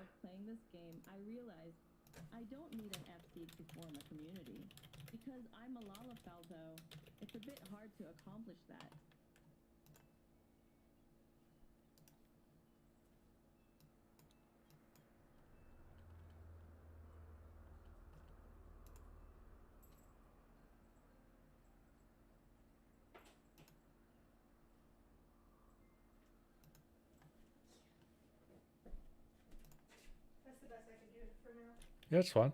of playing this game, I realized I don't need an FC to form a community. Because I'm a Lalafalto, it's a bit hard to accomplish that. That's the best I can do for now. Yeah, it's fine.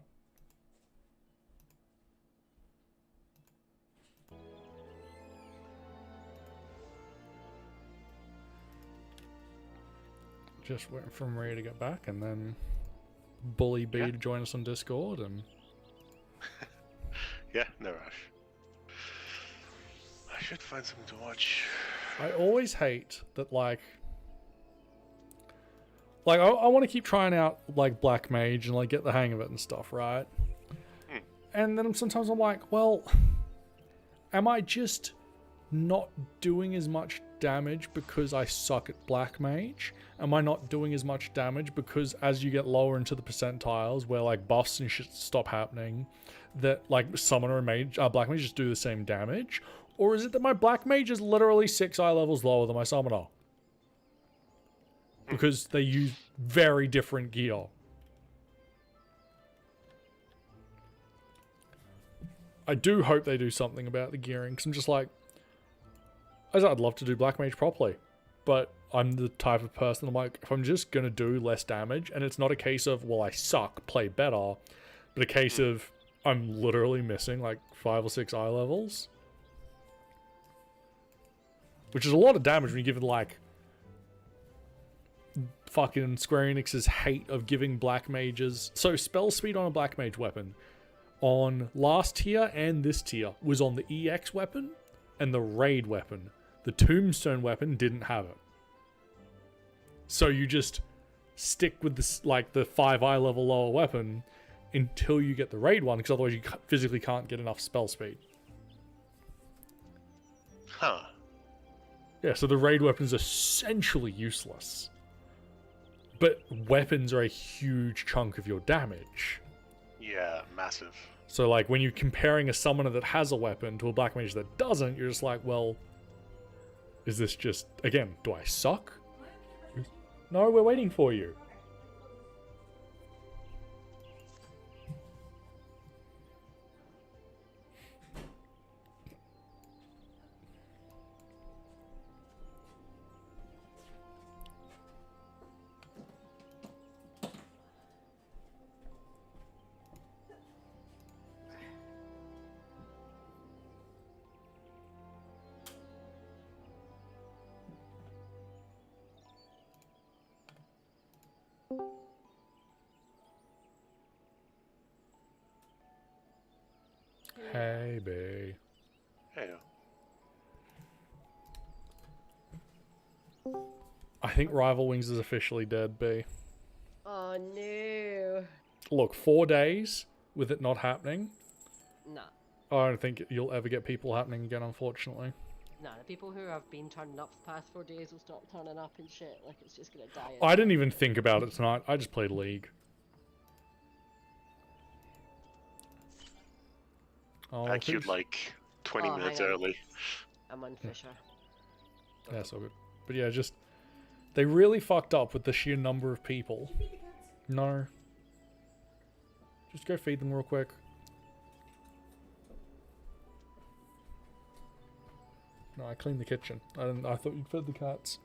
Just waiting for Maria to get back, and then Bully B to join us on Discord, and Yeah, no rush. I should find something to watch. I always hate that, like I want to keep trying out, like, Black Mage and, like, get the hang of it and stuff, right? And then sometimes I'm like, well, am I just not doing as much damage because I suck at Black Mage? Am I not doing as much damage because as you get lower into the percentiles where, like, buffs and shit stop happening, that, like, Summoner and Mage, Black Mage just do the same damage? Or is it that my Black Mage is literally 6 eye levels lower than my Summoner? Because they use very different gear. I do hope they do something about the gearing, because I'm just like, I'd love to do Black Mage properly, but I'm the type of person, I'm like, if I'm just going to do less damage, and it's not a case of, well, I suck, play better, but a case of, I'm literally missing like 5 or 6 eye levels. Which is a lot of damage when you give it, like, fucking Square Enix's hate of giving Black Mages. So spell speed on a Black Mage weapon on last tier and this tier was on the EX weapon and the Raid weapon. The Tombstone weapon didn't have it. So you just stick with this, like, the 5 eye level lower weapon until you get the Raid one, because otherwise you physically can't get enough spell speed. Huh. Yeah, so the Raid weapon's essentially useless. But weapons are a huge chunk of your damage. Yeah, massive. So, like, when you're comparing a summoner that has a weapon to a Black Mage that doesn't, you're just like, well, is this just, again, do I suck? No, we're waiting for you. Hey, bae. Hey. I think Rival Wings is officially dead, B. Oh no. Look, 4 days with it not happening. Nah. I don't think you'll ever get people happening again, unfortunately. Nah, the people who have been turning up the past 4 days will stop turning up and shit. Like, it's just gonna die. I didn't even think about it tonight. I just played League. Oh, I queued like 20 minutes hang on. early. I'm on Fisher. Yeah, so good. But yeah, just... They really fucked up with the sheer number of people. No. Just go feed them real quick. No, I cleaned the kitchen. I thought you'd fed the cats.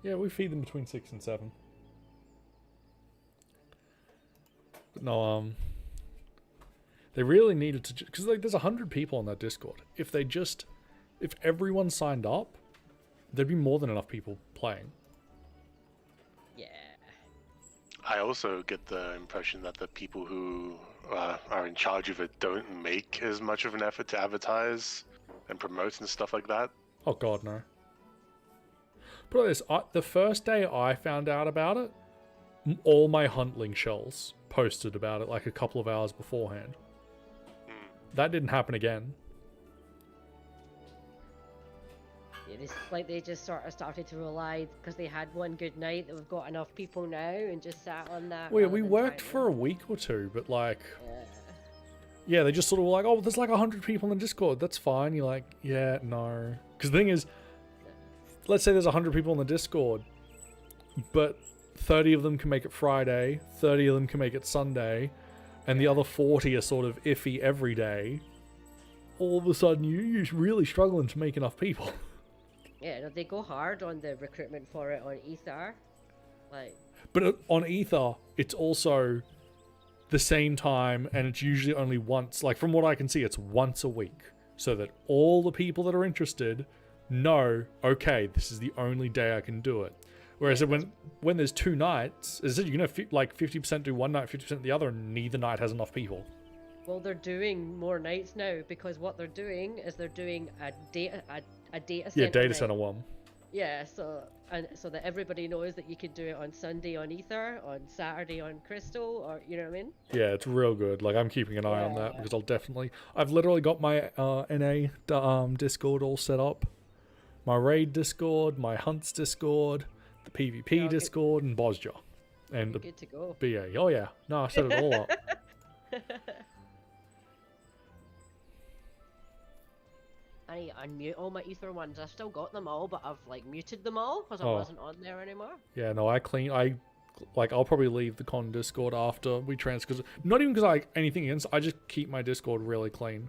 Yeah, we feed them between 6 and 7. But no, they really needed to, because like, there's 100 people on that Discord. If everyone signed up, there'd be more than enough people playing. Yeah. I also get the impression that the people who are in charge of it don't make as much of an effort to advertise and promote and stuff like that. Oh god, no. Put it like this, the first day I found out about it, all my Huntling shells posted about it like a couple of hours beforehand. That didn't happen again. It's like they just sort of started to rely because they had one good night that we've got enough people now and just sat on that. Well, yeah, rather we than worked trying for a week or two, but like, to- yeah, they just sort of were like, oh, there's like 100 people in Discord. That's fine. You're like, yeah, no. Because the thing is, let's say there's 100 people in the Discord, but 30 of them can make it Friday, 30 of them can make it Sunday, and the other 40 are sort of iffy every day. All of a sudden, you're really struggling to make enough people. Yeah, no, they go hard on the recruitment for it on Ether. Like, But on Ether, it's also the same time, and it's usually only once. Like, from what I can see, it's once a week. So that all the people that are interested know, okay, this is the only day I can do it. Whereas when there's 2 nights, is it, you know, like 50% do one night, 50% the other, and neither night has enough people. well, they're doing more nights now because what they're doing is they're doing a data center. Yeah, data night. center one. Yeah, so that everybody knows that you can do it on Sunday on Ether, on Saturday on Crystal, or you know what I mean? Yeah, it's real good. Like, I'm keeping an eye on that because I've literally got my NA Discord all set up. My raid Discord, my hunts Discord, the PvP Discord, and Bosja. And the Good to go. BA. Oh yeah. No, I set it all up. I need to unmute all my Ether ones. I've still got them all, but I've like muted them all because I Oh. wasn't on there anymore. Yeah, no, I'll probably leave the con Discord after we because not even because anything against, I just keep my Discord really clean.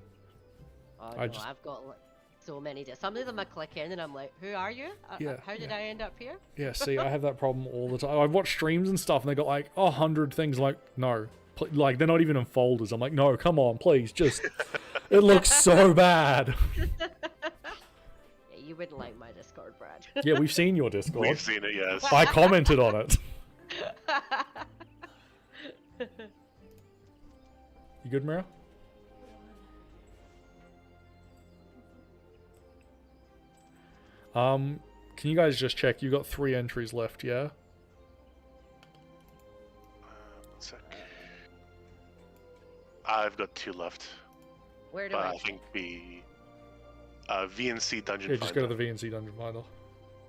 Oh I no, just- I've got like, so many. Some of them I click in and I'm like, who are you? Yeah, How did I end up here? Yeah, see, I have that problem all the time. I've watched streams and stuff, and they got like 100 things. Like, no, like they're not even in folders. I'm like, no, come on, please, just. It looks so bad. Yeah, you wouldn't like my Discord, Brad. Yeah, we've seen your Discord. We've seen it, yes. I commented on it. You good, Mira? Can you guys just check? You got 3 entries left, yeah? 1 sec. I've got 2 left, Where do but I? I think the VNC Dungeon Yeah, just go to Finder. the VNC Dungeon Finder.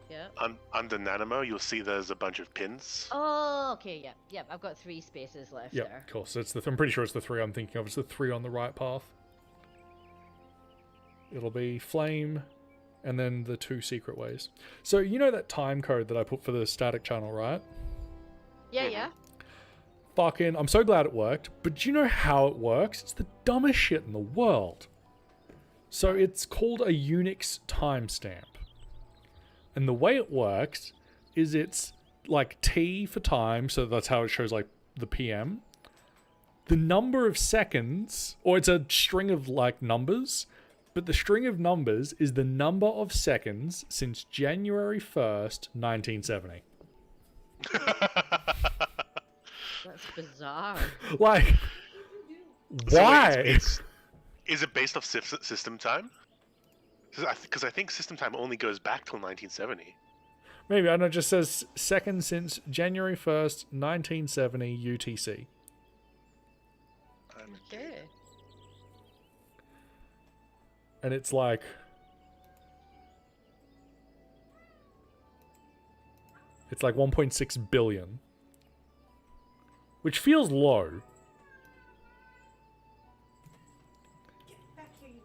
Yeah. Under Nanimo, you'll see there's a bunch of pins. Oh, okay, yeah, yeah. I've got 3 spaces left Yep, there. cool. So I'm pretty sure it's the 3 I'm thinking of. It's the 3 on the right path. It'll be Flame, and then the 2 secret ways. So you know that time code that I put for the static channel, right? Yeah, yeah. Fucking, I'm so glad it worked. But do you know how it works? It's the dumbest shit in the world. So it's called a Unix timestamp. And the way it works is it's like T for time, so that's how it shows like the PM. The number of seconds, or it's a string of like numbers, but the string of numbers is the number of seconds since January 1st, 1970. That's bizarre. Like, So wait, why? is it based off system time? Because I think system time only goes back till 1970. Maybe, I don't know, it just says second since January 1st, 1970 UTC. Okay. And it's like... It's like 1.6 billion. Which feels low. Get back here, you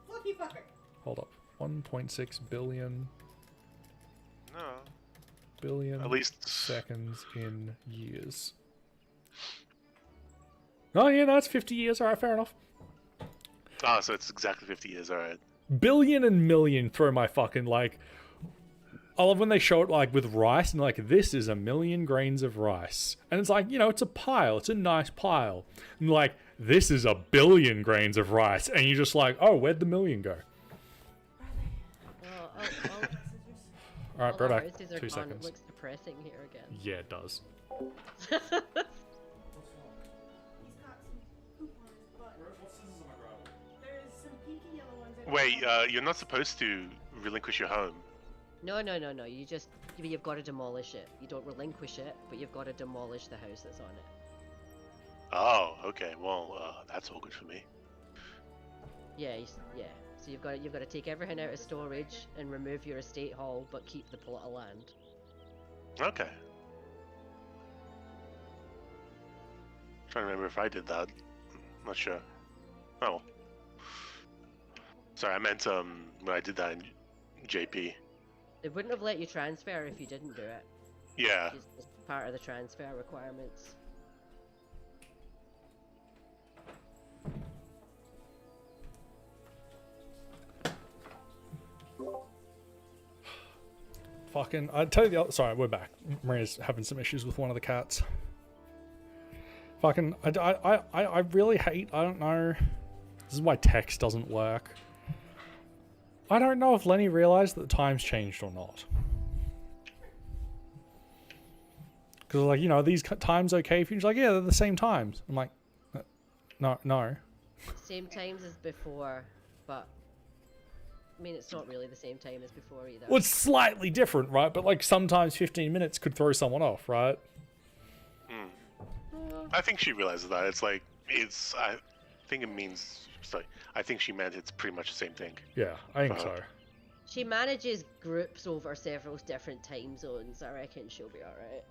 fluffy fucker. Hold up. 1.6 billion No, billion at least seconds in years. Oh yeah, no, it's 50 years. Alright, fair enough. Ah, so it's exactly 50 years. All right. Billion and million throw my fucking, like... I love when they show it, like, with rice, and like, this is 1,000,000 grains of rice. And it's like, you know, it's a pile. It's a nice pile. And like, this is 1,000,000,000 grains of rice. And you're just like, oh, where'd the million go? Alright, bro, back. 2 It seconds. looks depressing here again. Yeah, it does. He's got some poop on his butt. There's some pinky yellow ones. I don't Wait, know. you're not supposed to relinquish your home. No. You've got to demolish it. You don't relinquish it, but you've got to demolish the house that's on it. Oh, okay. Well, that's all good for me. Yeah, yeah. So you've got to take everything out of storage and remove your estate hall, but keep the plot of land. Okay. Trying to remember if I did that. Not sure. Oh. Sorry, I meant when I did that in JP. They wouldn't have let you transfer if you didn't do it. Yeah. It's part of the transfer requirements. Fucking, I tell you the other, sorry, we're back. Maria's having some issues with one of the cats. Fucking, I really hate, I don't know. This is why text doesn't work. I don't know if Lenny realized that the times changed or not. Because, like, you know, these times okay for you? She's like, yeah, they're the same times. I'm like, no. Same times as before, but I mean, it's not really the same time as before either. Well, it's slightly different, right? But, like, sometimes 15 minutes could throw someone off, right? I think she realizes that. It's like, I think it means, sorry, I think she meant it's pretty much the same thing. Yeah, I think so. She manages groups over several different time zones. I reckon she'll be alright.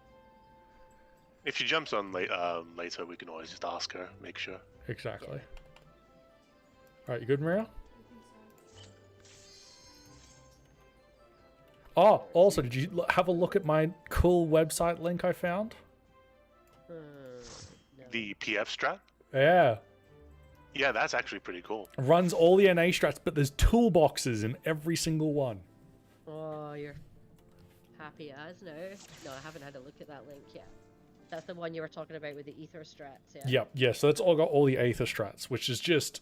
If she jumps on later, we can always just ask her, make sure. Exactly. Alright, you good, Maria? Oh, also, did you have a look at my cool website link I found? No. The PF strat? Yeah. Yeah, that's actually pretty cool. Runs all the NA strats, but there's toolboxes in every single one. Oh, you're happy as now. No, I haven't had a look at that link yet. That's the one you were talking about with the ether strats, yeah? Yeah, so that's all got all the Aether strats, which is just...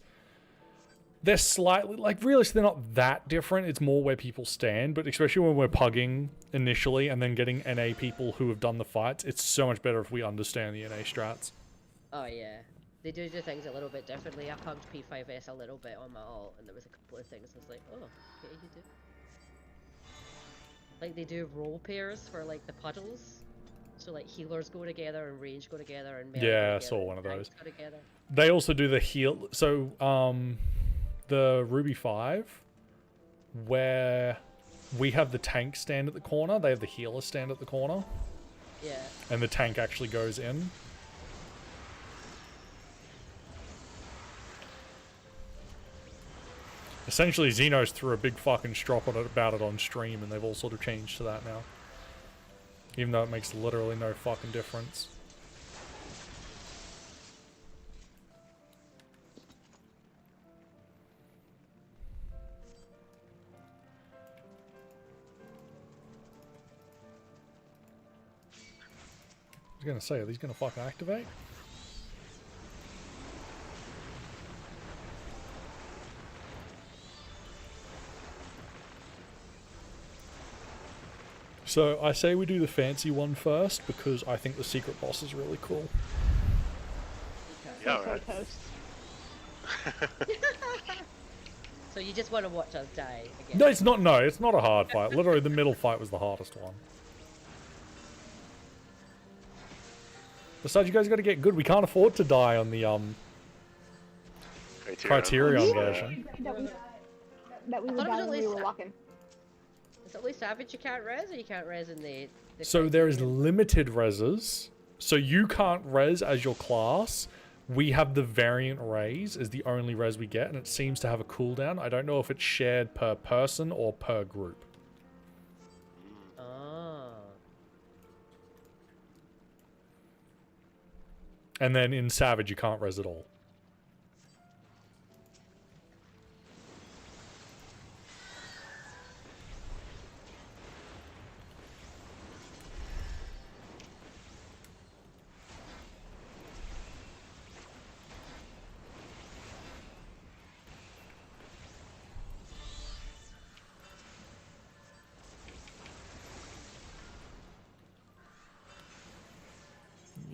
They're slightly... Like, realistically, they're not that different. It's more where people stand, but especially when we're pugging initially and then getting NA people who have done the fights, it's so much better if we understand the NA strats. Oh, yeah. They do things a little bit differently. I pugged P5S a little bit on my ult, and there was a couple of things I was like, oh, okay, you do. Like, they do role pairs for, like, the puddles. So, like, healers go together and range go together and melee Yeah, I go saw together, one of those. go together. They also do the heal... So, the Ruby 5, where we have the tank stand at the corner, they have the healer stand at the corner. Yeah. And the tank actually goes in. Essentially, Xenos threw a big fucking strop on it about it on stream, and they've all sort of changed to that now. Even though it makes literally no fucking difference. I was gonna say, are these gonna fucking activate? So I say we do the fancy one first because I think the secret boss is really cool. Yeah, alright. So you just want to watch us die again? No, it's not. No, it's not a hard fight. Literally, the middle fight was the hardest one. Besides, you guys got to get good. We can't afford to die on the Criterion version. That we I were thought it was dying at when we least were walking. Is it only Savage you can't res, or you can't res in the So there is Criterion? limited reses. So you can't res as your class. We have the variant res as the only res we get, and it seems to have a cooldown. I don't know if it's shared per person or per group. Oh. And then in Savage, you can't res at all.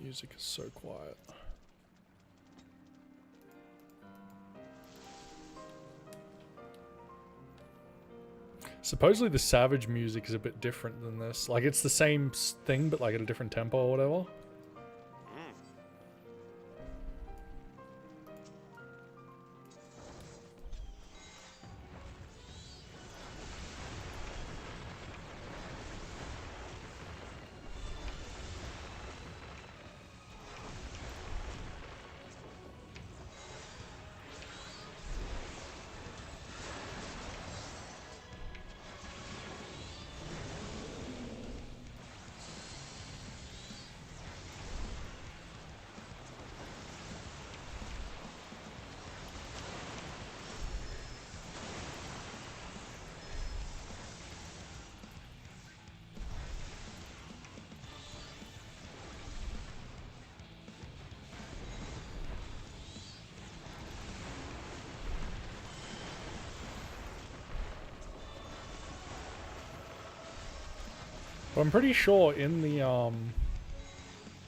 Music is so quiet. Supposedly the Savage music is a bit different than this. Like, it's the same thing, but like at a different tempo or whatever. But I'm pretty sure in the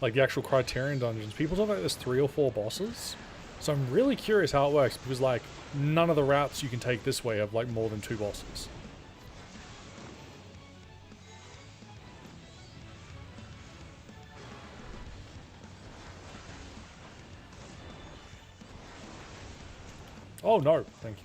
like the actual Criterion dungeons, people talk about there's 3 or 4 bosses. So I'm really curious how it works because like none of the routes you can take this way have like more than 2 bosses. Oh no, thank you.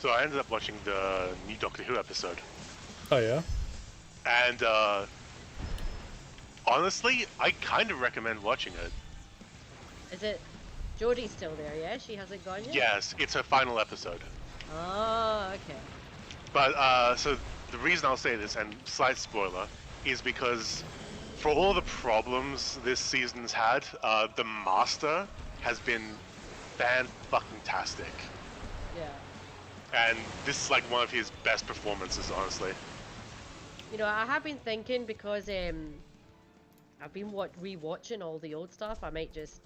So I ended up watching the new Doctor Who episode. Oh yeah? And honestly, I kind of recommend watching it. Is it Jodie's still there, yeah? She hasn't gone yet? Yes, it's her final episode. Oh, okay. But so the reason I'll say this, and slight spoiler, is because for all the problems this season's had, the Master has been fan-fucking-tastic. Yeah. And this is like one of his best performances, honestly. You know, I have been thinking because I've been re-watching all the old stuff. I might just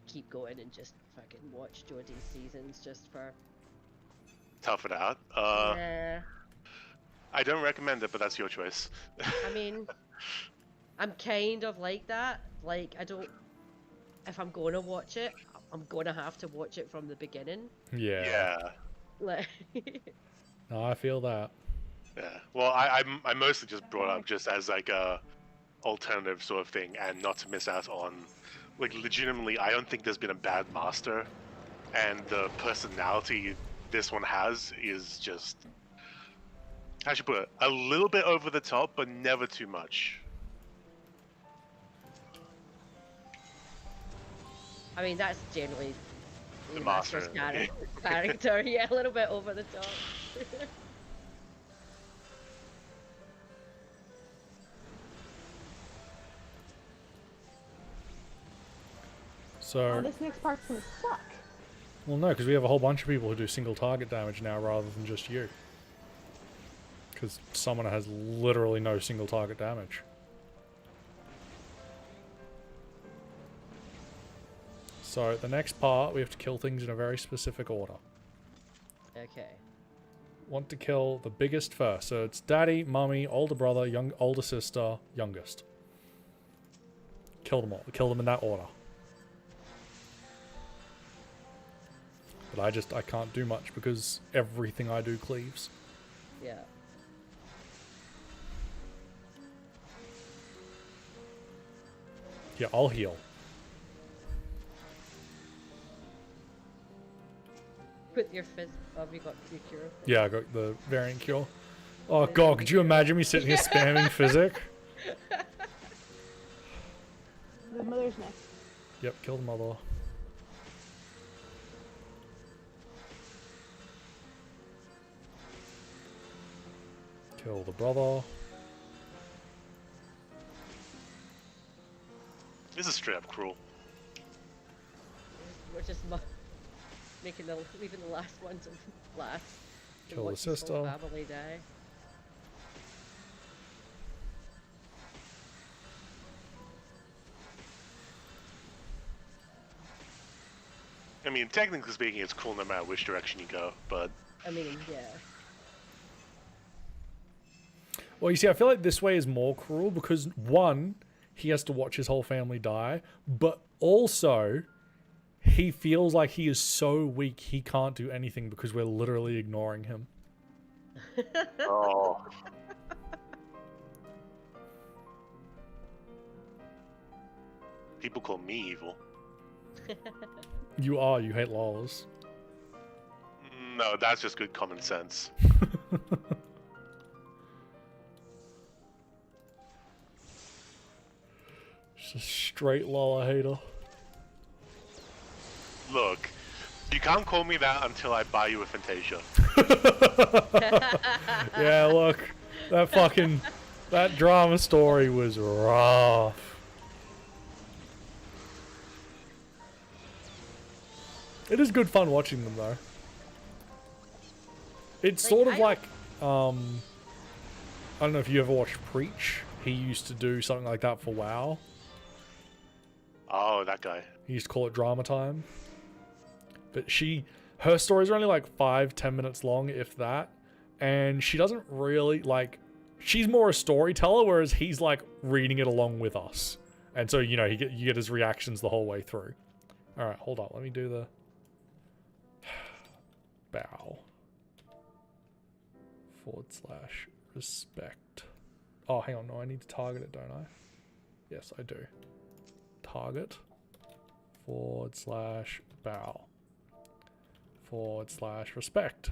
keep going and just fucking watch Jodie's seasons just for... Tough it out. Yeah. I don't recommend it, but that's your choice. I mean, I'm kind of like that. Like, I don't... If I'm going to watch it, I'm going to have to watch it from the beginning. Yeah. Yeah. Like... No, I feel that. Yeah. Well, I mostly just brought up just as like a alternative sort of thing, and not to miss out on, like, legitimately, I don't think there's been a bad Master, and the personality this one has is just, how should I put it, a little bit over the top, but never too much. I mean, that's generally The Master's Master. character. Yeah, a little bit over the top. So, Oh, this next part's gonna suck. well no, because we have a whole bunch of people who do single target damage now rather than just you. Because Summoner has literally no single target damage. So the next part, we have to kill things in a very specific order. Okay. Want to kill the biggest first. So it's daddy, mummy, older brother, older sister, youngest. Kill them all. Kill them in that order. But I can't do much because everything I do cleaves. Yeah. Yeah, I'll heal. With your fizz. Oh, have you got your cure? Yeah, I got the variant cure. Oh god, could you imagine me sitting here spamming physic? The mother's next. Yep, kill the mother. Kill the brother. This is straight up cruel. We're just leaving the last one to last. And Kill the watch his whole sister. family die. I mean, technically speaking, it's cool no matter which direction you go, but... I mean, yeah. Well, you see, I feel like this way is more cruel because, one, he has to watch his whole family die, but also he feels like he is so weak he can't do anything because we're literally ignoring him. Oh. People call me evil. You are. You hate lols. No, that's just good common sense. Just a straight Lola hater. Look, you can't call me that until I buy you a Fantasia. Yeah, look. That drama story was rough. It is good fun watching them, though. It's sort of like, I don't know if you ever watched Preach. He used to do something like that for WoW. Oh, that guy. He used to call it drama time. But her stories are only like 5-10 minutes long, if that. And she doesn't really, like, she's more a storyteller, whereas he's like reading it along with us. And so, you know, you get his reactions the whole way through. Alright, hold on. Let me do the bow. / respect. Oh, hang on. No, I need to target it, don't I? Yes, I do. Target. / bow. / respect.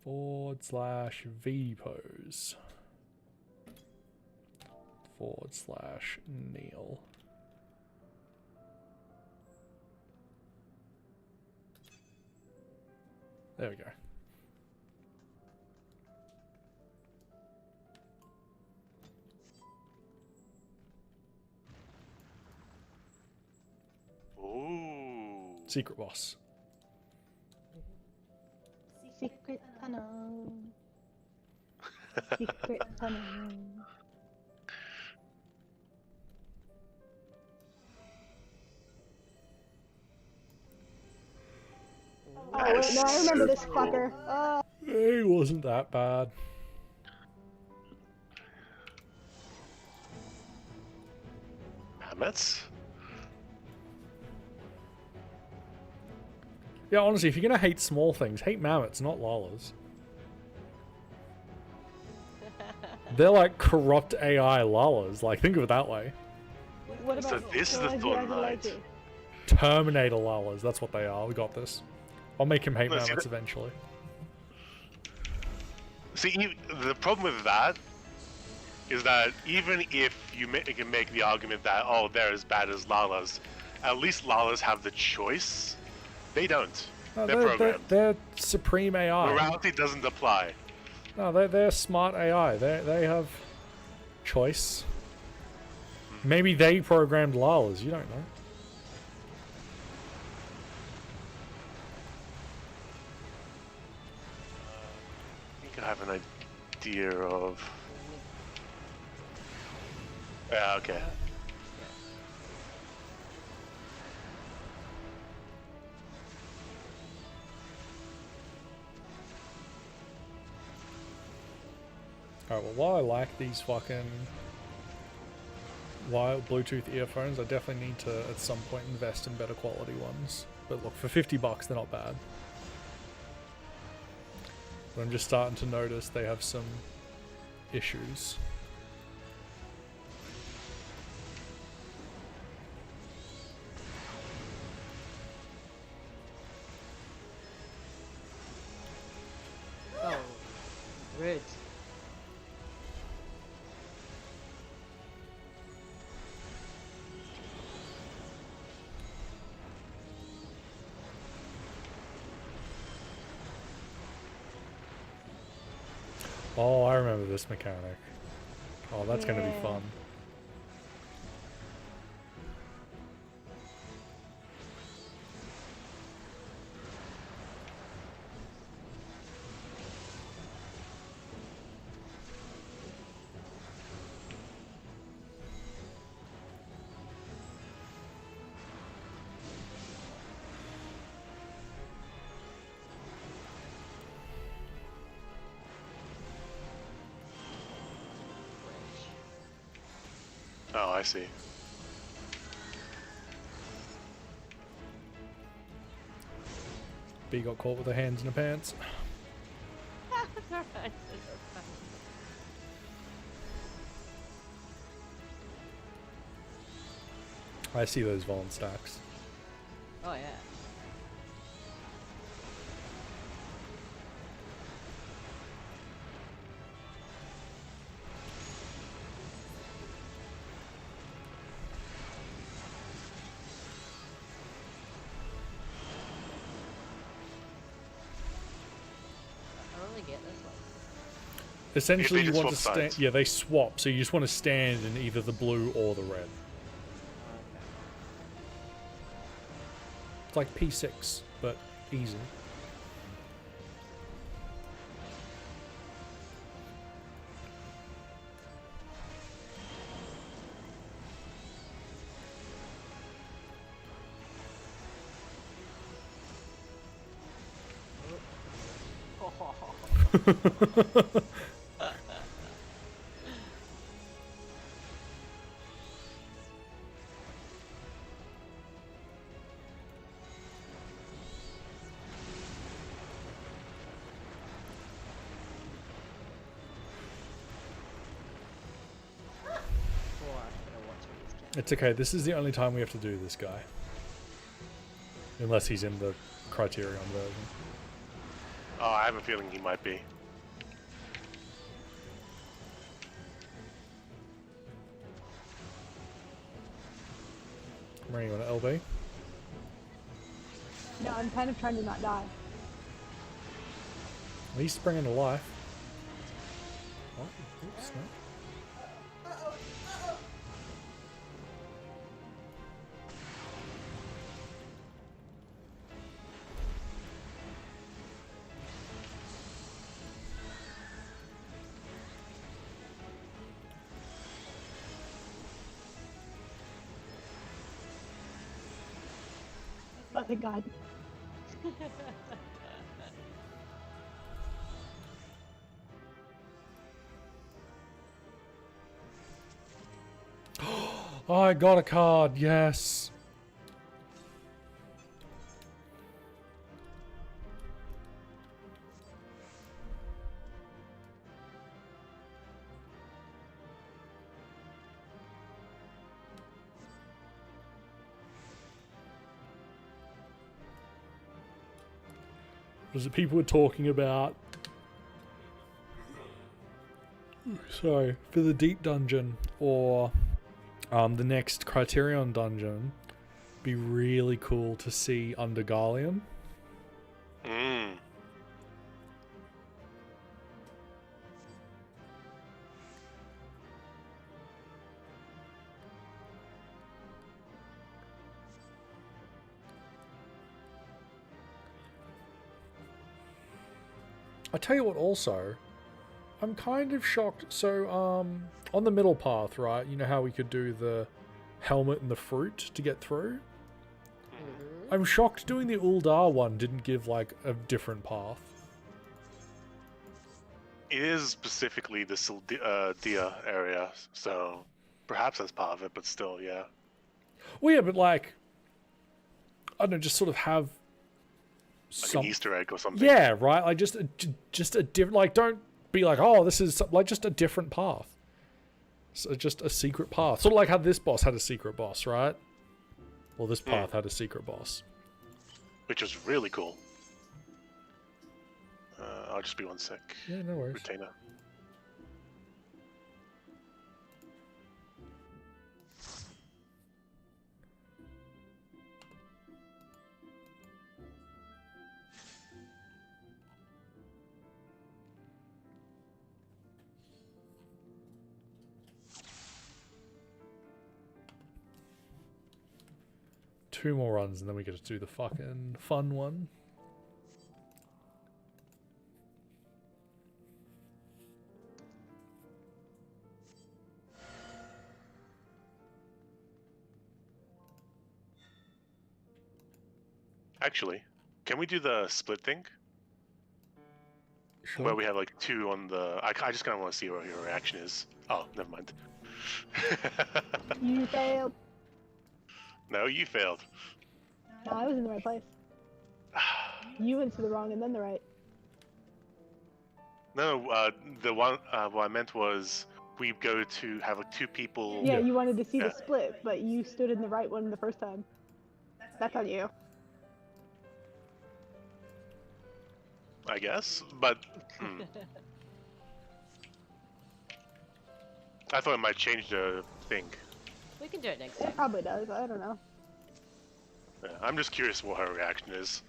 / V pose. / kneel. There we go. Ooh. Secret boss. Secret tunnel. Secret tunnel. Oh, wait, no, I remember this fucker. Oh. He wasn't that bad. Mammoths? Yeah, honestly, if you're gonna hate small things, hate mammoths, not llalas. They're like corrupt AI llalas. Like, think of it that way. What about So this is the Thorn Knight. Terminator llalas, that's what they are. We got this. I'll make him hate No, see mammoths that- eventually. See, the problem with that is that even if you can make the argument that, oh, they're as bad as Lalas, at least Lalas have the choice. They don't. No, They're programmed. they're supreme AI. Morality doesn't apply. No, they're smart AI. They have choice. Maybe they programmed Lalas, you don't know. I think I have an idea of... Yeah, okay. Alright, well, while I like these fucking wild Bluetooth earphones, I definitely need to, at some point, invest in better quality ones. But look, for $50, they're not bad. But I'm just starting to notice they have some issues. Oh, rude. Oh, I remember this mechanic. Oh, that's gonna be Yeah. fun. Oh, I see. B got caught with her hands in her pants. I see those Voln stacks. Oh yeah. I only get this one. Essentially, They you just want to swap stand. sides. Yeah, they swap. So you just want to stand in either the blue or the red. It's like P6, but easy. It's okay. This is the only time we have to do this guy. Unless he's in the Criterion version. Oh, I have a feeling he might be. Where are you on LB? No, I'm kind of trying to not die. At least springing to life. Oh, oops, no. Oh, thank God. Oh, I got a card, yes. Was it people were talking about? Sorry, for the deep dungeon or the next Criterion dungeon, be really cool to see under Gallium. Mm. I tell you what, also, I'm kind of shocked. So, on the middle path, right? You know how we could do the helmet and the fruit to get through? I'm shocked doing the Uldar one didn't give, like, a different path. It is specifically the Dia area, so perhaps that's part of it, but still, yeah. Well, yeah, but, like, I don't know, just sort of have Like an Easter egg or something. Yeah, right? Like, just a different... Like, don't be like, oh, this is... Like, just a different path. So just a secret path. Sort of like how this boss had a secret boss, right? Well, this path had a secret boss. Which was really cool. I'll just be 1 sec. Yeah, no worries. Retainer. Two more runs and then we get to do the fucking fun one. Actually, can we do the split thing? Sure. Where we have like two on the... I just kind of want to see what your reaction is. Oh, never mind. You failed. No, you failed. No, I was in the right place. You went to the wrong and then the right. No, the one what I meant was we go to have like 2 people. Yeah, you wanted to see Yeah. the split, but you stood in the right one the first time. That's on you. I guess, but I thought it might change the thing. We can do it next It time. probably does. I don't know. Yeah, I'm just curious what her reaction is.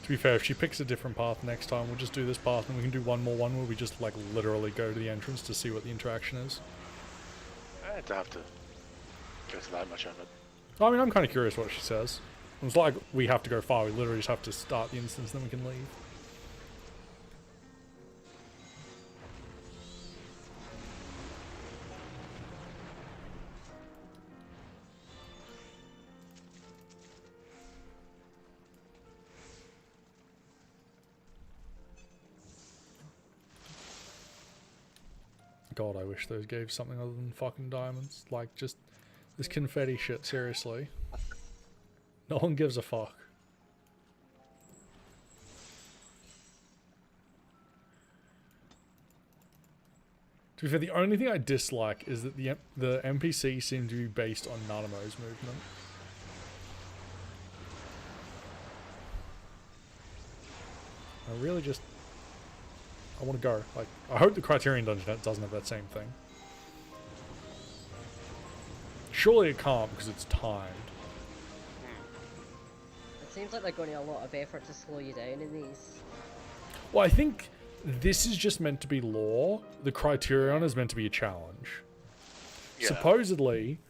To be fair, if she picks a different path next time, we'll just do this path and we can do one more one where we just like literally go to the entrance to see what the interaction is. I don't have to go to that much of it. I mean, I'm kind of curious what she says. It's like we have to go far, we literally just have to start the instance, then we can leave. God, I wish those gave something other than fucking diamonds. Like, just this confetti shit, seriously. No one gives a fuck. To be fair, the only thing I dislike is that the NPC seem to be based on Nanamo's movement. I really just... I want to go. Like, I hope the Criterion dungeon doesn't have that same thing. Surely it can't because it's timed. It seems like they're going to a lot of effort to slow you down in these. Well, I think this is just meant to be lore. The Criterion is meant to be a challenge. Yeah. Supposedly,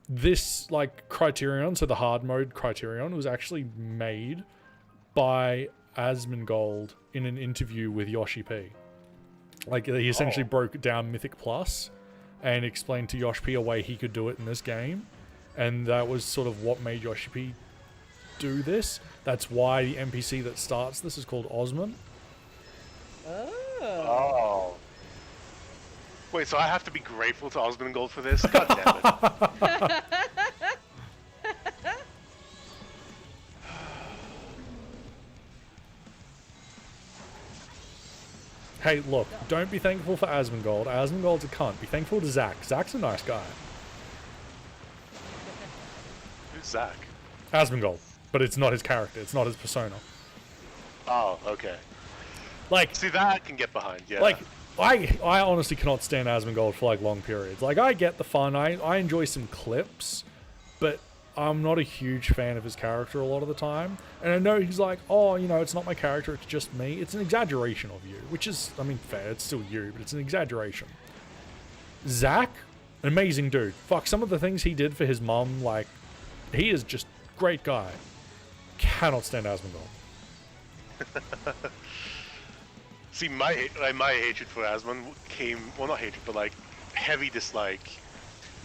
this like Criterion, so the hard mode Criterion, was actually made by Asmongold in an interview with Yoshi P. Like, he essentially broke down Mythic Plus and explained to Yoshi P a way he could do it in this game, and that was sort of what made Yoshi P do this. That's why the NPC that starts this is called Osmond. Oh. Wait, so I have to be grateful to Osmongold for this? God damn it. Hey, look, don't be thankful for Asmongold. Asmongold's a cunt. Be thankful to Zach. Zach's a nice guy. Who's Zach? Asmongold. But it's not his character. It's not his persona. Oh, okay. Like, See, that I can get behind, yeah. like, I honestly cannot stand Asmongold for, like, long periods. Like, I get the fun. I enjoy some clips, but I'm not a huge fan of his character a lot of the time. And I know he's like, oh, you know, it's not my character, it's just me. It's an exaggeration of you, which is, I mean, fair. It's still you, but it's an exaggeration. Zach, an amazing dude. Fuck, some of the things he did for his mum, like, he is just great guy. Cannot stand Asmongold. See, my hatred for Asmon came, well, not hatred, but like heavy dislike,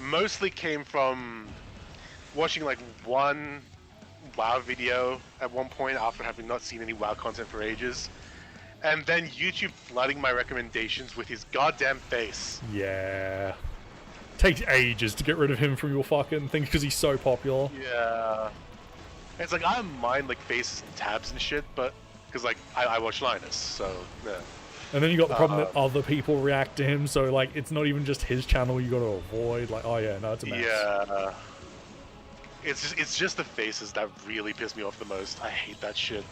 mostly came from watching like one WoW video at one point after having not seen any WoW content for ages, and then YouTube flooding my recommendations with his goddamn face. Yeah. Takes ages to get rid of him from your fucking thing because he's so popular. Yeah. It's like, I don't mind like faces and tabs and shit, but because like I watch Linus, so yeah. And then you got the problem that other people react to him, so like it's not even just his channel you got to avoid. Like, oh yeah, no, it's a mess. Yeah. It's just the faces that really piss me off the most. I hate that shit.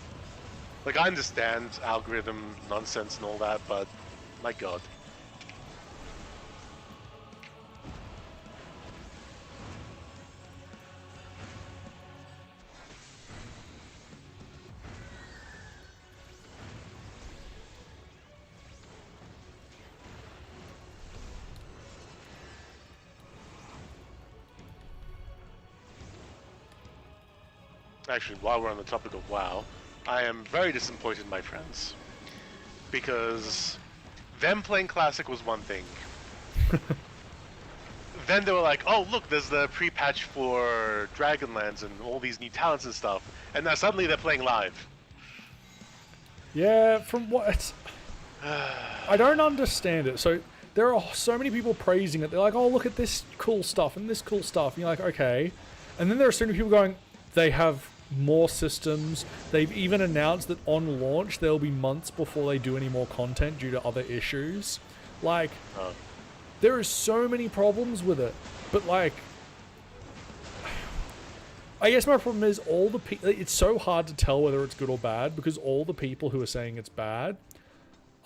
Like, I understand algorithm nonsense and all that, but my god. actually, while we're on the topic of WoW, I am very disappointed in my friends. Because them playing Classic was one thing. Then they were like, oh look, there's the pre-patch for Dragonlance and all these new talents and stuff. And now suddenly they're playing live. Yeah, from what... I don't understand it. So there are so many people praising it. They're like, oh, look at this cool stuff and this cool stuff. And you're like, okay. And then there are so many people going, they have more systems. They've even announced that on launch, there'll be months before they do any more content due to other issues. Like, there are so many problems with it. But like, I guess my problem is all the people, it's so hard to tell whether it's good or bad because all the people who are saying it's bad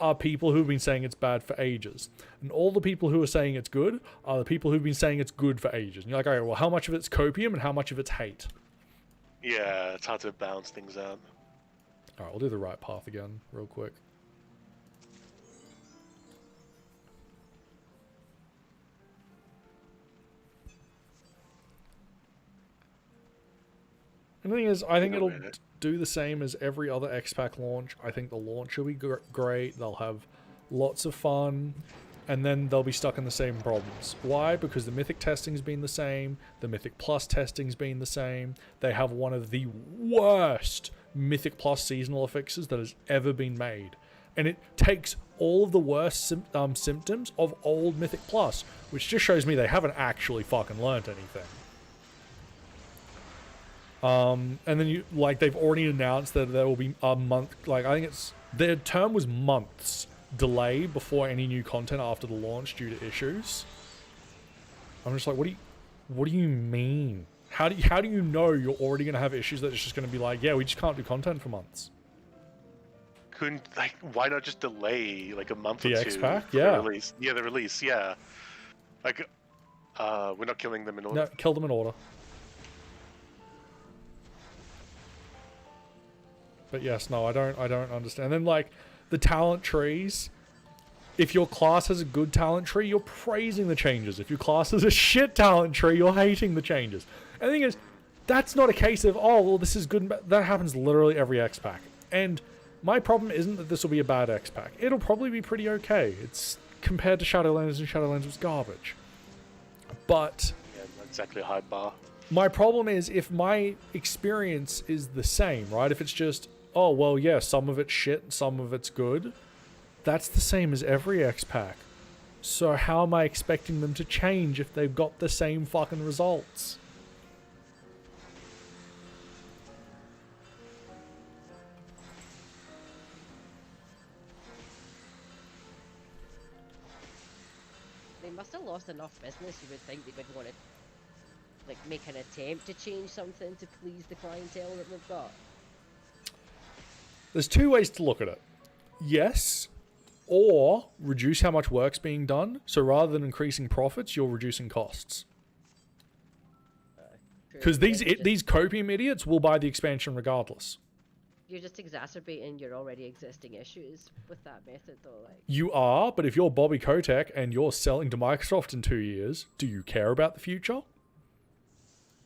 are people who've been saying it's bad for ages. And all the people who are saying it's good are the people who've been saying it's good for ages. And you're like, okay, well, how much of it's copium and how much of it's hate? Yeah, it's hard to balance things out. Alright, we'll do the right path again real quick. And the thing is, I think it'll do the same as every other X-Pack launch. I think the launch will be great. They'll have lots of fun. And then they'll be stuck in the same problems. Why? Because the Mythic testing's been the same. The Mythic Plus testing's been the same. They have one of the worst Mythic Plus seasonal affixes that has ever been made. And it takes all of the worst symptoms of old Mythic Plus, which just shows me they haven't actually fucking learnt anything. And then they've already announced that there will be a month, I think their term was months delay before any new content after the launch due to issues. I'm just like, what do you mean? How do you know you're already going to have issues that it's just going to be like, yeah, we just can't do content for months? Why not just delay a month the or two? X-Pack? Yeah. The release. Yeah, the release, yeah. We're not killing them in order. No, kill them in order. But yes, no, I don't understand. And then the talent trees, if your class has a good talent tree, you're praising the changes. If your class has a shit talent tree, you're hating the changes. And the thing is, that's not a case of, oh, well, this is good and bad. That happens literally every X-Pack. And my problem isn't that this will be a bad X-Pack. It'll probably be pretty okay. It's compared to Shadowlands, and Shadowlands was garbage. But yeah, not exactly a high bar. My problem is if my experience is the same, right? If it's just, oh, well, yeah, some of it's shit, some of it's good. That's the same as every X-Pack. So how am I expecting them to change if they've got the same fucking results? They must have lost enough business, you would think they would want to make an attempt to change something to please the clientele that they've got. There's two ways to look at it. Yes, or reduce how much work's being done. So rather than increasing profits, you're reducing costs. Because these copium idiots will buy the expansion regardless. You're just exacerbating your already existing issues with that method, though. You are, but if you're Bobby Kotick and you're selling to Microsoft in 2 years, do you care about the future?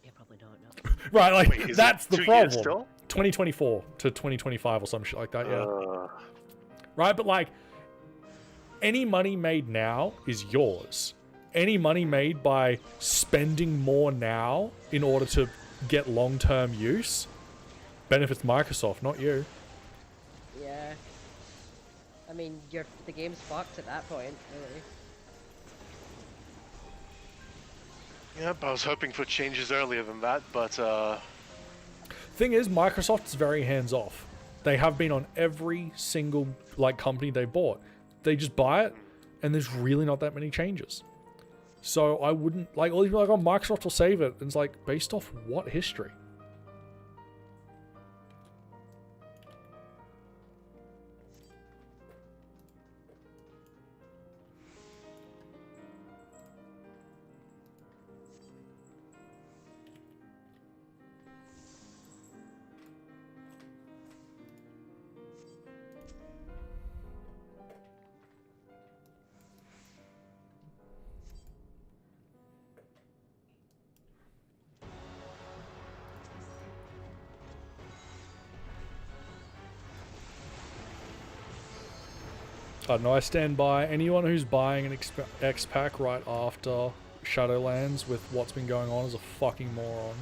Yeah, probably not. No. Right, Wait, that's the problem. Still? 2024 to 2025 or some shit like that, yeah. Right, but any money made now is yours. Any money made by spending more now in order to get long-term use benefits Microsoft, not you. Yeah. I mean, the game's fucked at that point, really. Yep, I was hoping for changes earlier than that, but Thing is, Microsoft is very hands-off. They have been on every single company they bought. They just buy it, and there's really not that many changes. So I wouldn't all these people oh, Microsoft will save it. And it's based off what history? I don't know, I stand by anyone who's buying an X pack right after Shadowlands with what's been going on is a fucking moron.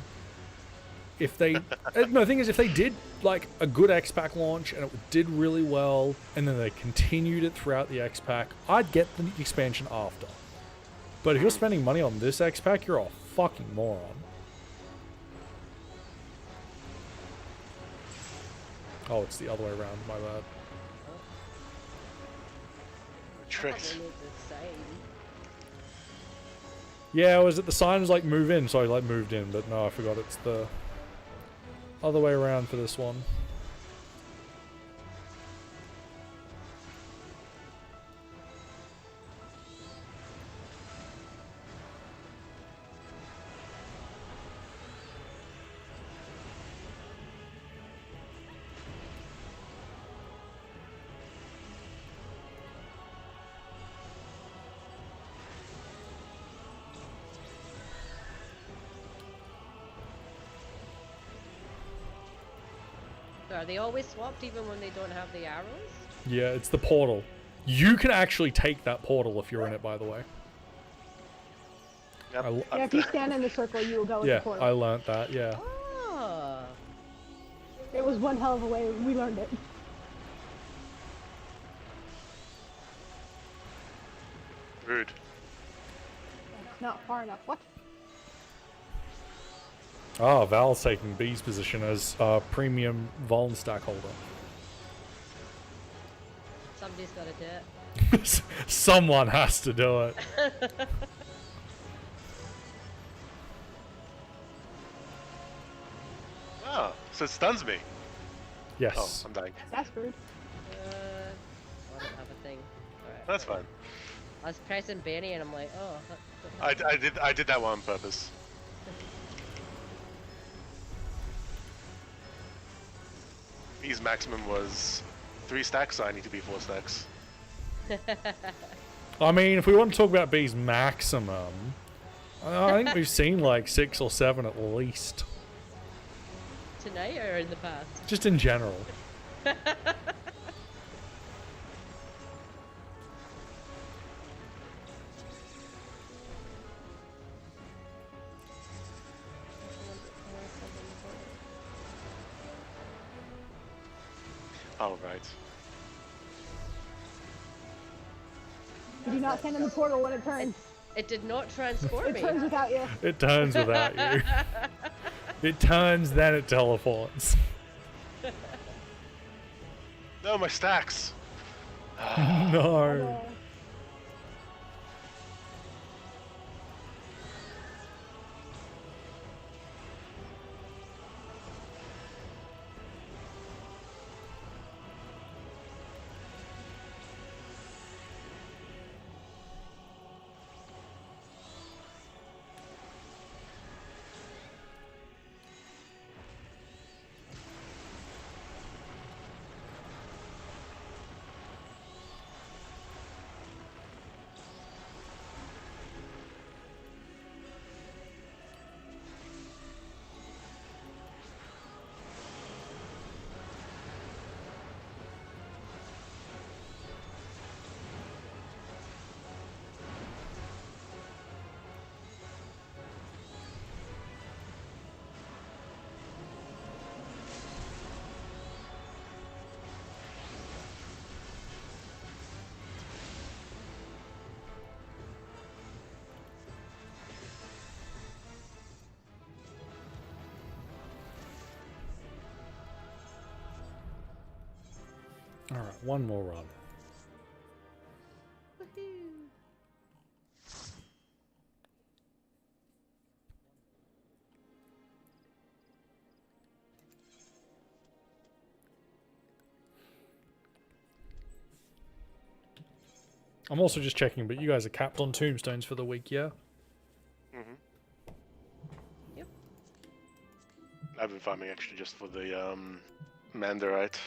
If they, no, the thing is, if they did like a good X pack launch and it did really well, and then they continued it throughout the X pack, I'd get the expansion after. But if you're spending money on this X pack, you're a fucking moron. Oh, it's the other way around. My bad. Tricked. Yeah, was it the sign was like move in, so I like moved in, but no, I forgot it's the other way around for this one. Are they always swapped even when they don't have the arrows? Yeah, it's the portal. You can actually take that portal if you're in it, by the way. Yep. Yeah, if you stand in the circle, you will go in Yeah, the portal. I learnt that, yeah. Oh. It was one hell of a way we learned it. Rude. It's not far enough. What? Ah, Val's taking B's position as premium Vuln stack holder. Somebody's gotta do it. Someone has to do it. Oh, so it stuns me. Yes. Oh, I'm dying. That's rude. I don't have a thing. Alright. That's fine. I was pressing Benny and I'm like, oh. I did that one on purpose. B's maximum was 3 stacks, so I need to be 4 stacks. I mean, if we want to talk about B's maximum, I think we've seen like 6 or 7 at least. Tonight or in the past? Just in general. Oh, right. You do not stand in the portal when it turns. It did not transform It me. turns without you. It turns without you. It turns, then it teleports. No, my stacks. No. Alright, one more run. Woohoo. I'm also just checking, but you guys are capped on tombstones for the week, yeah? Yep. I've been farming extra just for the Mandarite.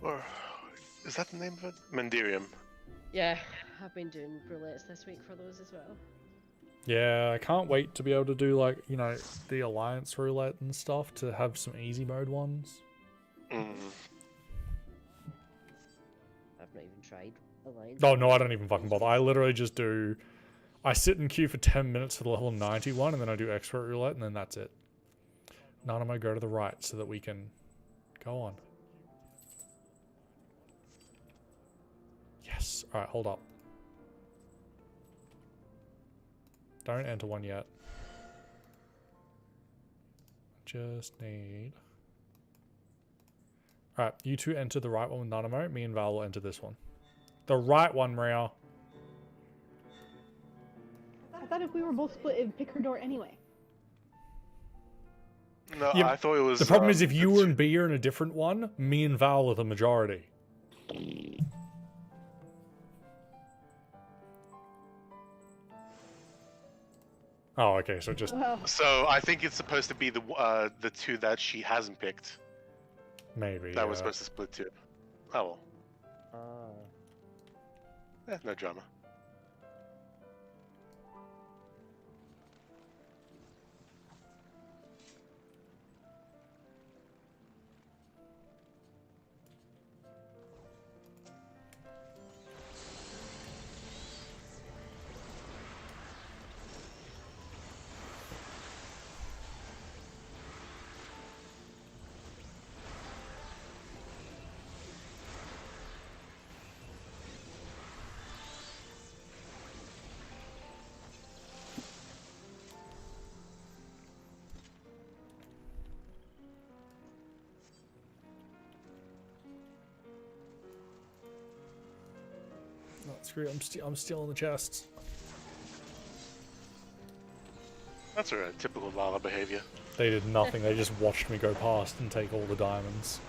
Or is that the name of it? Mandirium. Yeah, I've been doing roulettes this week for those as well. Yeah, I can't wait to be able to do, like, you know, the Alliance roulette and stuff to have some easy mode ones. I've not even tried Alliance. Oh no, I don't even fucking bother. I literally just do. I sit in queue for 10 minutes for the level 91, and then I do expert roulette, and then that's it. Nanamo, go to the right so that we can go on. Yes. All right, hold up. Don't enter one yet. Just need. All right, you two enter the right one with Nanamo. Me and Val will enter this one. The right one, Maria. I thought if we were both split, it'd pick her door anyway. No, Yeah, I thought it was. The problem is if you and B are in a different one, me and Val are the majority. Oh, okay, so just So I think it's supposed to be the two that she hasn't picked. maybe. That was supposed to split too. Oh well. No drama. No, screw it, I'm stealing the chests. That's a typical Lala behavior. They did nothing, they just watched me go past and take all the diamonds.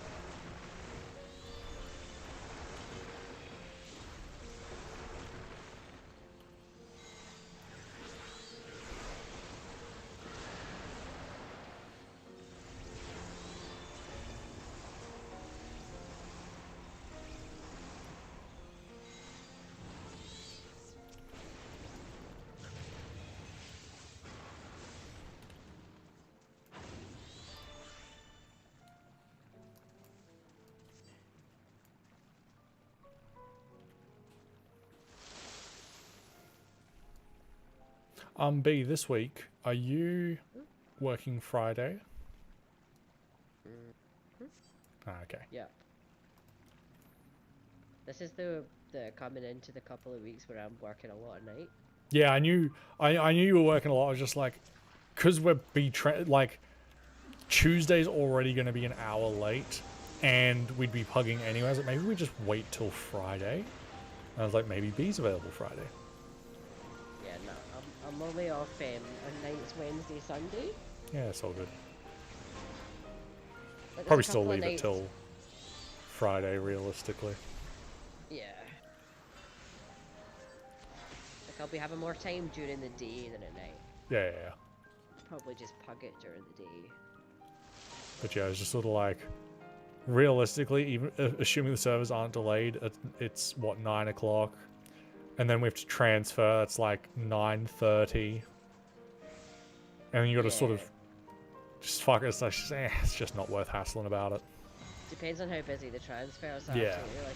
B, this week, are you working Friday? Ah, okay. Yeah. This is the coming into the couple of weeks where I'm working a lot at night. Yeah, I knew you were working a lot. I was just like, because we're like, Tuesday's already going to be an hour late, and we'd be pugging anyway. I was like, maybe we just wait till Friday. And I was like, maybe B's available Friday. Yeah, no, I'm only off on nights Wednesday, Sunday. Yeah, it's all good. But there's Probably a still couple of leave it nights- till Friday, realistically. Yeah. Like I'll be having more time during the day than at night. Yeah, yeah, yeah. Probably just pug it during the day. But yeah, it's just sort of like, realistically, even assuming the servers aren't delayed, it's what, 9 o'clock, and then we have to transfer. That's like 9:30, and then you got to sort of just fuck it. It's just not worth hassling about it. Depends on how busy the transfers are. Yeah. Absolutely. Like,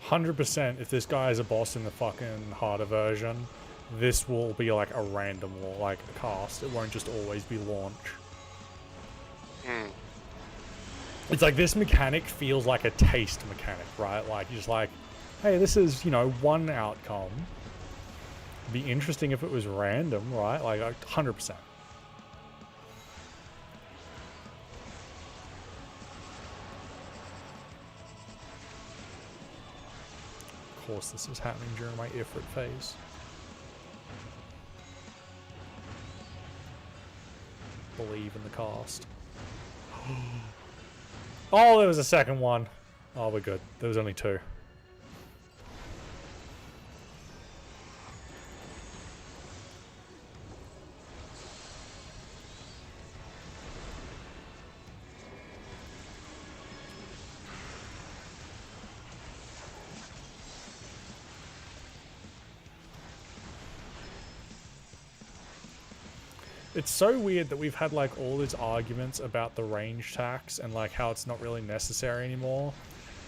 100%, if this guy is a boss in the fucking harder version, this will be like a random like cast. It won't just always be launch. It's like this mechanic feels like a taste mechanic, right? Like you're just like, hey, this is, you know, one outcome. Be interesting if it was random, right? Like 100%. Of course, this is happening during my Ifrit phase. Believe in the cast. Oh, there was a second one. Oh, we're good. There was only 2. It's so weird that we've had like all these arguments about the range tax and like how it's not really necessary anymore.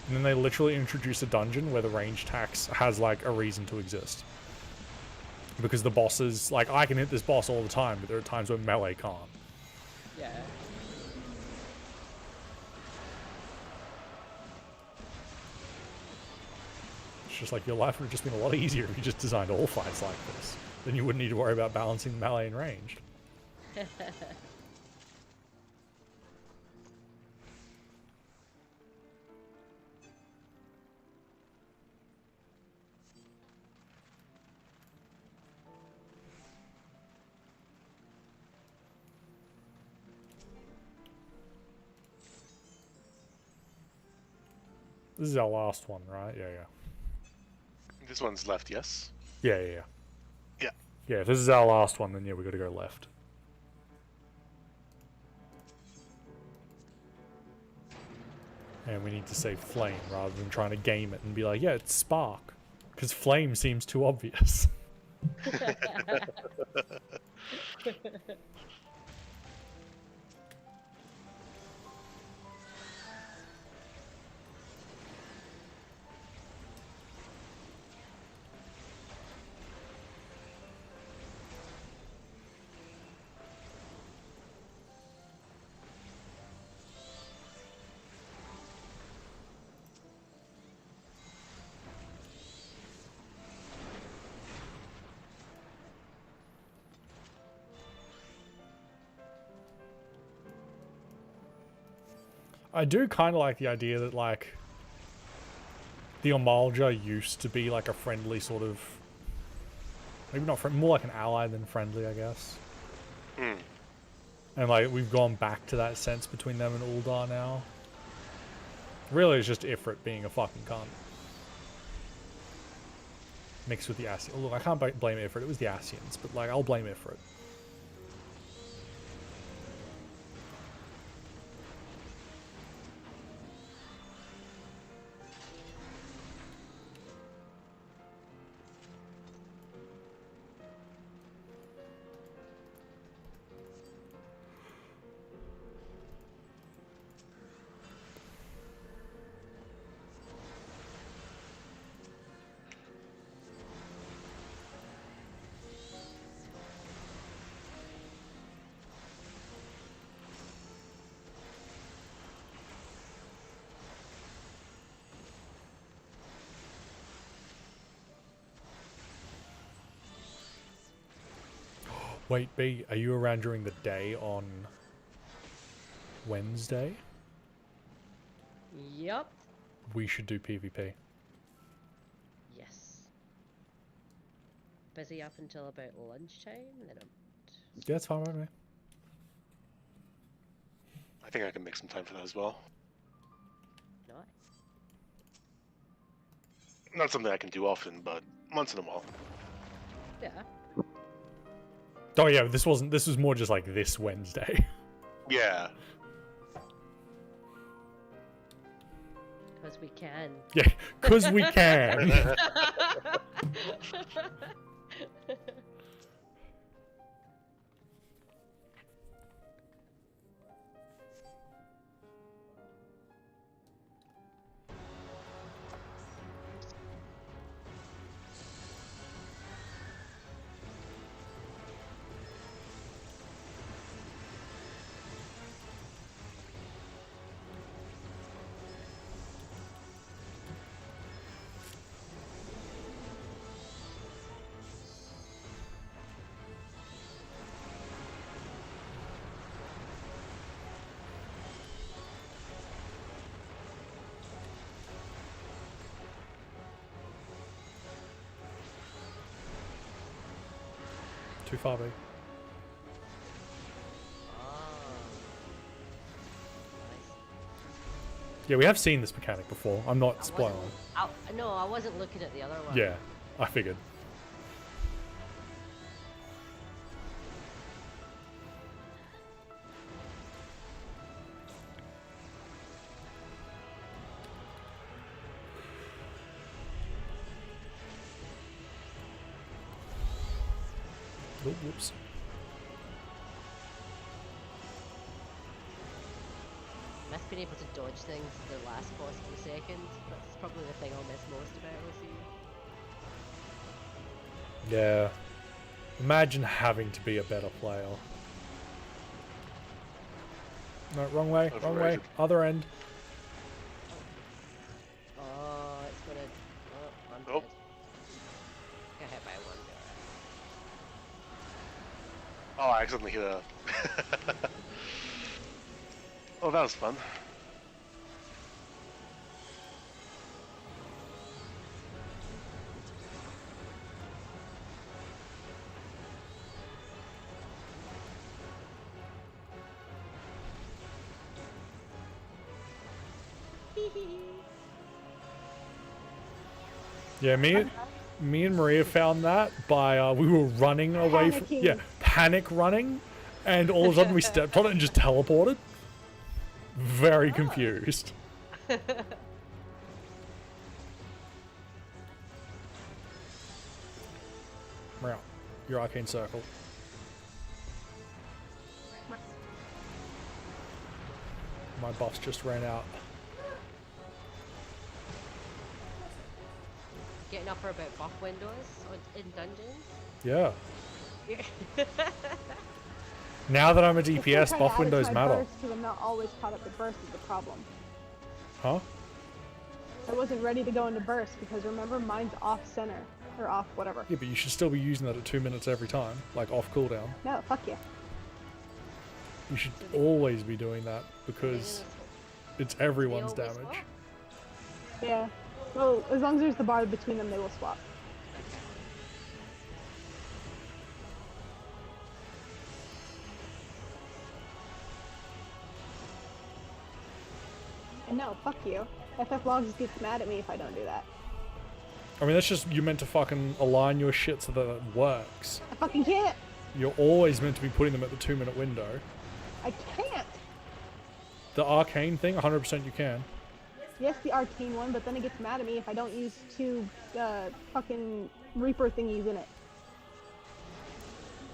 And then they literally introduce a dungeon where the range tax has like a reason to exist. Because the bosses, like I can hit this boss all the time, but there are times where melee can't. Yeah. It's just like your life would have just been a lot easier if you just designed all fights like this. Then you wouldn't need to worry about balancing melee and ranged. This is our last one, right? Yeah, yeah. This one's left, yes? Yeah, yeah, yeah. Yeah. Yeah, if this is our last one, then yeah, we gotta go left. And we need to say flame rather than trying to game it and be like, yeah, it's spark. Because flame seems too obvious. I do kind of like the idea that, like, the Omalja used to be, like, a friendly sort of... Maybe not friend, more like an ally than friendly, I guess. And, like, we've gone back to that sense between them and Uldar now. Really, it's just Ifrit being a fucking cunt. Mixed with the Ascians. Oh, look, I can't blame Ifrit, it was the Ascians, but, like, I'll blame Ifrit. Wait, B, are you around during the day on Wednesday? Yup. We should do PvP. Yes. Busy up until about lunchtime, then I'm... Yeah, it's fine with me. I think I can make some time for that as well. Not. Not something I can do often, but once in a while. Yeah. Oh yeah, this was more just like this Wednesday. Yeah. Because we can. Yeah, because we can. Too far, B. Yeah, we have seen this mechanic before. I'm not spoiling. No, I wasn't looking at the other one. Yeah, I figured. Oh, whoops. Miss being able to dodge things the last possible second. That's probably the thing I'll miss most about OC. Yeah. Imagine having to be a better player. No, wrong way, wrong way. Other end. Oh, it's gonna... Oh, I'm Nope. dead. Got hit by one. Oh, I accidentally hit a... Oh, that was fun. Yeah, me and Maria found that by we were running away from panic running, and all of a sudden we stepped on it and just teleported. Very confused. Maria, your arcane circle. My buffs just ran out. Getting up for about buff windows in dungeons. Yeah. Now that I'm a DPS, buff windows matter. Because I'm not always caught up to burst is the problem. Huh? I wasn't ready to go into burst because remember mine's off center or off whatever. Yeah, but you should still be using that at 2 minutes every time, like off cooldown. No, fuck you. You should always be doing that because it's everyone's They always damage. swap? Yeah. Well, as long as there's the bar between them, they will swap. And no, fuck you. FFXIV gets mad at me if I don't do that. I mean, that's just, you're meant to fucking align your shit so that it works. I fucking can't! You're always meant to be putting them at the 2 minute window. I can't! The arcane thing, 100% you can. Yes, the arcane one, but then it gets mad at me if I don't use two fucking Reaper thingies in it.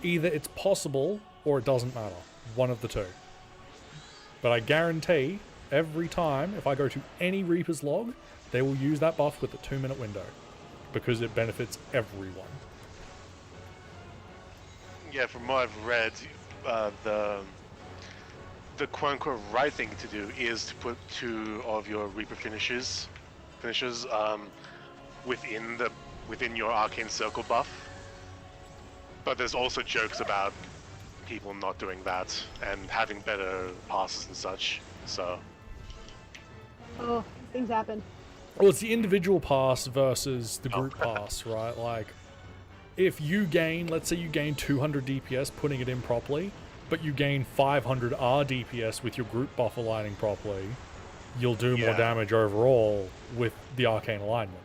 Either it's possible or it doesn't matter. One of the two. But I guarantee every time if I go to any Reaper's log, they will use that buff with the 2 minute window because it benefits everyone. Yeah, from what I've read, the quote-unquote right thing to do is to put 2 of your Reaper finishes within your Arcane Circle buff. But there's also jokes about people not doing that and having better passes and such. So. Oh, things happen. Well, it's the individual pass versus the group pass, right? Like, if you gain, let's say you gain 200 DPS putting it in properly, but you gain 500 R DPS with your group buff aligning properly, you'll do more damage overall with the arcane alignment.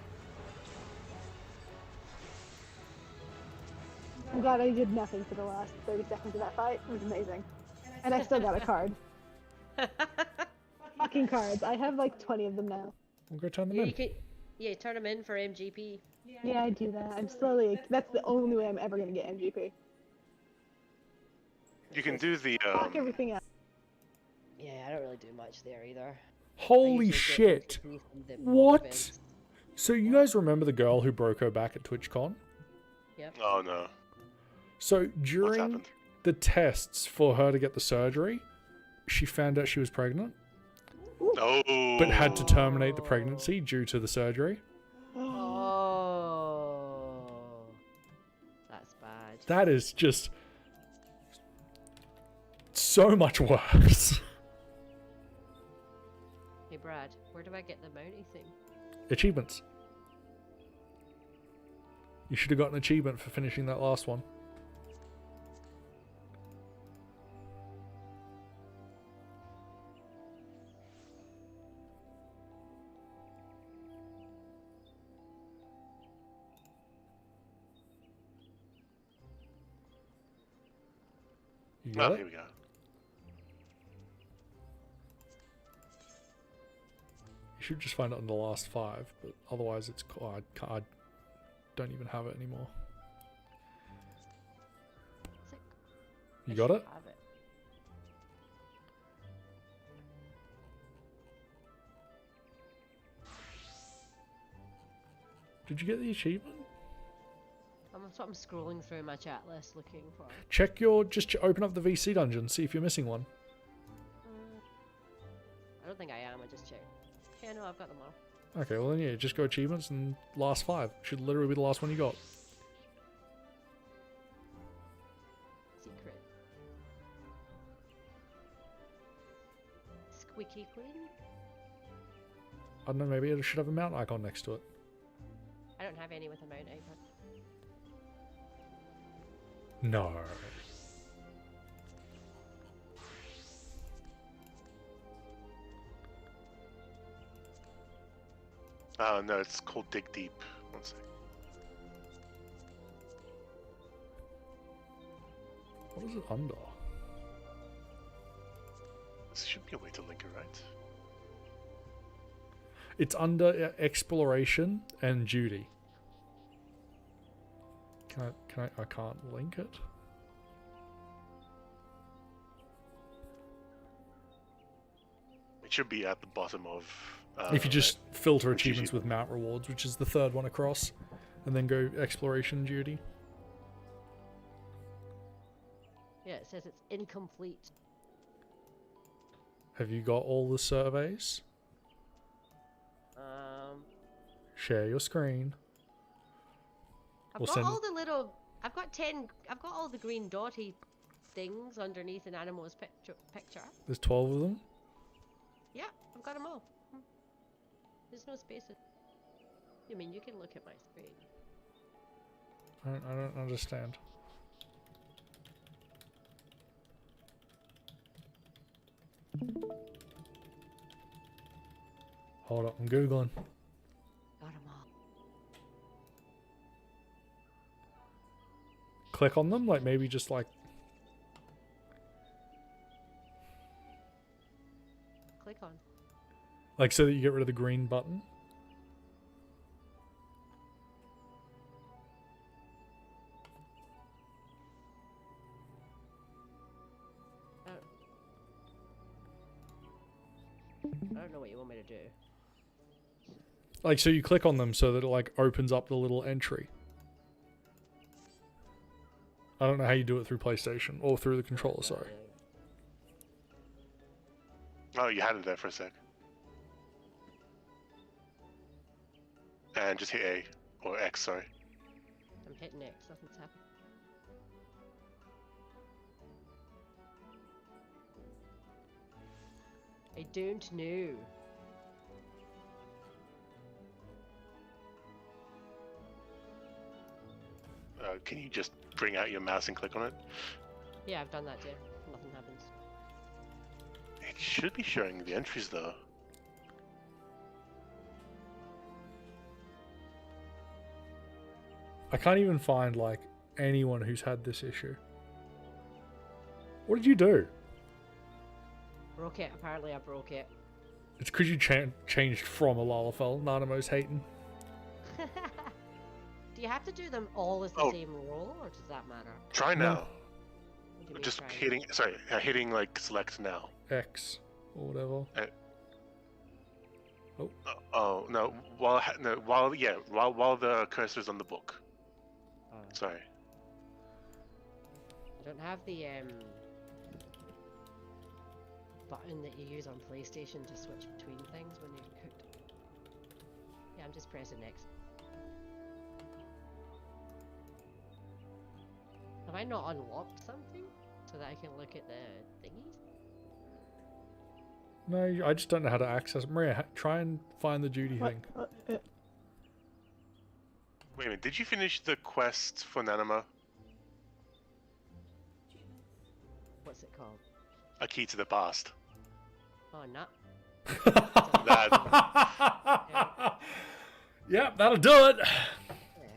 I'm glad I did nothing for the last 30 seconds of that fight. It was amazing. And I still got a card. Fucking cards. I have like 20 of them now. We'll go turn them Yeah, in. turn them in for MGP. Yeah, I do that. I'm slowly. That's the only way I'm ever gonna get MGP. You can do the Fuck everything else. Yeah, I don't really do much there either. Holy I usually shit. get MGP from the What? events. So you guys remember the girl who broke her back at TwitchCon? Yep. Oh no. So What's during happened? the tests for her to get the surgery, she found out she was pregnant, Oh. but had to terminate the pregnancy due to the surgery. Oh, that's bad. That is just so much worse. Hey Brad, where do I get the mounty thing? Achievements. You should have got an achievement for finishing that last one. You got Oh, it? here we go. You should just find it in the last 5, but otherwise it's... Oh, I don't even have it anymore. Sick. You I got should it? have it. Did you get the achievement? That's what I'm scrolling through my chat list looking for. Check your... Just open up the VC dungeon, see if you're missing one. I don't think I am, I just checked. Yeah, no, I've got them all. Okay, well then yeah, just go achievements and last 5. Should literally be the last one you got. Secret. Squeaky clean? I don't know, maybe it should have a mount icon next to it. I don't have any with a mount icon. No. Oh, no, it's called Dig Deep. One sec. What is it under? This should be a way to link it, right? It's under exploration and duty. I can't link it. It should be at the bottom of... If you just filter which achievements usually- with mount rewards, which is the 3rd one across, and then go exploration duty. Yeah, it says it's incomplete. Have you got all the surveys? Share your screen. I've We'll got send- all the little... I've got all the green dotty things underneath an animal's picture. There's 12 of them. Yeah, I've got them all. There's no spaces. I mean, you can look at my screen. I don't understand. Hold up, I'm googling. Got them all. Click on them, like maybe just like... Click on. Like so that you get rid of the green button. I don't know what you want me to do. Like so you click on them so that it like opens up the little entry. I don't know how you do it through PlayStation or through the controller, sorry. Oh, you had it there for a sec. And just hit A. Or X, sorry. I'm hitting X, nothing's happening. I don't know. Can you just bring out your mouse and click on it? Yeah, I've done that too. Nothing happens. It should be showing the entries though. I can't even find like anyone who's had this issue. What did you do? Broke it. Apparently I broke it. It's because you changed from a Lalafell. Nanamo's hating. Do you have to do them all as the Oh. same role, or does that matter? Try No. now. What do you mean Just try? hitting, sorry, hitting like select now. X or whatever. Oh no! While the cursor's on the book. Oh. Sorry. I don't have the button that you use on PlayStation to switch between things when you're cooked. Yeah, I'm just pressing X. Have I not unlocked something so that I can look at the thingies? No, I just don't know how to access. Maria, try and find the duty thing. Wait a minute. Did you finish the quest for Nanama? What's it called? A key to the past. Oh, no. That. Yep, that'll do it. There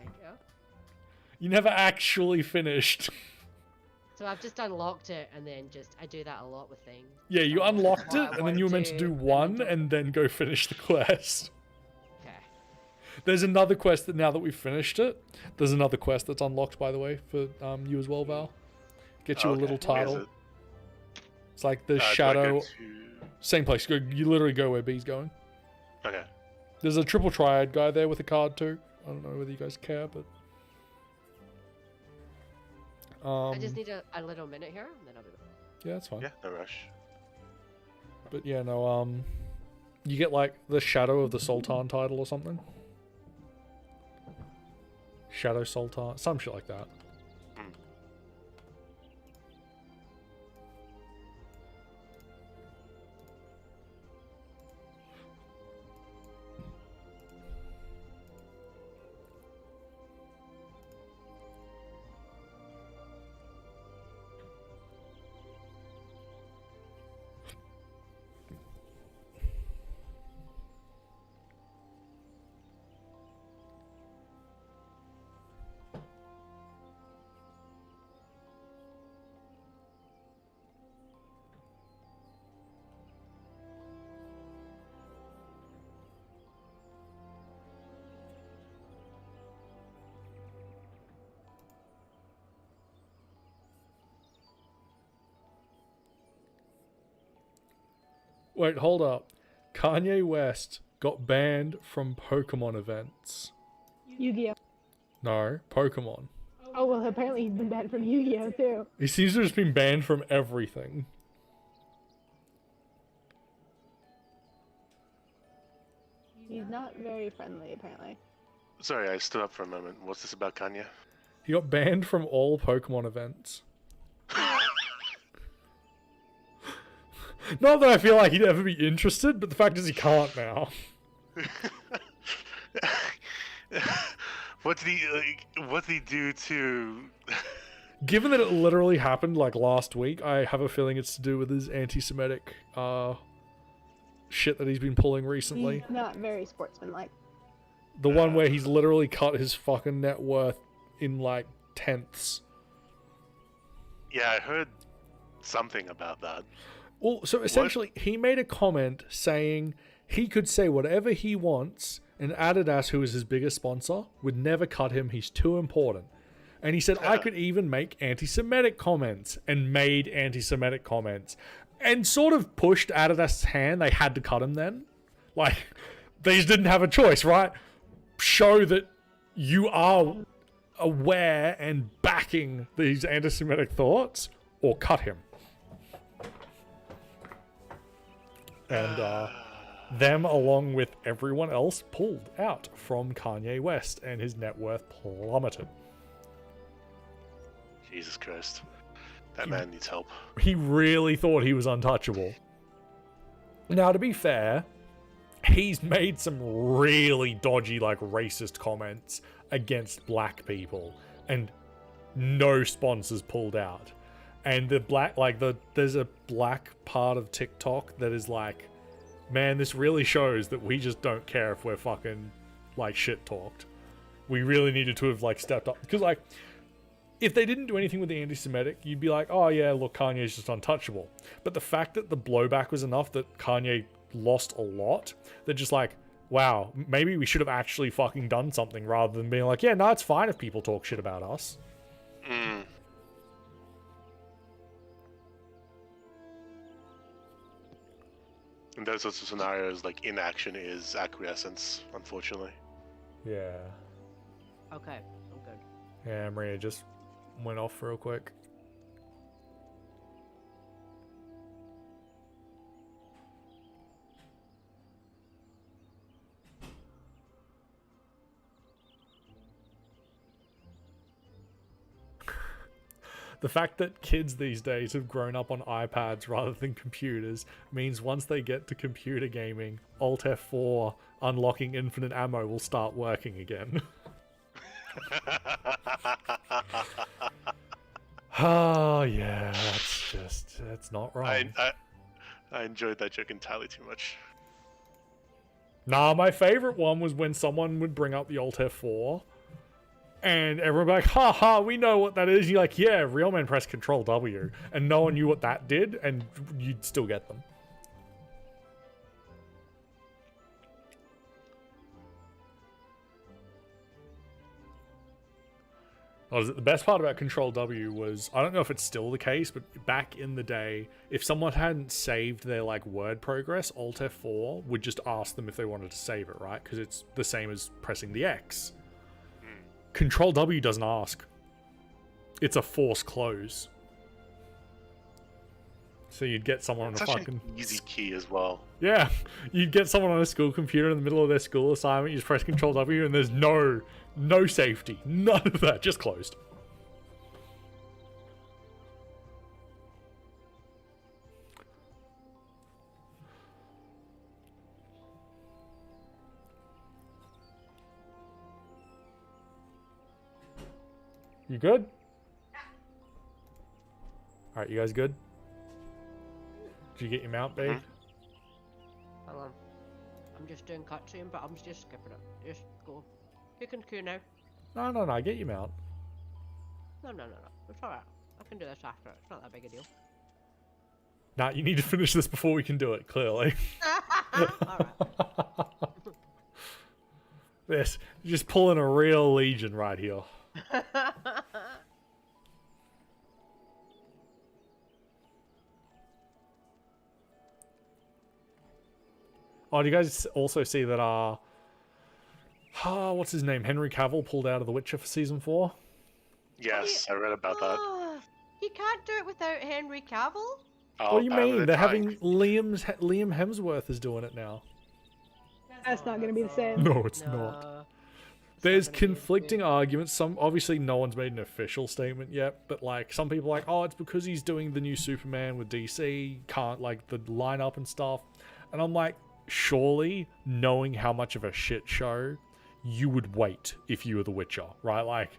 you go. You never actually finished. So I've just unlocked it, and then I do that a lot with things. Yeah, you unlocked it, and then you were meant to do one, and and then go finish the quest. Okay. There's another quest that now that we've finished it, there's another quest that's unlocked, by the way, for you as well, Val. Get you a little title. It's like the shadow. Same place. You literally go where B's going. Okay. There's a triple triad guy there with a card too. I don't know whether you guys care, but. I just need a little minute here, and then I'll be back. Yeah, that's fine. Yeah, no rush. But yeah, no, you get like the Shadow of the Sultan title or something. Shadow Sultan, some shit like that. Wait, hold up. Kanye West got banned from Pokemon events. Yu-Gi-Oh. No, Pokemon. Oh, well, apparently he's been banned from Yu-Gi-Oh, too. He seems to have just been banned from everything. He's not very friendly, apparently. Sorry, I stood up for a moment. What's this about Kanye? He got banned from all Pokemon events. Not that I feel like he'd ever be interested, but the fact is he can't now. What did he do to... Given that it literally happened like last week, I have a feeling it's to do with his anti-Semitic shit that he's been pulling recently. He's not very sportsmanlike. The one where he's literally cut his fucking net worth in like tenths. Yeah, I heard something about that. Well, so essentially, he made a comment saying he could say whatever he wants, and Adidas, who is his biggest sponsor, would never cut him. He's too important. And he said, I could even make anti-Semitic comments, and made anti-Semitic comments. And sort of pushed Adidas' hand. They had to cut him then. Like, they just didn't have a choice, right? Show that you are aware and backing these anti-Semitic thoughts, or cut him. And them, along with everyone else, pulled out from Kanye West, and his net worth plummeted. Jesus Christ. That man needs help. He really thought he was untouchable. Now, to be fair, he's made some really dodgy, like, racist comments against black people, and no sponsors pulled out. And the black, like, there's a black part of TikTok that is like, man, this really shows that we just don't care if we're fucking, like, shit talked. We really needed to have, like, stepped up. Because, like, if they didn't do anything with the anti-Semitic, you'd be like, oh yeah, look, Kanye's just untouchable. But the fact that the blowback was enough that Kanye lost a lot, they're just like, wow, maybe we should have actually fucking done something rather than being like, yeah, no, it's fine if people talk shit about us. Mm. In those sorts of scenarios, like, inaction is acquiescence, unfortunately. Yeah. Okay, I'm good. Yeah, Maria just went off real quick. The fact that kids these days have grown up on iPads rather than computers means once they get to computer gaming, Alt F4 unlocking infinite ammo will start working again. Oh yeah, that's not right. I enjoyed that joke entirely too much. Nah, my favorite one was when someone would bring up the Alt F4 And everyone be like, ha ha, we know what that is. You're like, yeah, real men press Control W. And no one knew what that did, and you'd still get them. The best part about Control W was, I don't know if it's still the case, but back in the day, if someone hadn't saved their like word progress, Alt F4 would just ask them if they wanted to save it, right? Because it's the same as pressing the X. Control W doesn't ask. It's a force close. So you'd get someone on a fucking easy key as well. Yeah, you'd get someone on a school computer in the middle of their school assignment. You just press Control W, and there's no safety, none of that, just closed. You good? All right, you guys good? Did you get your mount, babe? Hang on. I'm just doing cutscene, but I'm just skipping it. Just go. You can queue now. No, get your mount. No. It's alright. I can do this after. It's not that big a deal. Nah, you need to finish this before we can do it, clearly. Alright. This, you're just pulling a real Legion right here. Oh, do you guys also see that, what's his name? Henry Cavill pulled out of The Witcher for Season 4? Yes, I read about that. You can't do it without Henry Cavill? What do you mean? They're having Liam Hemsworth is doing it now. That's not gonna be the same. No, it's not. There's conflicting arguments. Obviously no one's made an official statement yet, but like some people are like, oh, it's because he's doing the new Superman with DC, can't like the lineup and stuff. And I'm like, surely, knowing how much of a shit show, you would wait if you were The Witcher, right? Like,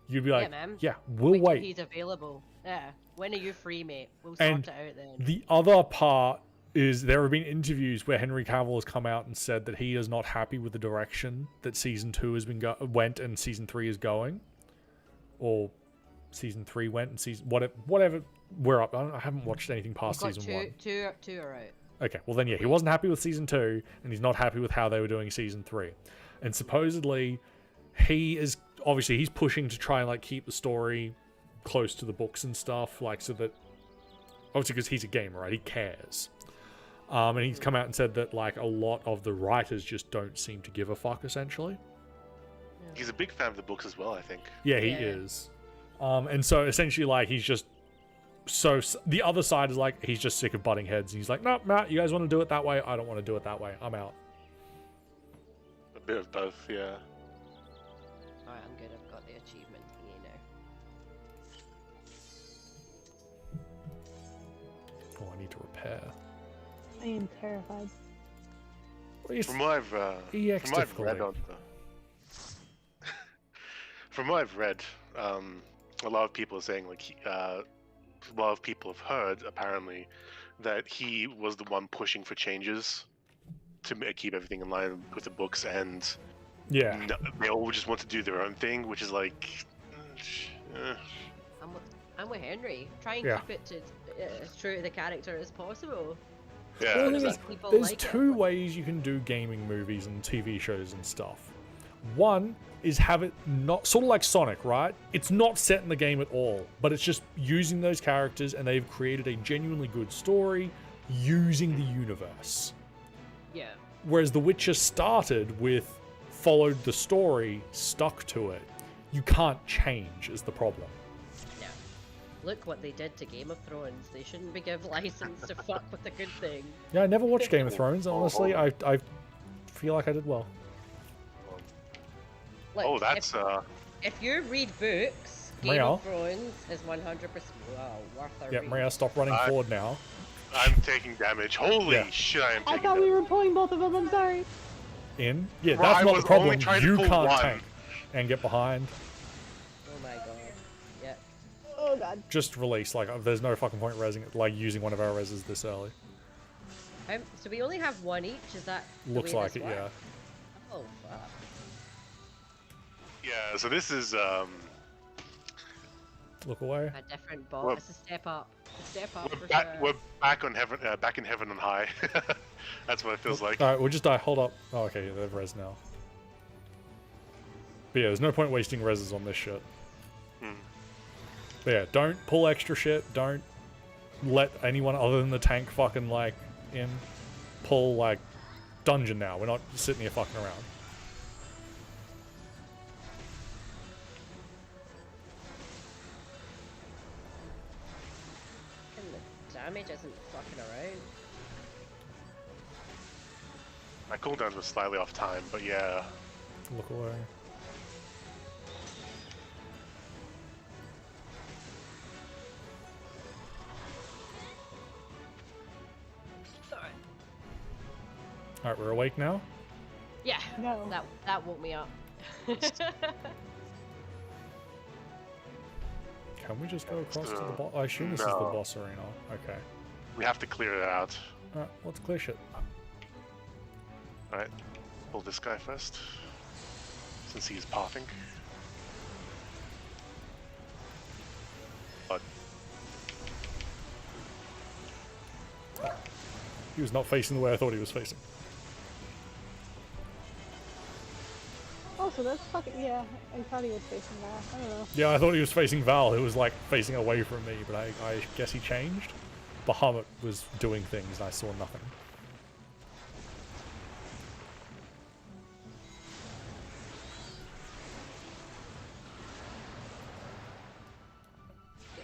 you'd be like, yeah, we'll wait. He's available. Yeah. When are you free, mate? We'll sort it out then. The other part is there have been interviews where Henry Cavill has come out and said that he is not happy with the direction that Season 2 has been went and Season 3 is going. Or Season 3 went and whatever we're up. I haven't watched anything past Season 1. Two are out. Okay, well then, yeah, he wasn't happy with Season 2, and he's not happy with how they were doing Season 3. And supposedly, he's pushing to try and, like, keep the story close to the books and stuff, like, so that, obviously because he's a gamer, right, he cares. And he's come out and said that, like, a lot of the writers just don't seem to give a fuck, essentially. He's a big fan of the books as well, I think. Yeah, he is. And so, essentially, like, he's just... So the other side is like, he's just sick of butting heads. And he's like, no, Matt, you guys want to do it that way? I don't want to do it that way. I'm out. A bit of both, yeah. Alright, I'm good. I've got the achievement thingy now. Oh, I need to repair. I am terrified. From what I've read on from what I've read, a lot of people are saying like a lot of people have heard apparently that he was the one pushing for changes to keep everything in line with the books, and yeah, they all just want to do their own thing, which is like. I'm with Henry. Try and keep it to as true to the character as possible. Yeah, well, exactly. There's two ways you can do gaming movies and TV shows and stuff. One is have it not sort of like Sonic, right? It's not set in the game at all, but it's just using those characters, and they've created a genuinely good story using the universe. Yeah. Whereas The Witcher started with followed the story, stuck to it. You can't change is the problem. Yeah. Look what they did to Game of Thrones. They shouldn't be given license to fuck with a good thing. Yeah, I never watched Game of Thrones, honestly. I feel like I did well. Look, that's if you read books, Game of Thrones is 100% worth a read. Maria, stop running forward now. I'm taking damage. Holy shit, I am taking I thought we were pulling both of them, I'm sorry. Yeah, that's not the problem. You can't tank and get behind. Oh my god. Yeah. Oh god. Just release, like, there's no fucking point using one of our reses this early. So we only have one each, is that Looks like it, yeah. Oh fuck. Yeah, so this is Look away. A different boss. Well- It's a step up. A step up we're for back. sure. We're back on heaven. Back in heaven on high. That's what it feels like. Alright, we'll just die. Hold up. Oh, okay, they've res now. But yeah, there's no point wasting reses on this shit. But yeah, don't pull extra shit. Don't let anyone other than the tank fucking, like, in. Pull, like, dungeon now. We're not sitting here fucking around. And the damage isn't fucking around. My cooldowns were slightly off time, but yeah. Look away. Alright, we're awake now? Yeah. No. That woke me up. Can we just go across to the boss? I assume this is the No. boss arena. Okay. We have to clear it out. Alright, let's clear shit. Alright. Pull this guy first. Since he's pathing. But He was not facing the way I thought he was facing. Oh, so that's fucking, yeah, I thought he was facing that. I don't know. Yeah, I thought he was facing Val, who was like facing away from me, but I guess he changed. Bahamut was doing things and I saw nothing.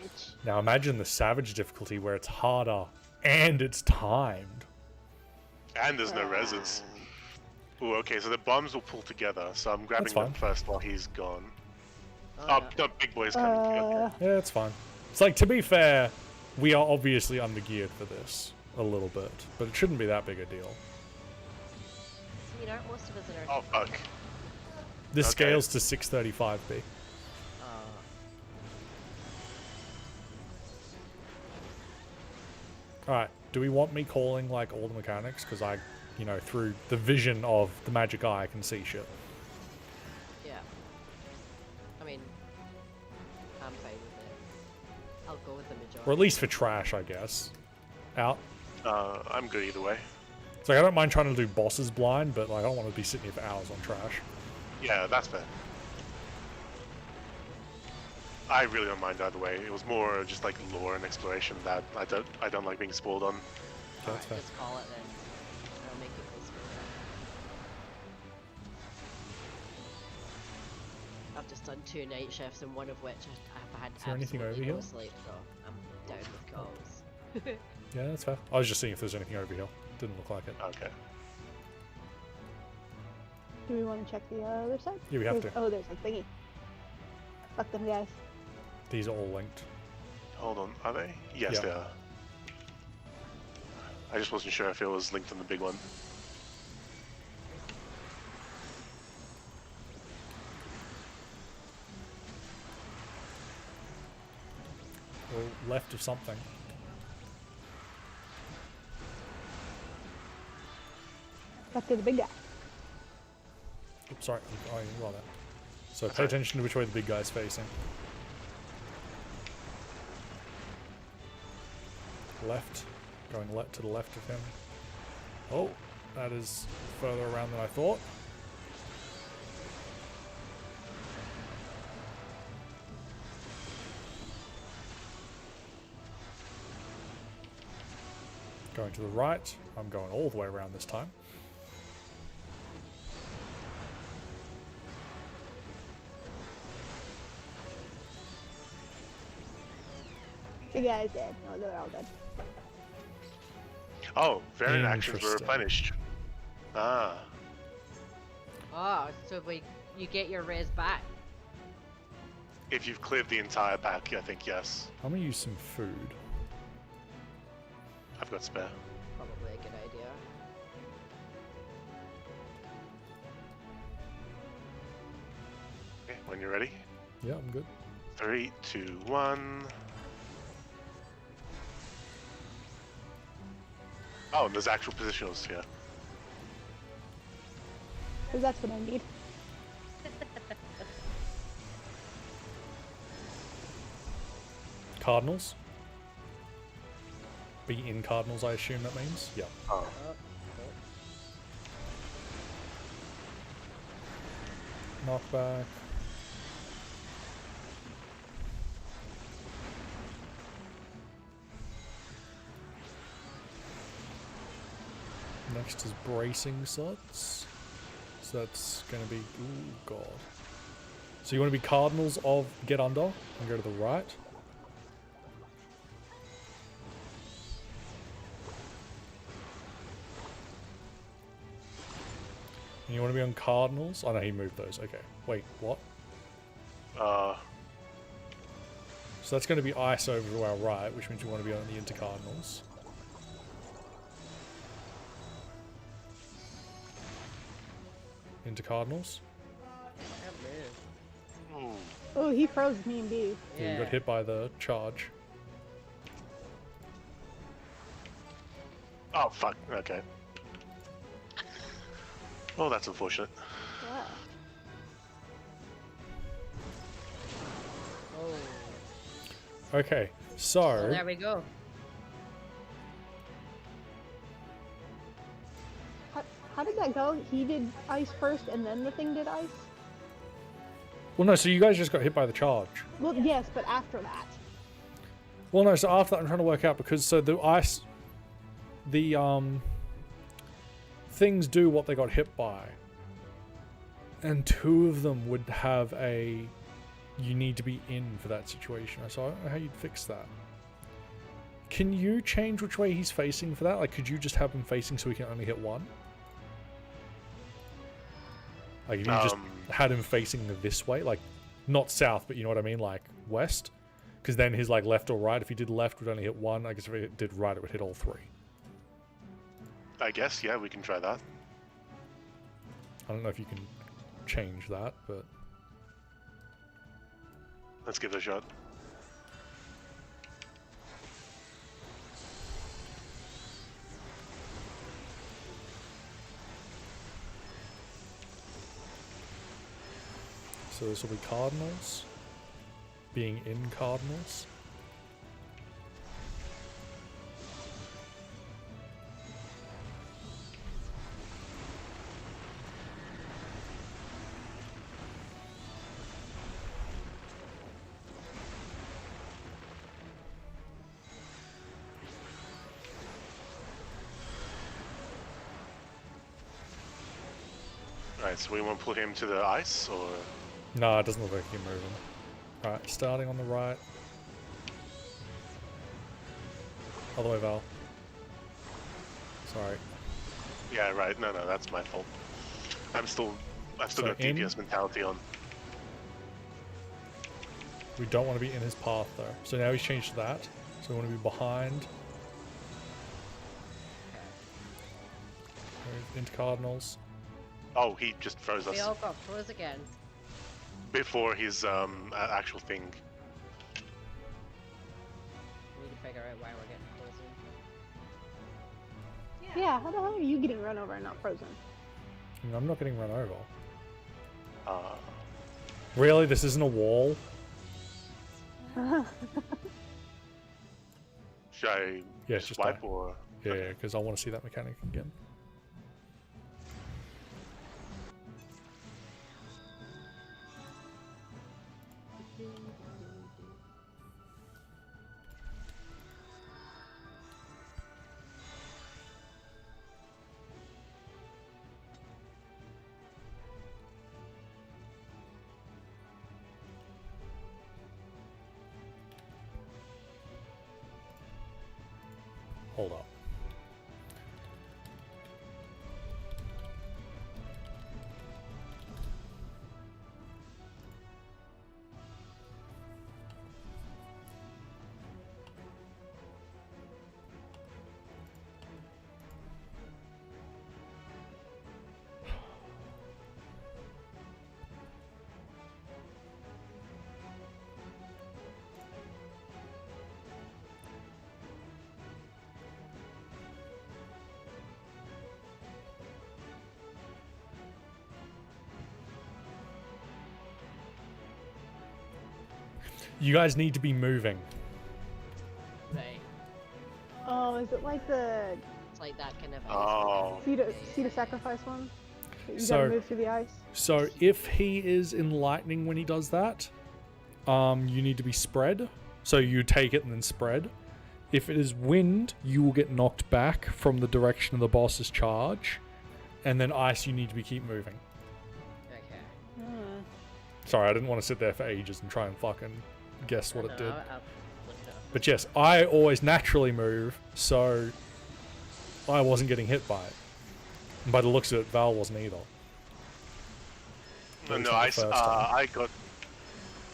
Bitch. Now imagine the Savage difficulty where it's harder and it's timed. and there's no reses. Ooh, okay, so the bombs will pull together. So I'm grabbing fine. them first while he's gone. Oh, Oh, no. no, big boy's coming. Okay. Yeah, it's fine. It's like, to be fair, we are obviously undergeared for this a little bit, but it shouldn't be that big a deal. I mean, aren't most of us in our... Oh fuck. This Okay. scales to 635p. Alright, do we want me calling, like, all the mechanics? Because I, you know, through the vision of the magic eye, I can see shit. Yeah. I mean, I'm fine with it. I'll go with the majority. Or at least for trash, I guess. Out. I'm good either way. It's like, I don't mind trying to do bosses blind, but like, I don't want to be sitting here for hours on trash. Yeah, that's fair. I really don't mind either way. It was more just like lore and exploration that I don't like being spoiled on. That's fair. Just call it then. I'll make it peaceful. I've just done 2 night shifts, and one of which I've had Is there anything absolutely over no here? sleep, so I'm down with calls. Yeah, that's fair. I was just seeing if there's anything over here. Didn't look like it. Okay. Do we want to check the other side? Yeah, we have There's- to. Oh, there's a thingy. Fuck them guys. These are all linked. Hold on, are they? Yes, Yeah. they are. I just wasn't sure if it was linked on the big one. Or left of something. Back to the big guy. Oops, sorry. Oh, you got that. So pay attention to which way the big guy's facing. Left. Going to the left of him. Oh, that is further around than I thought. Going to the right. I'm going all the way around this time. Big guy's dead. No, they're all dead. Oh, variant actions were Interesting. replenished. Ah. Oh, so you get your res back. If you've cleared the entire pack, I think yes. I'm gonna use some food. I've got spare. Probably a good idea. Okay, when you're ready. Yeah, I'm good. 3, 2, 1. Oh, and there's actual positionals here. Because that's what I need. Cardinals. Be in Cardinals, I assume that means. Yeah. Oh. Knockback. Next is bracing slots. So that's going to be... Ooh, God. So you want to be Cardinals of get under and go to the right. And you want to be on Cardinals? Oh no, he moved those. Okay. Wait, what? So that's going to be ice over to our right, which means we want to be on the into Cardinals. Into Cardinals. Oh, he froze me and B. Yeah, you got hit by the charge. Oh, fuck. Okay. Oh, that's unfortunate. Yeah. Oh. Okay, so... Well, there we go. How did that go? He did ice first and then the thing did ice? Well, no, so you guys just got hit by the charge. Well, yes, but after that. Well, no, so after that I'm trying to work out because so the ice... The, things do what they got hit by. And two of them would have a... You need to be in for that situation. So I don't know how you'd fix that. Can you change which way he's facing for that? Like, could you just have him facing so he can only hit one? Like, if you just had him facing this way, like, not south, but you know what I mean, like, west? Because then his, like, left or right, if he did left, would only hit one. I guess if he did right, it would hit all three. I guess, yeah, we can try that. I don't know if you can change that, but... Let's give it a shot. So this will be Cardinals. Being in Cardinals. Alright, so we want to pull him to the ice, or...? No, it doesn't look like you're moving. Alright, starting on the right. All the way, Val. Sorry. Yeah, right. No, that's my fault. I've still So got DPS mentality on. We don't want to be in his path, though. So now he's changed to that. So we want to be behind. Into Cardinals. Oh, he just froze us We all got froze again. before his actual thing. We need to figure out why we're getting frozen. Yeah, how the hell are you getting run over and not frozen? I mean, I'm not getting run over. Really? This isn't a wall? Should I Yeah, just swipe die. or? Yeah, because I want to see that mechanic again. Hold up. You guys need to be moving. is it like the It's like that kind of. Oh. seed of sacrifice one? You So- gotta move through the ice. So if he is in lightning when he does that, you need to be spread. So you take it and then spread. If it is wind, you will get knocked back from the direction of the boss's charge. And then ice, you need to keep moving. Okay. Sorry, I didn't want to sit there for ages and try and fucking guess what it did. I'll look it up. But yes, I always naturally move, so I wasn't getting hit by it. And by the looks of it, Val wasn't either. No, At no, least not the first time. I got.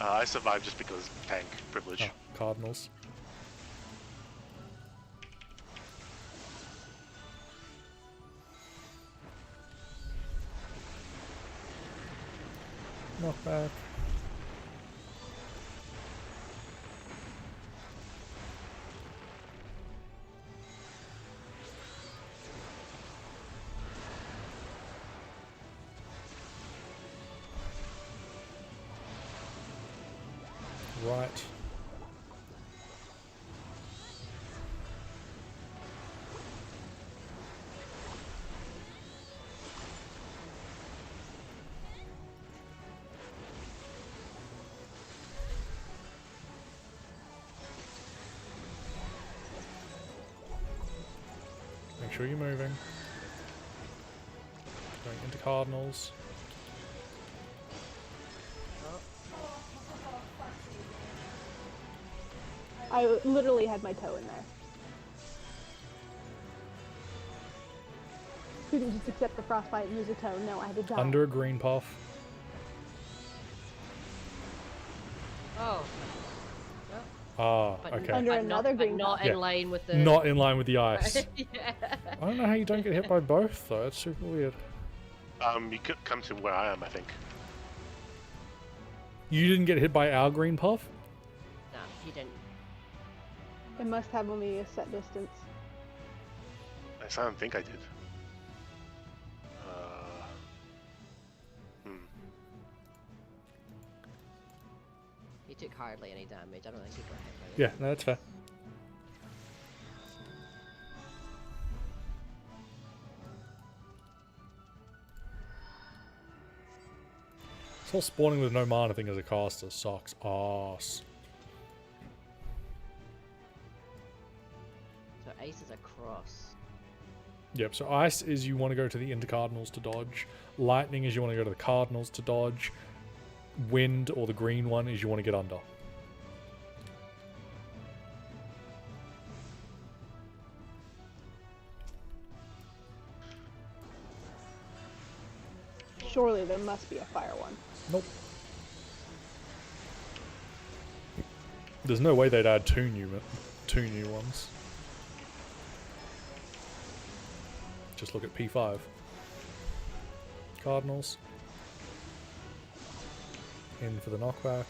I survived just because tank privilege. Oh, Cardinals. Knockback. Right. Make sure you're moving. Going into Cardinals. I literally had my toe in there. Couldn't just accept the frostbite and use a toe. No, I had to die. Under a green puff. Oh. Ah, But okay. Under but another not, green but not Yeah. in line with the. Not in line with the ice. Yeah. I don't know how you don't get hit by both, though. It's super weird. You could come to where I am, I think. You didn't get hit by our green puff? Nah, he didn't. It must have only a set distance. I don't think I did. He took hardly any damage. I don't think he got hit by it. Yeah, no, that's fair. This whole spawning with no mana thing as a caster sucks ass. So ace is across. Yep, so ice is you want to go to the intercardinals to dodge. Lightning is you want to go to the cardinals to dodge. Wind, or the green one, is you want to get under. Surely there must be a fire one. Nope. There's no way they'd add two new ones. Just look at P5. Cardinals. In for the knockback.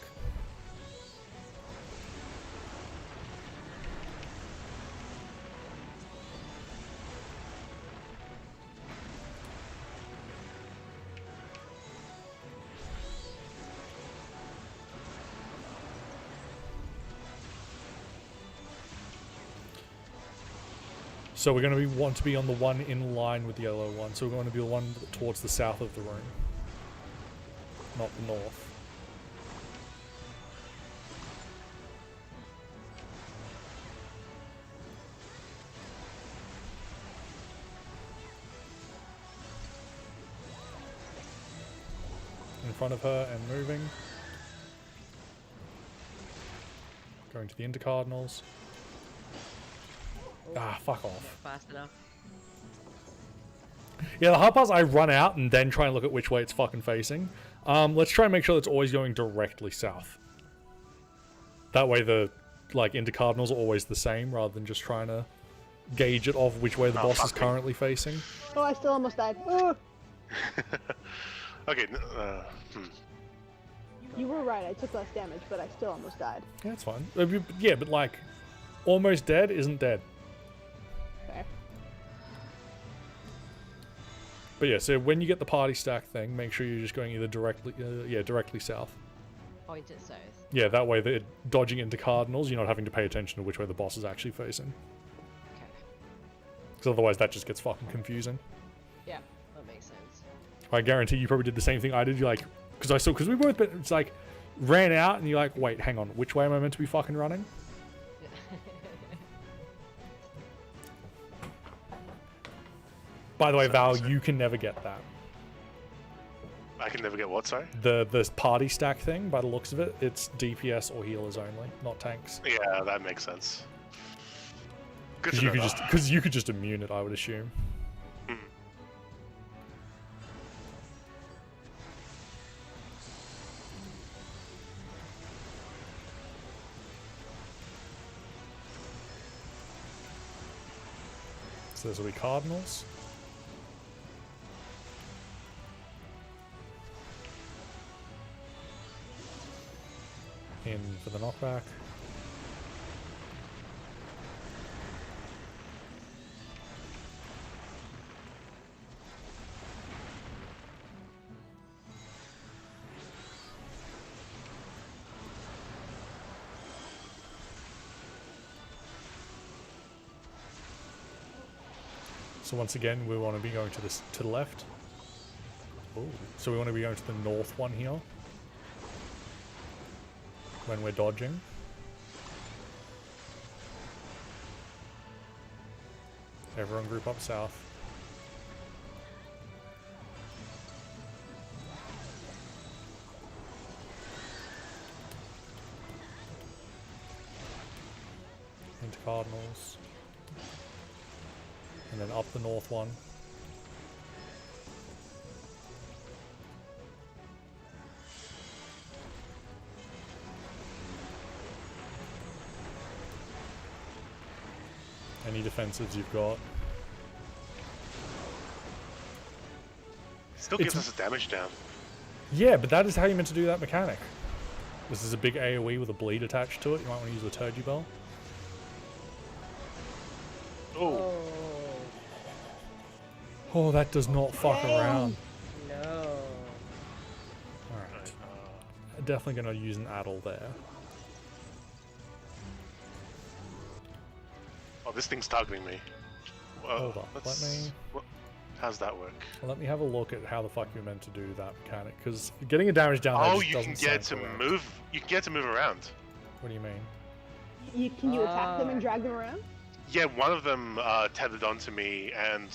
So we're going to want to be on the one in line with the yellow one. So we're going to be the one towards the south of the room, not the north. In front of her and moving. Going to the intercardinals. Ah, fuck off. Fast enough. Yeah, the hard part is I run out and then try and look at which way it's fucking facing. Let's try and make sure it's always going directly south. That way the, like, intercardinals are always the same, rather than just trying to gauge it off which way the boss is currently facing. Oh, I still almost died. Oh, Okay. you were right. I took less damage, but I still almost died. Yeah, that's fine. Yeah, but, like, almost dead isn't dead. Fair. But yeah, so when you get the party stack thing, make sure you're just going either directly, directly south. Point it south. Yeah, that way they're dodging into cardinals, you're not having to pay attention to which way the boss is actually facing. Okay. Because otherwise that just gets fucking confusing. Yeah, that makes sense. I guarantee you probably did the same thing I did. You're like, because we both, it's like, ran out and you're like, wait, hang on, which way am I meant to be fucking running? By the way, Val, you can never get that. I can never get what, sorry? The party stack thing, by the looks of it, it's DPS or healers only, not tanks. Yeah, that makes sense. Good to You know could that. just, because you could just immune it, I would assume. Hmm. So those will be cardinals. In for the knockback. So once again, we want to be going to the left. Ooh. So we want to be going to the north one here. When we're dodging. Everyone group up south. Into Cardinals. And then up the north one. Any defensives you've got. Still gives us a damage down. Yeah, but that is how you're meant to do that mechanic. This is a big AoE with a bleed attached to it. You might want to use the Turgy Bell. Oh. Oh, that does not fuck around. No. Alright. Definitely going to use an Addle there. Oh, this thing's targeting me. Hold on, let me... How's that work? Let me have a look at how the fuck you're meant to do that mechanic, because getting a damage down there Oh, just you doesn't can get sound to correct. move. You can get to move around. What do you mean? Can you attack them and drag them around? Yeah, one of them tethered onto me and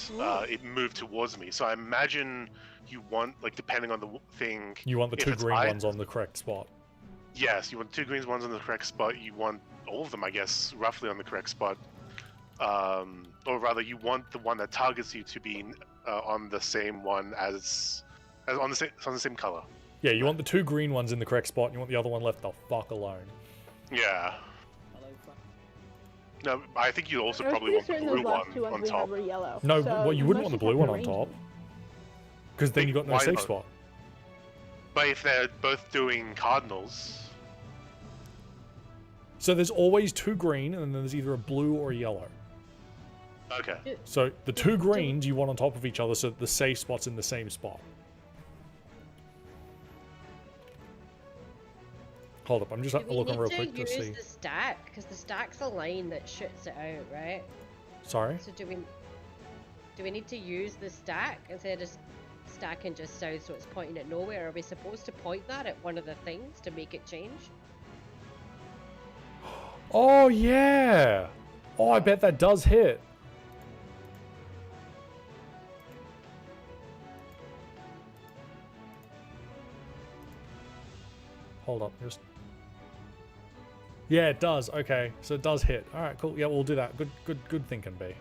it moved towards me. So I imagine you want, like, depending on the thing. You want the if two it's green ones on the correct spot. Yes, you want two green ones on the correct spot. You want all of them, I guess, roughly on the correct spot. Or rather, you want the one that targets you to be on the same one as on the same color. Yeah, you want the two green ones in the correct spot, and you want the other one left the fuck alone. Yeah. No, I think you also I was probably pretty want the certain blue those last one two on ones we top. had were yellow. No, so well, you wouldn't want the must blue just one have on to top. arrange Because then you got no Why safe not? spot. But if they're both doing cardinals, So there's always two green, and then there's either a blue or a yellow. okay. So the two greens you want on top of each other so that the safe spot's in the same spot. Hold up, I'm just Do we looking need real to quick to use see. the stack? Because the stack's a line that shoots it out, right? Sorry? So do we need to use the stack instead of just stacking just south so it's pointing at nowhere? Are we supposed to point that at one of the things to make it change? Oh, yeah! Oh, I bet that does hit. Hold up, just... Yeah, it does. Okay, so it does hit. All right, cool. Yeah, we'll do that. Good thinking, B.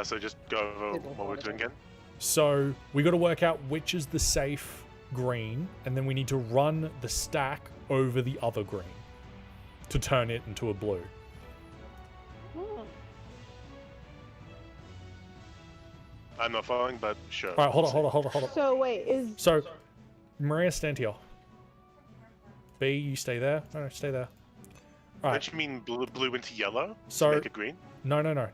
So just go over what we're doing again. So we got to work out which is the safe green, and then we need to run the stack over the other green to turn it into a blue. Oh. I'm not following, but sure. All right, hold on. So wait, is So, Maria, stand here. B, you stay there. No, stay there. All right. Don't you mean blue into yellow? So- to make it green? No.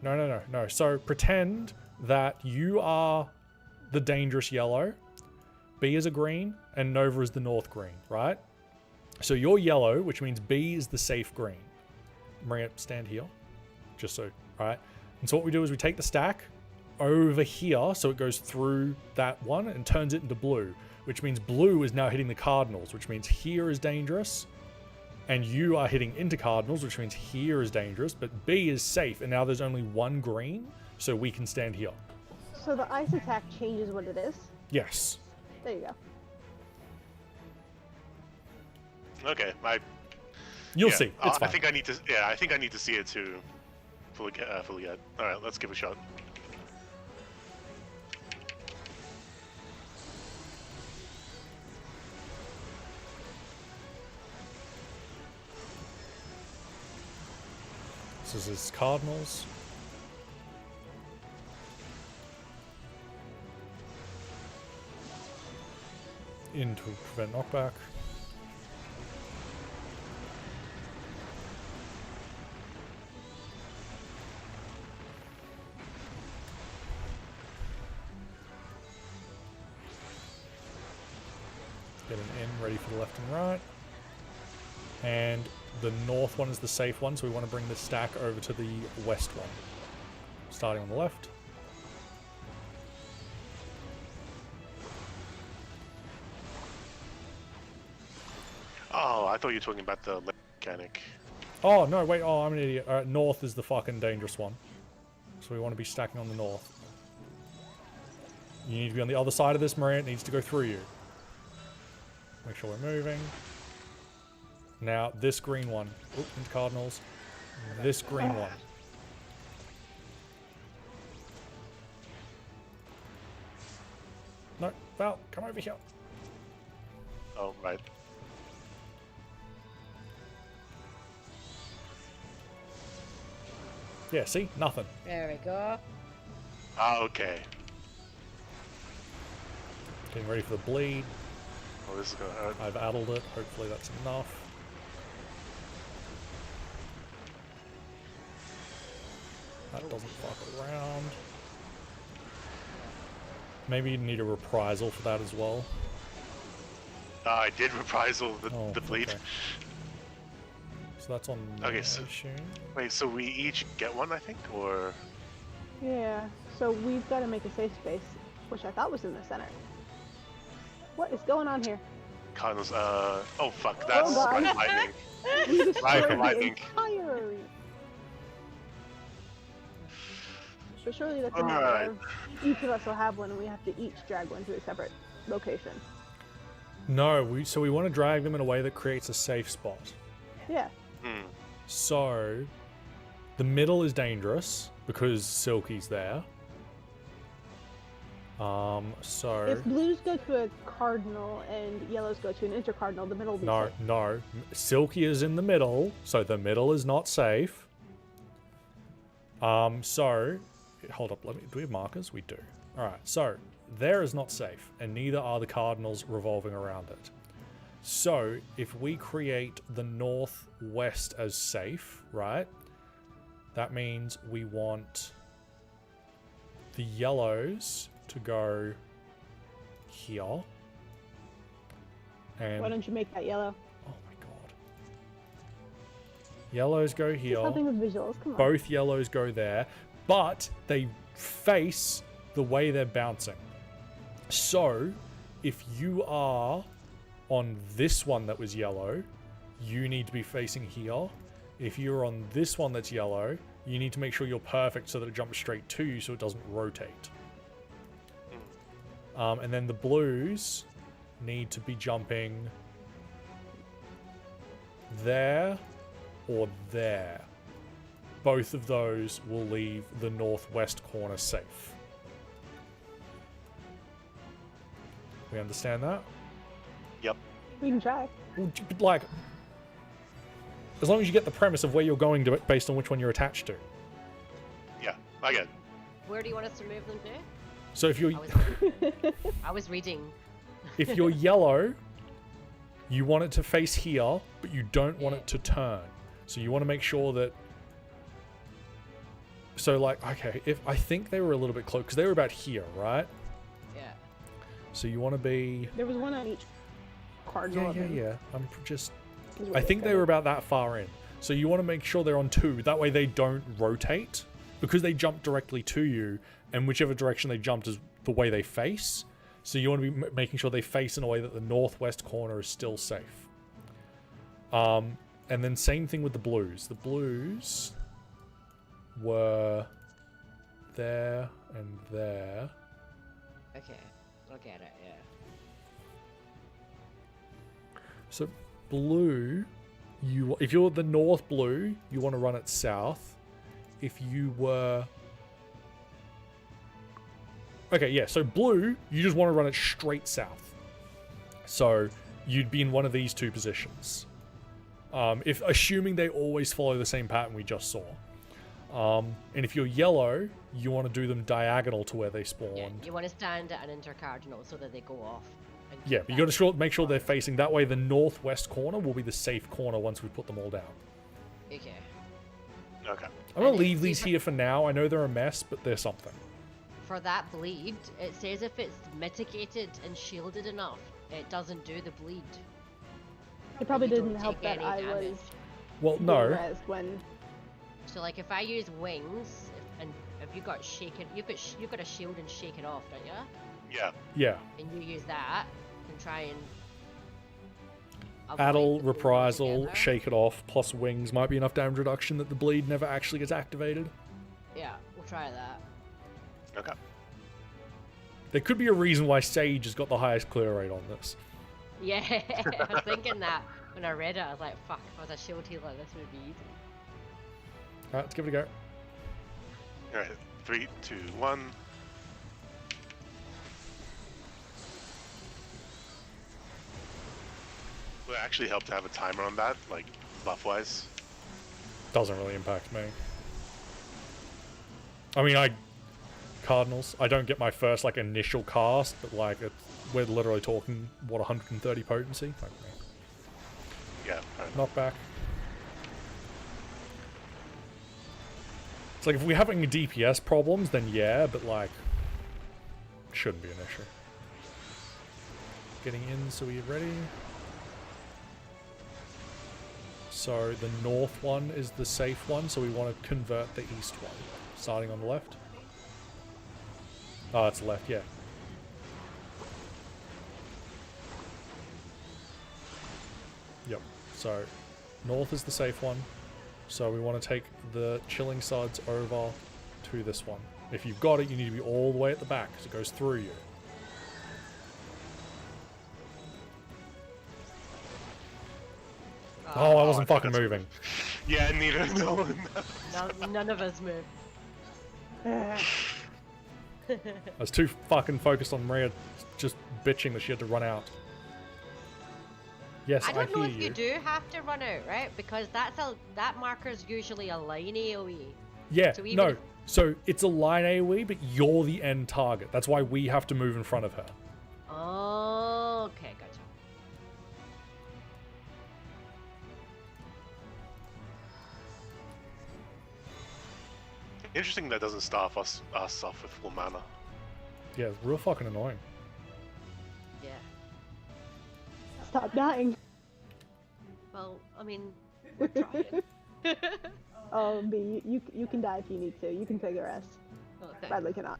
So pretend that you are the dangerous yellow, B is a green, and Nova is the north green, right? So you're yellow, which means B is the safe green. Maria, stand here. Just so, right? And so what we do is we take the stack over here, so it goes through that one and turns it into blue, which means blue is now hitting the cardinals, which means here is dangerous, and you are hitting into cardinals, which means here is dangerous, but B is safe, and now there's only one green, so we can stand here. So the ice attack changes what it is? Yes. There you go. Okay, You'll yeah, see. It's fine. I think I need to. Yeah, I think I need to see it to fully get. All right, let's give it a shot. This is his cardinals. In to prevent knockback. Get an in ready for the left and right. And the north one is the safe one, so we want to bring the stack over to the west one. Starting on the left. Oh, I thought you were talking about the mechanic. Oh, no, wait. Oh, I'm an idiot. North is the fucking dangerous one. So we want to be stacking on the north. You need to be on the other side of this, Maria. It needs to go through you. Make sure we're moving. Now, this green one. Oop, into cardinals. This green one. No, Val, come over here. Oh, right. Yeah, see? Nothing. There we go. Ah, okay. Getting ready for the bleed. Oh, this is gonna hurt. I've addled it. Hopefully that's enough. That doesn't fuck around. Maybe you need a reprisal for that as well. I did reprisal the bleed. Okay. So that's on Okay, so wait, so we each get one, I think, or Yeah, so we've got to make a safe space, which I thought was in the center. What is going on here? Cardinals? Oh fuck, that's God. lightning. We destroyed Right, the lightning. entire arena. But surely that's Alright. each of us will have one, and we have to each drag one to a separate location. No, we want to drag them in a way that creates a safe spot. Yeah. So the middle is dangerous because Silky's there. So If blues go to a cardinal and yellows go to an intercardinal, the middle will be safe. no, Silky is in the middle, so the middle is not safe. So hold up, do we have markers? We do. All right, so there is not safe, and neither are the cardinals revolving around it. So if we create the northwest as safe, right? That means we want the yellows to go here. And Why don't you make that yellow? oh my god. Yellows go Just here. helping with visuals, come on. Both yellows go there, but they face the way they're bouncing. So, if you are on this one that was yellow, you need to be facing here. If you're on this one that's yellow, you need to make sure you're perfect so that it jumps straight to you so it doesn't rotate. And then the blues need to be jumping there or there. Both of those will leave the northwest corner safe. We understand that? Yep. We can try. Well, like, as long as you get the premise of where you're going to it based on which one you're attached to. Yeah, I get it. Where do you want us to move them to? So if you're I was reading. if you're yellow, you want it to face here, but you don't want it to turn. So you want to make sure that. So like, okay, if I think they were a little bit close because they were about here, right? Yeah. So you want to be. There was one on each cardinal. Yeah. I'm just. I think they were about that far in. So you want to make sure they're on two. That way they don't rotate because they jump directly to you, and whichever direction they jumped is the way they face. So you want to be making sure they face in a way that the northwest corner is still safe. And then same thing with the blues. The blues were there and there. Okay, I'll get it, yeah. So blue, if you're the north blue, you want to run it south. If you were... Okay, yeah, so blue, you just want to run it straight south. So you'd be in one of these two positions. If assuming they always follow the same pattern we just saw. And if you're yellow, you want to do them diagonal to where they spawned. Yeah, you want to stand at an intercardinal so that they go off. And Yeah, but you got to make sure they're facing that way. The northwest corner will be the safe corner once we put them all down. Okay. Okay. I'm going to leave these here for now. I know they're a mess, but they're something. For that bleed, it says if it's mitigated and shielded enough, it doesn't do the bleed. It probably You don't didn't help take that any I damage. was Well, being no. rezzed when So like if I use wings, and if you got shaken, you've got a shield and shake it off, don't you? Yeah. Yeah. And you use that and try and Addle, avoid the bleed reprisal, altogether. shake it off, plus wings might be enough damage reduction that the bleed never actually gets activated. Yeah, we'll try that. Okay. There could be a reason why Sage has got the highest clear rate on this. Yeah, I was thinking that when I read it. I was like, fuck, if I was a shield healer, this would be easy. Alright, let's give it a go. Alright, 3, 2, 1. Would it actually help to have a timer on that, like buff-wise? Doesn't really impact me. I mean, Cardinals, I don't get my first, like, initial cast, but, like, we're literally talking, what, 130 potency? Fuck me. Yeah. Alright. Knockback. It's like, if we're having DPS problems, then yeah, but, like, shouldn't be an issue. Getting in, so we're ready. So the north one is the safe one, so we want to convert the east one. Starting on the left. Oh, it's left, yeah. Yep. So north is the safe one. So we want to take the chilling suds over to this one. If you've got it, you need to be all the way at the back, because it goes through you. Oh, I wasn't fucking moving. Yeah, neither. No. None of us move. I was too fucking focused on Maria just bitching that she had to run out. Yes, I don't know hear if you do have to run out, right? Because that marker's usually a line AoE. Yeah, So even no. if- So it's a line AoE, but you're the end target. That's why we have to move in front of her. Oh, okay, gotcha. Interesting that doesn't start us off with full mana. Yeah, it's real fucking annoying. Yeah. stop dying. Well, I mean, we're trying. Oh, B, you can die if you need to. You can take a rest. Okay. Bradley cannot.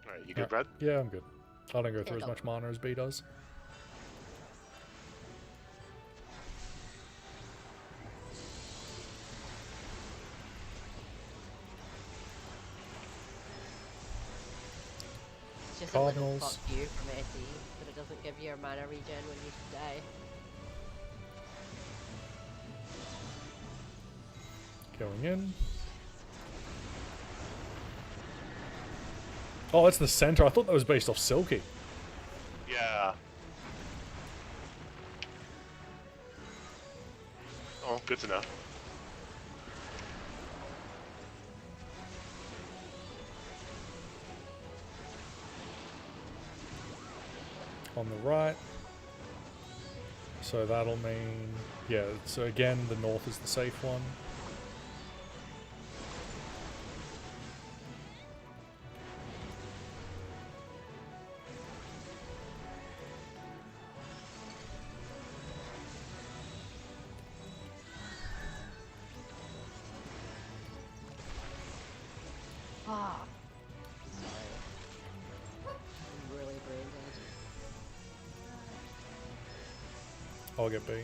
Alright, you good, Brad? Yeah, I'm good. I don't go through as go. much mana as B does. It's just a little Cardinals. fuck you from SE, but it doesn't give you a mana regen when you die. Going in. Oh, that's the center. I thought that was based off Silky. Yeah. Oh, good to know. On the right. So that'll mean... Yeah, so again, the north is the safe one. I'll get B.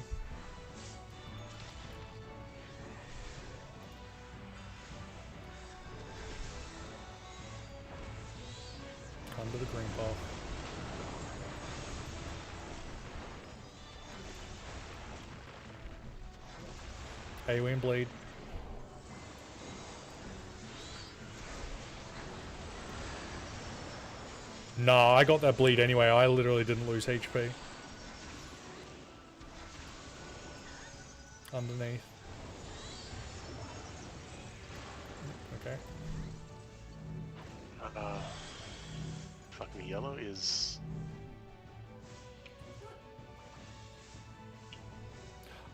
Under the green path. AoE and bleed. No, I got that bleed anyway. I literally didn't lose HP. Underneath. Okay. Fucking yellow is...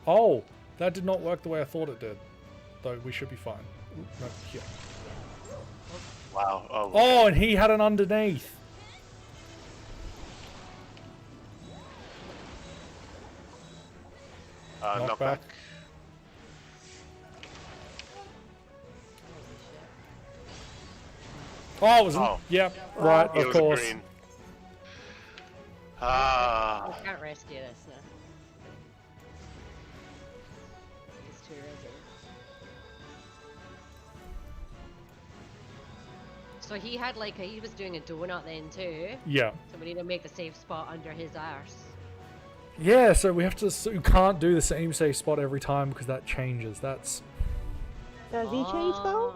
Oh! That did not work the way I thought it did. Though we should be fine. Ooh, no, here. Wow. Oh. Oh, and he had an underneath. Knockback. Oh, it was. Oh. Yep, right, It of was a course. green. I can't rescue this now. It's too resi. So he had like he was doing a donut then too. Yeah. So we need to make a safe spot under his arse. Yeah, so we have to. So you can't do the same safe spot every time because that changes. That's. Does he change though?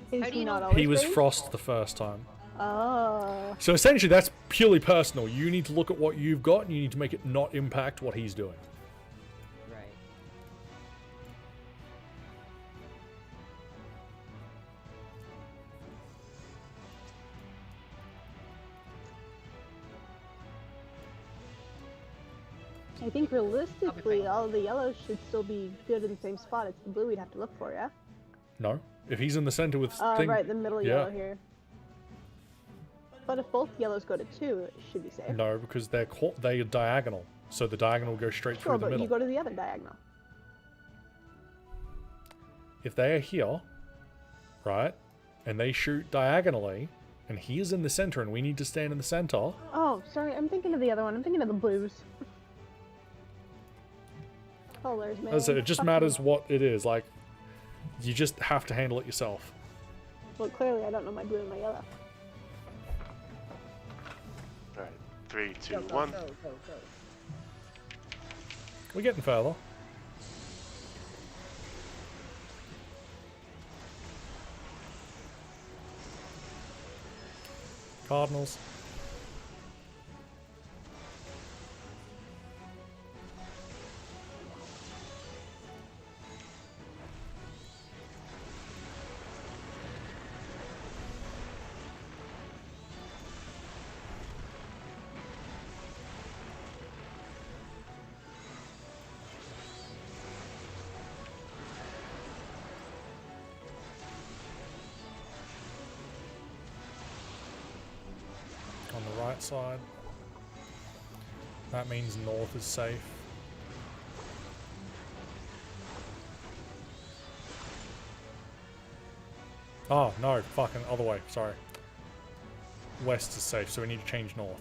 Is How do he you not know? always He was green? frost the first time. Oh. So essentially, that's purely personal. You need to look at what you've got, and you need to make it not impact what he's doing. Right. I think realistically, all the yellows should still be good in the same spot. It's the blue we'd have to look for, yeah? No, if he's in the center with Right, the middle yeah. yellow here. But if both yellows go to 2, it should be safe. No, because they're diagonal, so the diagonal goes straight Sure, through the but middle. you go to the other diagonal. If they are here, right, and they shoot diagonally, and he is in the center, and we need to stand in the center. Oh, sorry, I'm thinking of the other one. I'm thinking of the blues. Colors, man. As I said, it just Fuck matters me. what it is. Like, you just have to handle it yourself. Well, clearly I don't know my blue and my yellow. Alright, 3, 2, Go, go, 1. go, go, go. We're getting further. Cardinals. On the right side. That means north is safe. Oh, no, fucking other way, sorry. West is safe, so we need to change north.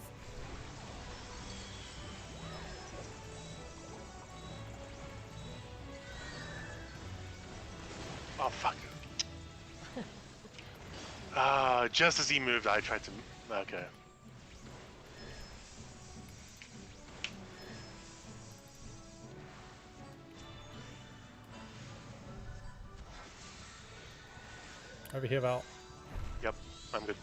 Oh, fuck. Just as he moved, I tried to... Okay. Over here, Val. Yep, I'm good.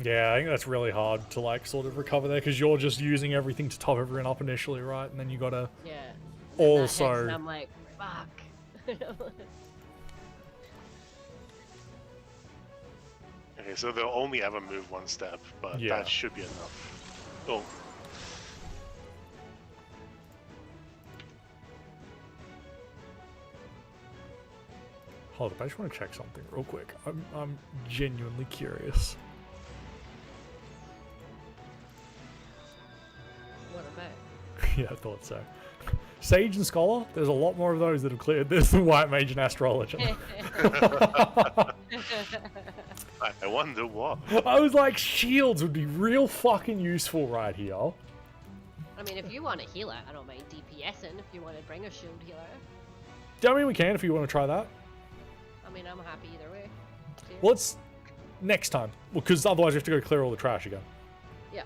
Yeah, I think that's really hard to like sort of recover there because you're just using everything to top everyone up initially, right? And then you gotta Yeah. also. And I'm like, fuck. Okay, so they'll only ever move one step, but Yeah. that should be enough. Oh. Hold up, I just want to check something real quick. I'm genuinely curious. What about? Yeah, I thought so. Sage and Scholar, there's a lot more of those that have cleared this than White Mage and Astrologer. I wonder what. I was like, shields would be real fucking useful right here. I mean, if you want a healer, I don't mind DPSing if you want to bring a shield healer. I mean, we can if you want to try that. I mean, I'm happy either way. Cheers. Well, it's next time. Well, because otherwise we have to go clear all the trash again. Yeah.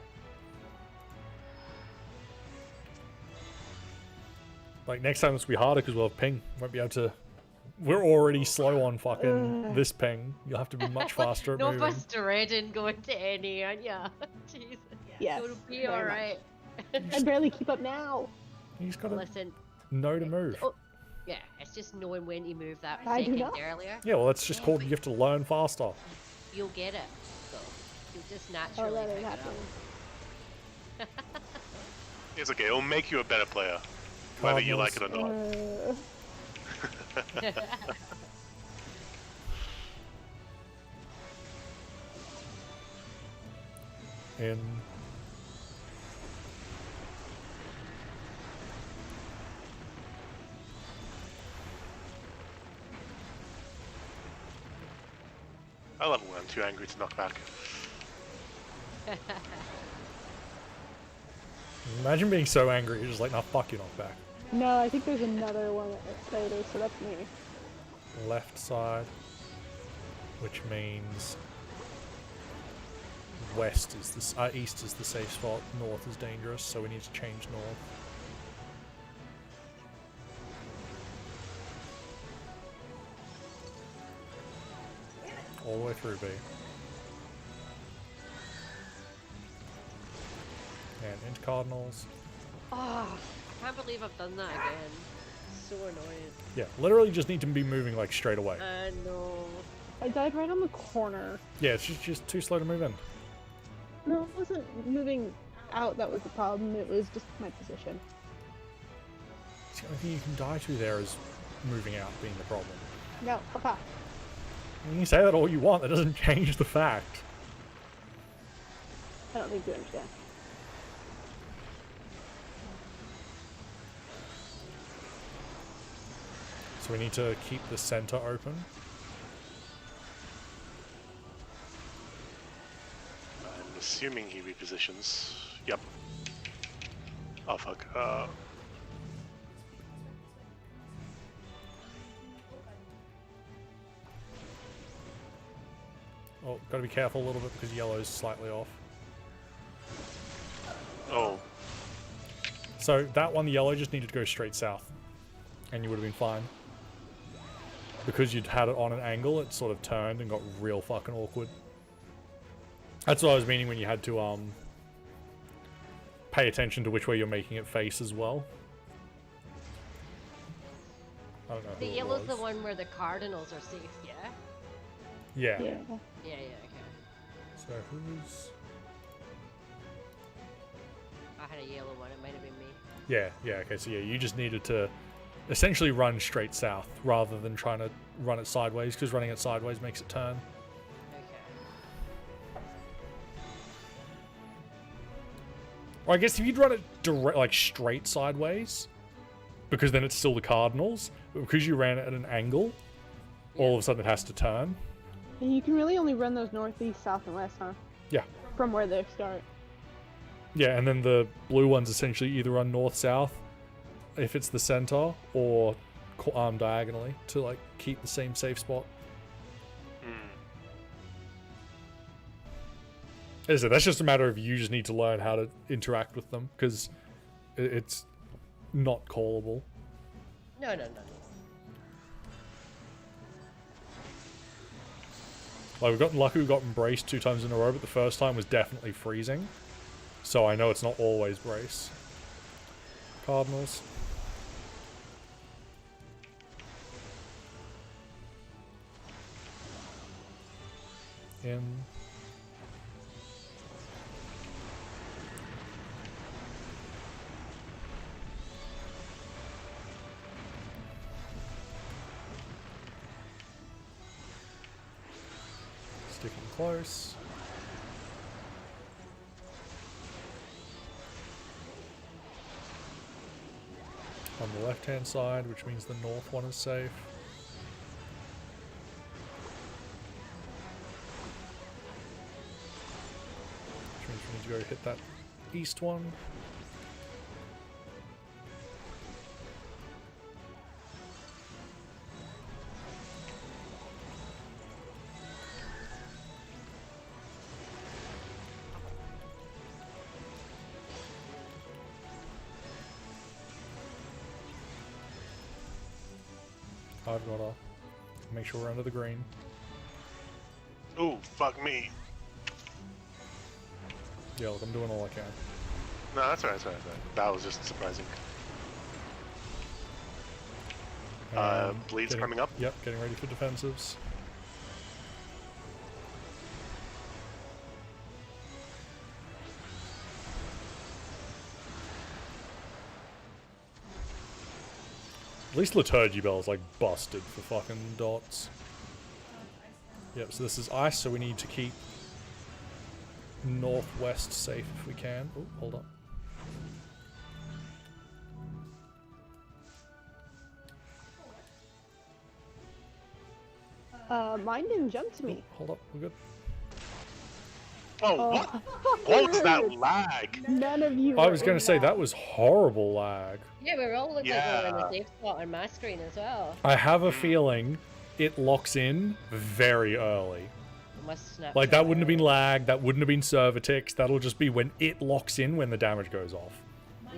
Like, next time this will be harder because we'll have ping. Won't be able to... We're already slow on fucking this ping. You'll have to be much faster at No moving. fuss dreading going to any, and yeah. Jesus. Yes. It'll be very much. alright. I barely keep up now. You just gotta Listen. know to move. Oh, yeah, it's just knowing when to move that I do second not. earlier. Yeah, well, that's just called you have to learn faster. You'll get it. So you'll just Oh, naturally that pick ain't it happening. up. It's okay. It'll make you a better player, whether you like it or not. In. I love it when I'm too angry to knock back. Imagine being so angry, you're just like, nah, fuck you, knock back. No, I think there's another one later, so that's me. Left side, which means west is the east is the safe spot, north is dangerous, so we need to change north. All the way through B. And into Cardinals. Oh, I can't believe I've done that again. So annoying. Yeah, literally just need to be moving like straight away. I know. I died right on the corner. Yeah, it's just too slow to move in. No, it wasn't moving out that was the problem. It was just my position. It's the only thing you can die to there is moving out being the problem. No, fuck off. You can say that all you want, that doesn't change the fact. I don't think you understand. So we need to keep the center open. I'm assuming he repositions. Yep. Oh fuck. Oh, gotta be careful a little bit because yellow's slightly off. Oh. So that one, the yellow, just needed to go straight south. And you would have been fine. Because you'd had it on an angle, it sort of turned and got real fucking awkward. That's what I was meaning when you had to pay attention to which way you're making it face as well. I don't know. The who it yellow's was. the one where the Cardinals are safe, yeah? Yeah. Yeah. Yeah, okay. So who's... I had a yellow one, it might have been me. Yeah, okay, so yeah, you just needed to essentially run straight south rather than trying to run it sideways, because running it sideways makes it turn. Okay. Or I guess if you'd run it direct, like straight sideways, because then it's still the Cardinals, but because you ran it at an angle, all of a sudden it has to turn. And you can really only run those northeast, south, and west, huh? Yeah. From where they start. Yeah, and then the blue ones essentially either run north-south, if it's the center, or diagonally to like keep the same safe spot. As I said, that's just a matter of you just need to learn how to interact with them, because it's not callable. No. Like, we've gotten lucky, we got embraced 2 times in a row, but the first time was definitely freezing. So I know it's not always brace. Cardinals. In. Sticking close. On the left-hand side, which means the north one is safe. Which means we need to go hit that east one. I've got to make sure we're under the green. Ooh, fuck me. Yeah, look, I'm doing all I can. No, that's alright, that's alright. That was just surprising. Bleeds Getting- coming up. Yep, getting ready for defensives. At least Liturgy Bell is like busted for fucking dots. Yep, so this is ice, so we need to keep northwest safe if we can. Oh, hold up. Mine didn't jump to me. Hold up, we're good. Oh, what? What was that lag? None of you. I were was going in to say, that was horrible lag. Yeah, we were all looking like we were in Yeah. the safe spot on my screen as well. I have a feeling it locks in very early. It must snap Like, that shut wouldn't have early. been lag, that wouldn't have been server ticks, that'll just be when it locks in when the damage goes off.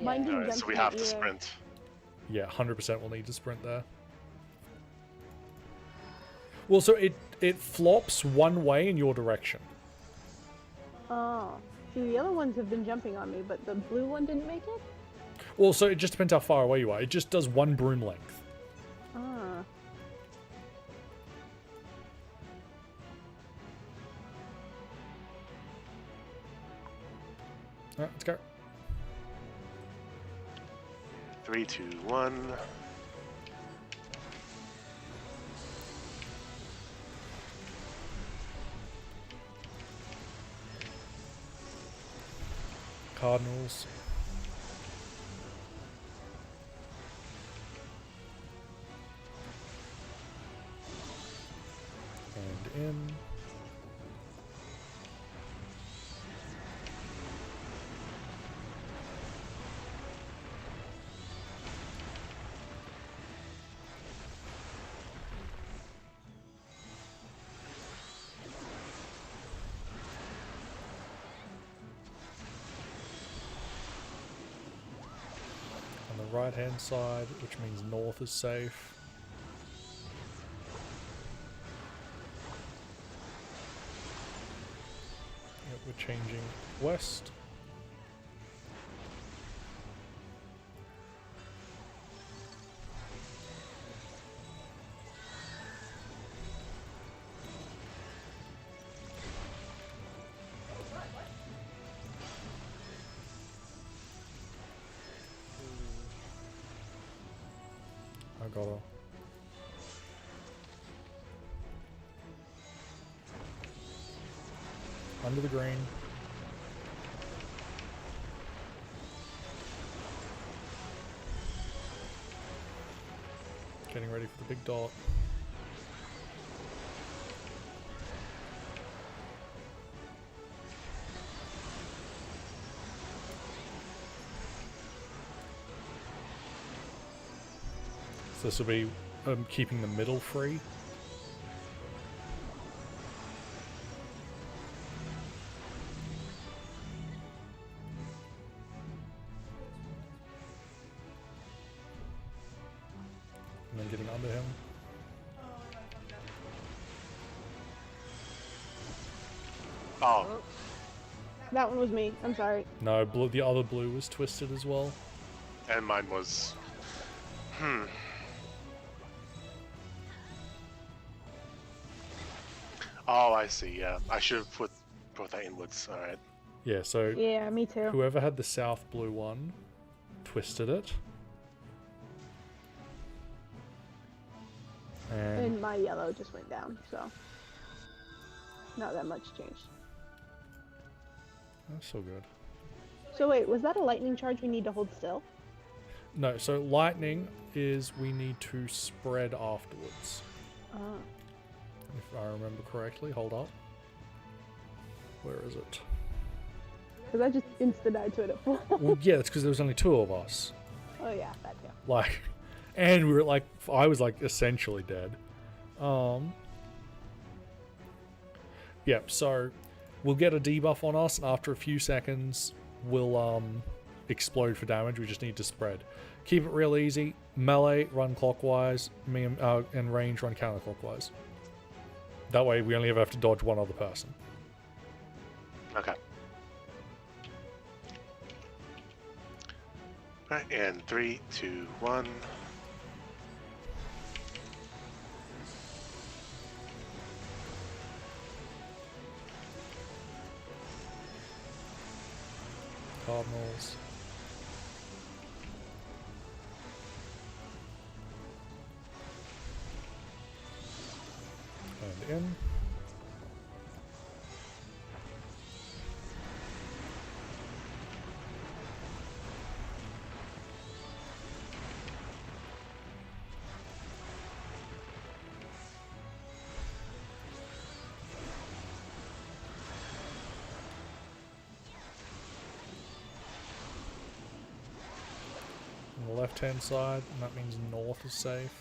Mine didn't Alright, jump so we to me have to either. sprint. Yeah, 100% we'll need to sprint there. Well, so it flops one way in your direction. Oh. See, the other ones have been jumping on me, but the blue one didn't make it? Well, so it just depends how far away you are. It just does one broom length. Ah. Alright, let's go. 3, 2, 1. Cardinals. And in. On the right hand side, which means north is safe. Yep, we're changing west. I gotta. Under the green. Getting ready for the big dot. So this will be keeping the middle free. And then getting under him. Oh, That one was me. I'm sorry. No, blue, the other blue was twisted as well. and mine was. Oh, I see. Yeah, I should have brought that inwards. All right. Yeah, so Yeah, me too. whoever had the south blue one twisted it. And And my yellow just went down, so. Not that much changed. That's so good. So wait, was that a lightning charge we need to hold still? No, so lightning is we need to spread afterwards. If I remember correctly. Hold up. Where is it? Because I just insta-died to it at full. Well, yeah, it's because there was only 2 of us. Oh yeah, that too. Like, and we were like, I was like essentially dead. Yeah, so we'll get a debuff on us, and after a few seconds, we'll explode for damage. We just need to spread. Keep it real easy. Melee, run clockwise. And range, run counterclockwise. That way, we only ever have to dodge one other person. Okay. Alright, and 3, 2, 1. Cardinals. And in. On the left-hand side, and that means north is safe.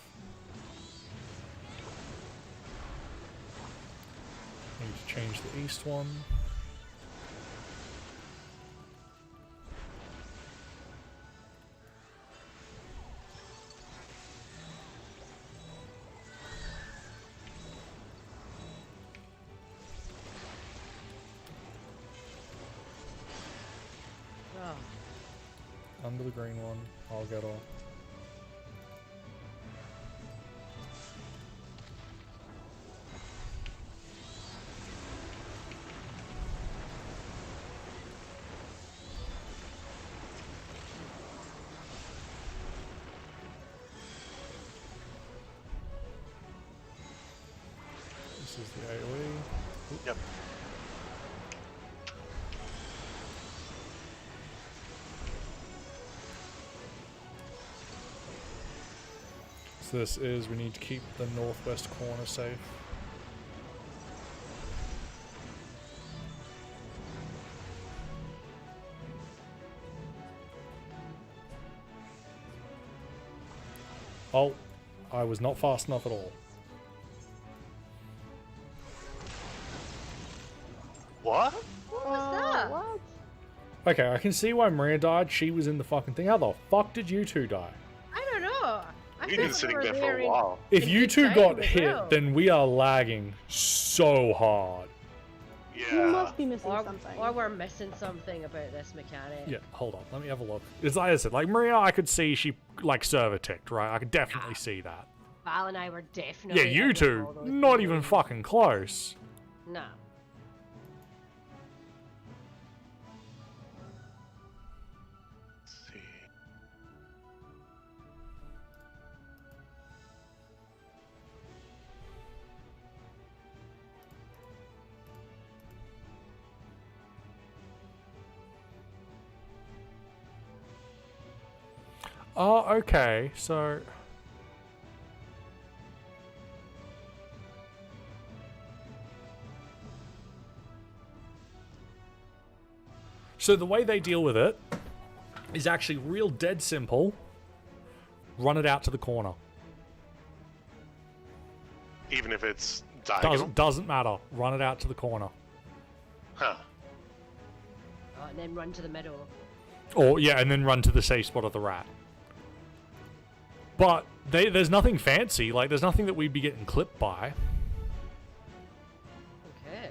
Need to change the east one. Under the green one, I'll get all. This is the AoE. Yep. So this is, we need to keep the northwest corner safe. Oh, I was not fast enough at all. What? What was that? What? Okay, I can see why Maria died. She was in the fucking thing. How the fuck did you two die? I don't know. I We've thought been we sitting were there for a in- while. If in you good two time got as hit, well. then we are lagging so hard. You Yeah. must be missing Or, something. or we're missing something about this mechanic. Yeah, hold on. Let me have a look. It's like I said, like Maria, I could see she like server ticked, right? I could definitely see that. Val and I were definitely. Yeah, you hitting all two, those not even things. fucking close. No. Let's see. Oh, okay. So the way they deal with it is actually real dead simple. Run it out to the corner. Even if it's diagonal? Doesn't matter. Run it out to the corner. Huh. Oh, and then run to the middle. Or yeah, and then run to the safe spot of the rat. But there's nothing fancy. Like there's nothing that we'd be getting clipped by. Okay.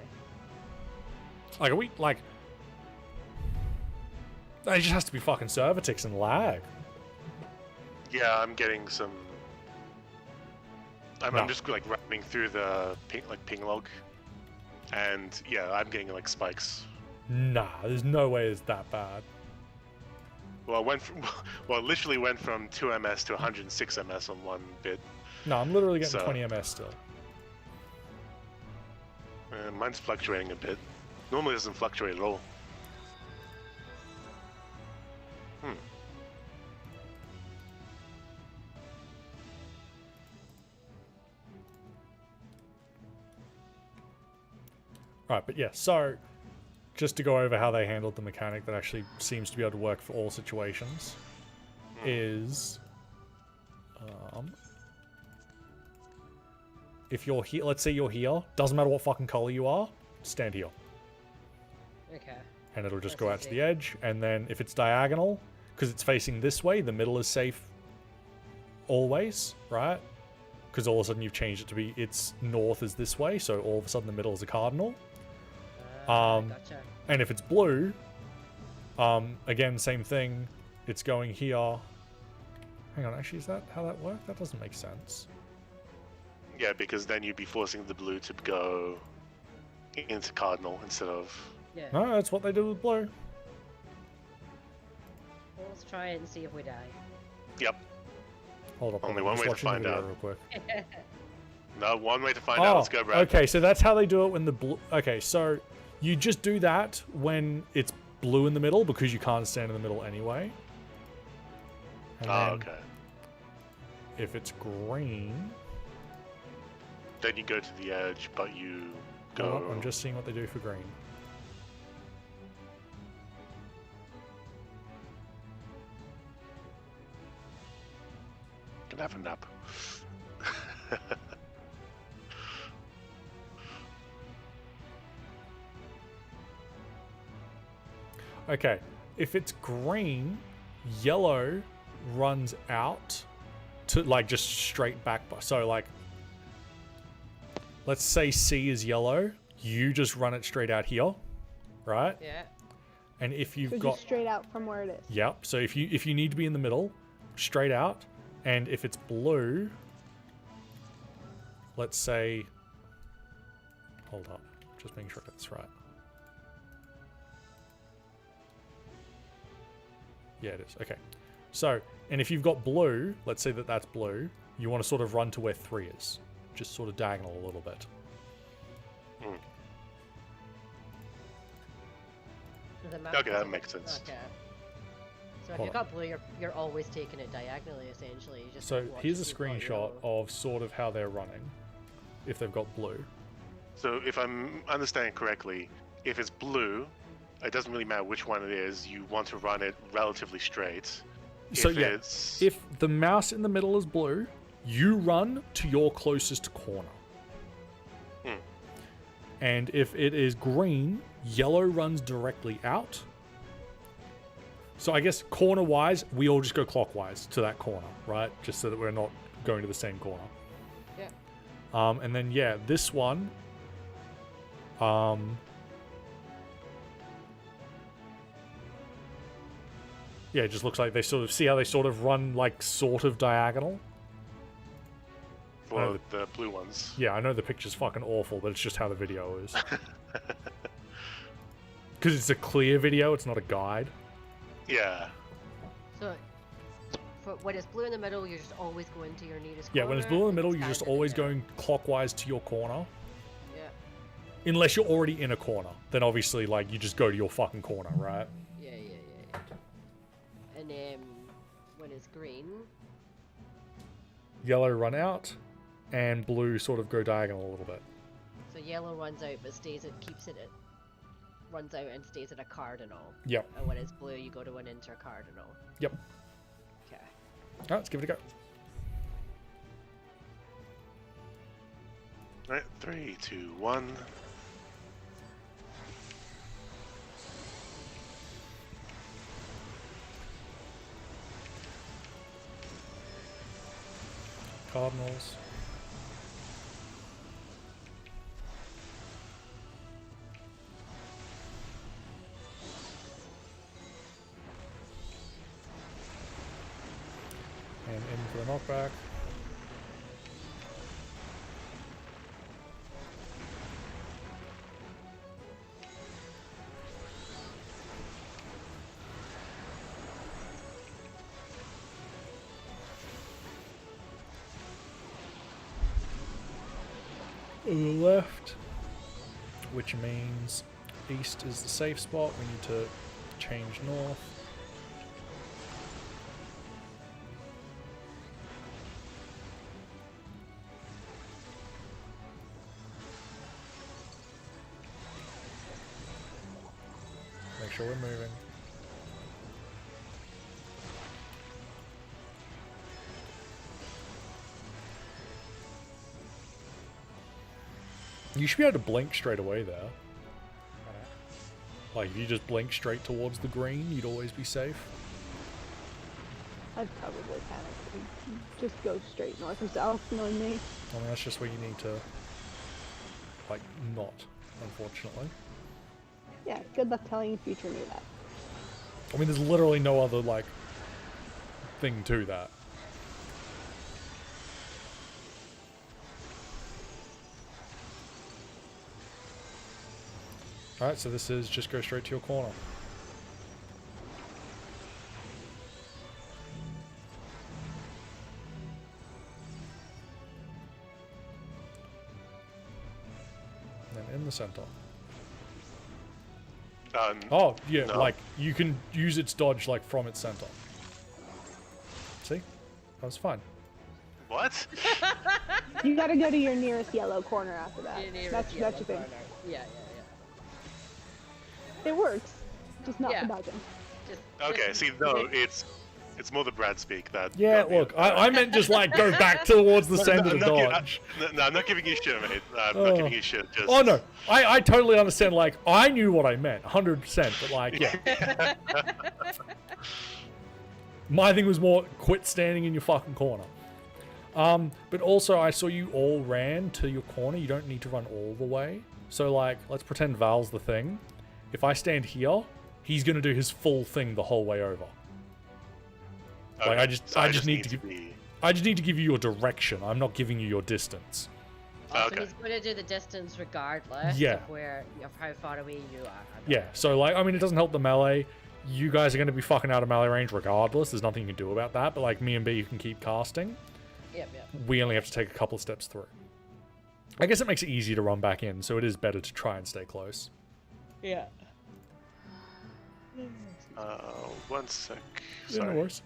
Like are we like? It just has to be fucking server ticks and lag. Yeah, I'm getting some. I'm No. just like running through the ping log, and yeah, I'm getting like spikes. Nah, there's no way it's that bad. Well, it literally went from 2 ms to 106 ms on one bit. No, I'm literally getting So- 20 ms still. Mine's fluctuating a bit. Normally it doesn't fluctuate at all. Right, but yeah, so just to go over how they handled the mechanic that actually seems to be able to work for all situations is if you're here, let's say you're here, doesn't matter what fucking color you are, stand here. Okay. And it'll just That's go out to easy. the edge, and then if it's diagonal, because it's facing this way, the middle is safe always, right? Because all of a sudden you've changed it to be, its north is this way, so all of a sudden the middle is a cardinal. Gotcha. And if it's blue, again, same thing. It's going here. Hang on, actually, is that how that works? That doesn't make sense. Yeah, because then you'd be forcing the blue to go into cardinal instead of... Yeah. No, that's what they do with blue. Well, let's try it and see if we die. Yep. Hold up. Only I'm one just way to watching the find video out. Real quick. No, one way to find out. Let's go, Brad. Okay, so that's how they do it when the blue... Okay, so you just do that when it's blue in the middle because you can't stand in the middle anyway. And then Okay. if it's green... Then you go to the edge, but you Hold go... up, I'm just seeing what they do for green. Can have a nap. Okay, if it's green, yellow runs out to like just straight back. So like, let's say C is yellow, you just run it straight out here, right? Yeah. And if you've So got just straight out from where it is. Yep. So if you need to be in the middle, straight out, and if it's blue, let's say, hold up, just making sure that's right. Yeah, it is. Okay. So, and if you've got blue, let's say that that's blue, you want to sort of run to where 3 is, just sort of diagonal a little bit. The map Okay, that doesn't- makes sense. Okay. So if Hold you've got blue, you're always taking it diagonally, essentially. You just So watch here's a if you've got screenshot yellow. of sort of how they're running, if they've got blue. So if I'm understanding correctly, if it's blue, it doesn't really matter which one it is. You want to run it relatively straight. So if yeah, it's... if the mouse in the middle is blue, you run to your closest corner. And if it is green, yellow runs directly out. So I guess corner-wise, we all just go clockwise to that corner, right? Just so that we're not going to the same corner. Yeah. And then, yeah, this one... yeah, it just looks like they sort of... See how they sort of run, like, sort of diagonal? For the blue ones. Yeah, I know the picture's fucking awful, but it's just how the video is. Because it's a clear video, it's not a guide. Yeah. So, when it's blue in the middle, you're just always going to your nearest Yeah, corner. when it's blue in the If middle, it's you're just standing always there. going clockwise to your corner. Yeah. Unless you're already in a corner. Then obviously, like, you just go to your fucking corner, right? Yeah. And when it's green, Yellow run out, and blue sort of go diagonal a little bit. so yellow runs out but keeps it at, runs out and stays at a cardinal. Yep. And when it's blue, you go to an intercardinal. Yep. Okay. Alright, let's give it a go. Right, 3, 2, 1. Cardinals. And in for the knockback. On the left. which means east is the safe spot. We need to change north. Make sure we're moving. You should be able to blink straight away there. Like, if you just blink straight towards the green, you'd always be safe. I'd probably panic and just go straight north or south, knowing me. I mean, that's just where you need to, like, not, unfortunately. Yeah, good luck telling future me that. I mean, there's literally no other, like, thing to that. Alright, so this is just go straight to your corner. And then in the center. Oh, yeah, no. like, you can use its dodge, like, from its center. See? That was fine. What? You gotta go to your nearest yellow corner after that. Your nearest That's yellow your thing. corner. Yeah. It works, just not Yeah. for dodging. Okay, see, no, it's more the Brad speak that. Yeah, got me. look, I meant just, like, go back towards the center to I'm not gi- dodge. No, I'm not giving you shit, mate. I'm not giving you shit. Just... Oh, no. I totally understand, like, I knew what I meant, 100%, but, like, yeah. My thing was more, quit standing in your fucking corner. But also, I saw you all ran to your corner. You don't need to run all the way. So, like, let's pretend Val's the thing. If I stand here, he's gonna do his full thing the whole way over. Okay, Like, so I just need to give you your direction. I'm not giving you your distance. Also, Okay. he's going to do the distance regardless Yeah. of how far away you are. Yeah, so, like, I mean, it doesn't help the melee. You guys are gonna be fucking out of melee range regardless. There's nothing you can do about that. But, like, me and B, you can keep casting. Yep. We only have to take a couple of steps through. I guess it makes it easier to run back in, so it is better to try and stay close. Yeah. 1 sec. Yeah, no Sorry. worries.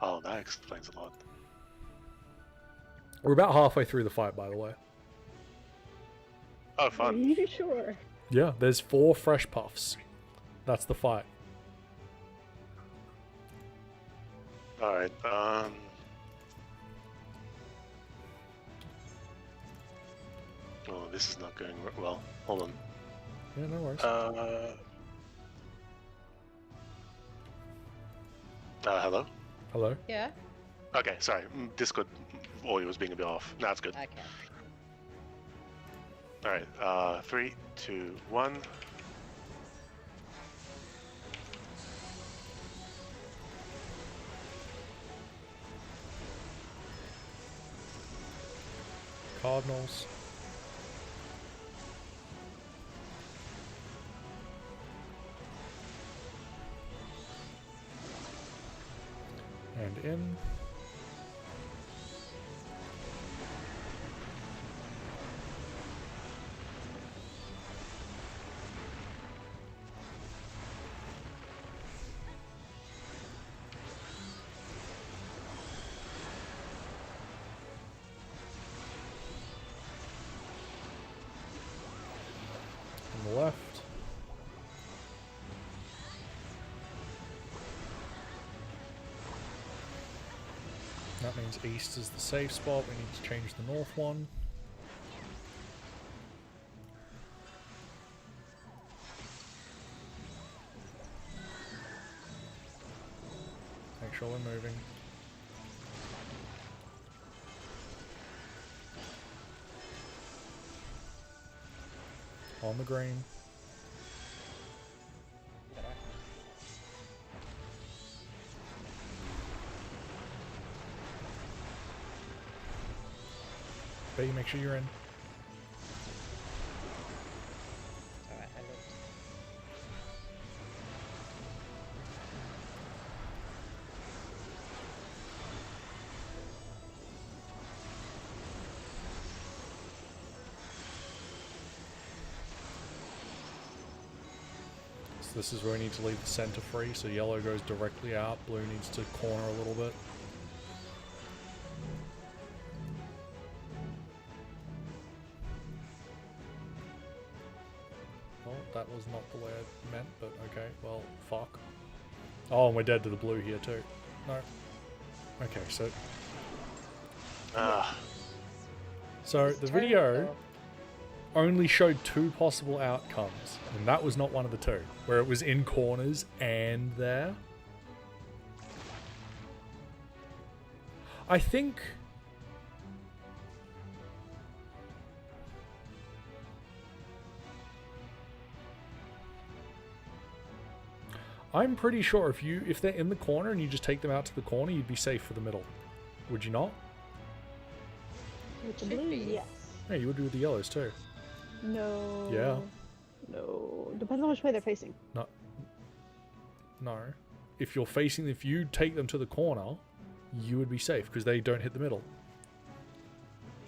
Oh, that explains a lot. We're about halfway through the fight, by the way. Oh, Are fun. you sure? Yeah, there's 4 fresh puffs. That's the fight. Alright, Oh, this is not going well. Hold on. Yeah, no worries. Hello? Hello? Yeah. Okay, sorry. Discord audio was being a bit off. Now it's good. Okay. Alright, 3, 2, 1. Cardinals. And in. On the left. That means east is the safe spot. We need to change the north one. Make sure we're moving. On the green. B, make sure you're in. Alright, I looked. So this is where we need to leave the center free, so yellow goes directly out, blue needs to corner a little bit. Well, that was not the way I meant, but okay, well, fuck. Oh, and we're dead to the blue here too. No. Okay, so... So the video only showed 2 possible outcomes, and that was not one of the 2, where it was in corners and there. I think... I'm pretty sure if they're in the corner and you just take them out to the corner, you'd be safe for the middle. Would you not? With the blue, yes. Yeah, you would do with the yellows too. No. Yeah. No. Depends on which way they're facing. No. No. If you take them to the corner, you would be safe because they don't hit the middle.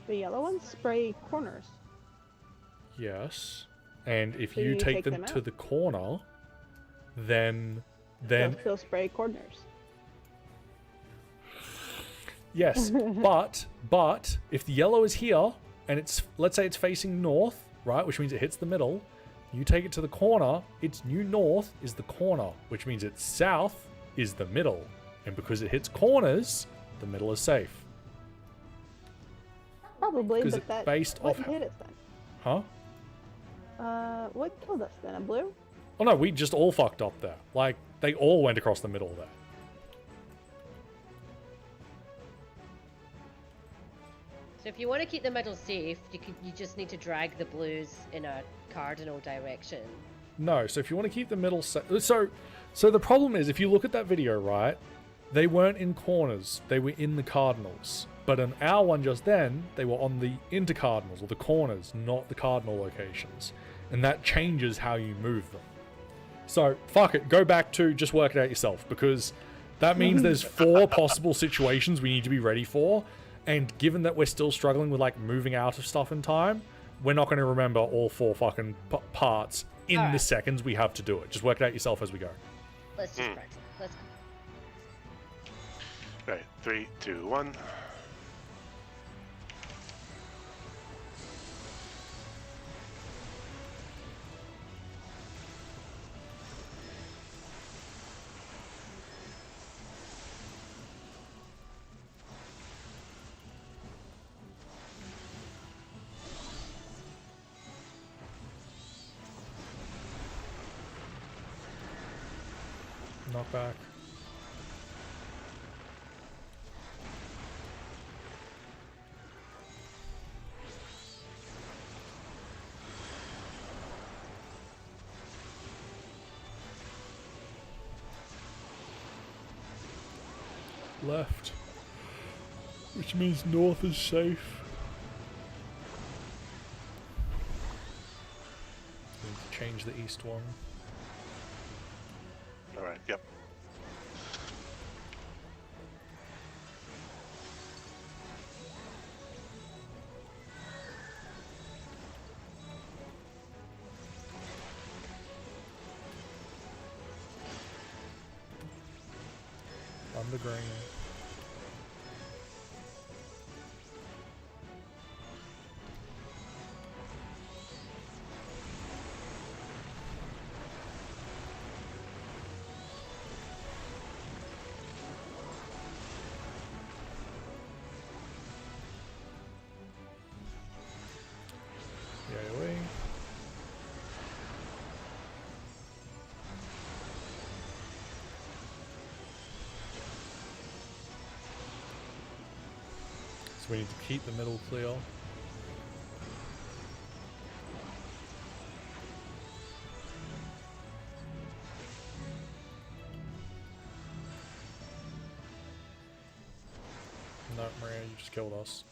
The yellow ones spray corners. Yes. And if So you you take take them them to out? the corner, then They'll spray corners. yes, but if the yellow is here and it's, let's say it's facing north, right, which means it hits the middle, you take it to the corner, its new north is the corner, which means its south is the middle. And because it hits corners, the middle is safe. Probably, Because but it's that based what off... hit us then? Huh? What killed us then? A blue? Oh no, we just all fucked up there. Like, they all went across the middle there. So if you want to keep the middle safe, you just need to drag the blues in a cardinal direction. No, so if you want to keep the middle safe... So the problem is, if you look at that video, right, they weren't in corners, they were in the cardinals. But in our one just then, they were on the intercardinals, or the corners, not the cardinal locations. And that changes how you move them. So, fuck it, go back to just work it out yourself, because that means there's 4 possible situations we need to be ready for, and given that we're still struggling with, like, moving out of stuff in time, we're not going to remember all 4 fucking parts in the seconds we have to do it. Just work it out yourself as we go. Let's just practice. Let's go. Right, 3, 2, 1. Knock back. Left. Which means north is safe. Need to change the east one. Alright, yep. On the green. Yay away. So we need to keep the middle clear. No, Maria, you just killed us.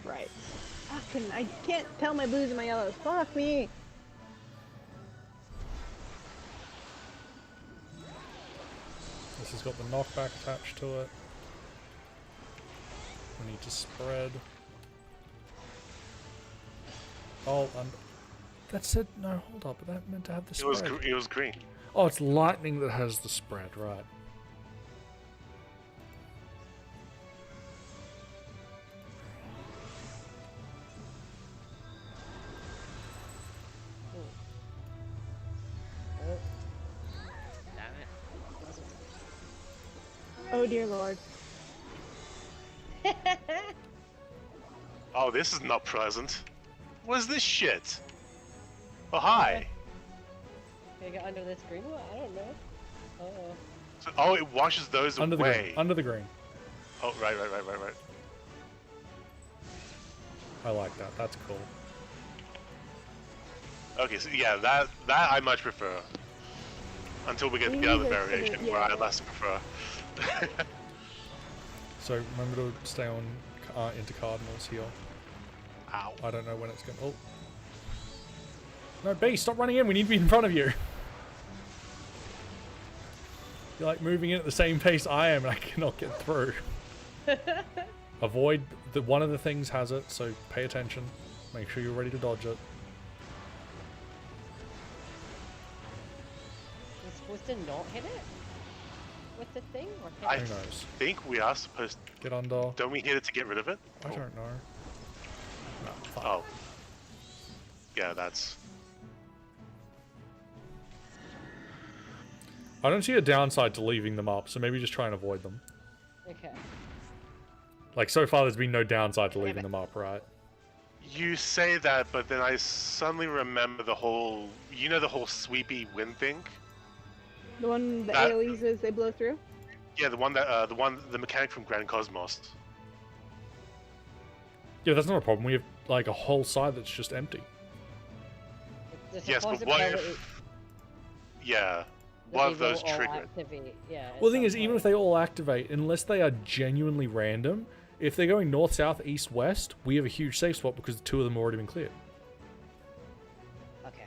Right. Fucking, I can't tell my blues and my yellows. Fuck me. This has got the knockback attached to it. We need to spread. Oh, that said no. Hold up, but that meant to have the spread. It was green. Oh, it's lightning that has the spread, right? Oh. Damn it. Oh dear lord. Oh, this is not pleasant. What is this shit? Oh, hi. Can I get under this green one? I don't know. Oh. So, oh, it washes those Under away. the green. Under the green. Oh, right. I like that. That's cool. Okay, so yeah, that I much prefer. Until we get We the other need to variation consider- where I yeah. less prefer. So remember to stay on into Cardinals here. Ow. I don't know when it's going. Oh. No, B, stop running in. We need to be in front of you. You're like moving in at the same pace I am, and I cannot get through. Avoid one of the things has it, so pay attention. Make sure you're ready to dodge it. You're supposed to not hit it with the thing, or hit I it? Who knows? think we are supposed. Get under. Don't we hit it to get rid of it? I don't know. No, fuck. Oh. Yeah, that's. I don't see a downside to leaving them up, so maybe just try and avoid them. Okay. Like, so far there's been no downside to leaving them up, right? You say that, but then I suddenly remember the whole. You know the whole sweepy wind thing? The one the That- AoEs is they blow through? Yeah, the mechanic from Grand Cosmos. Yeah, that's not a problem. We have, like, a whole side that's just empty. There's Yes, a but what possibility if? Yeah, that one they of those will all triggered. activate, yeah, at Well, the thing some is, even if point. they all activate, unless they are genuinely random, if they're going north, south, east, west, we have a huge safe spot because the two of them have already been cleared. Okay.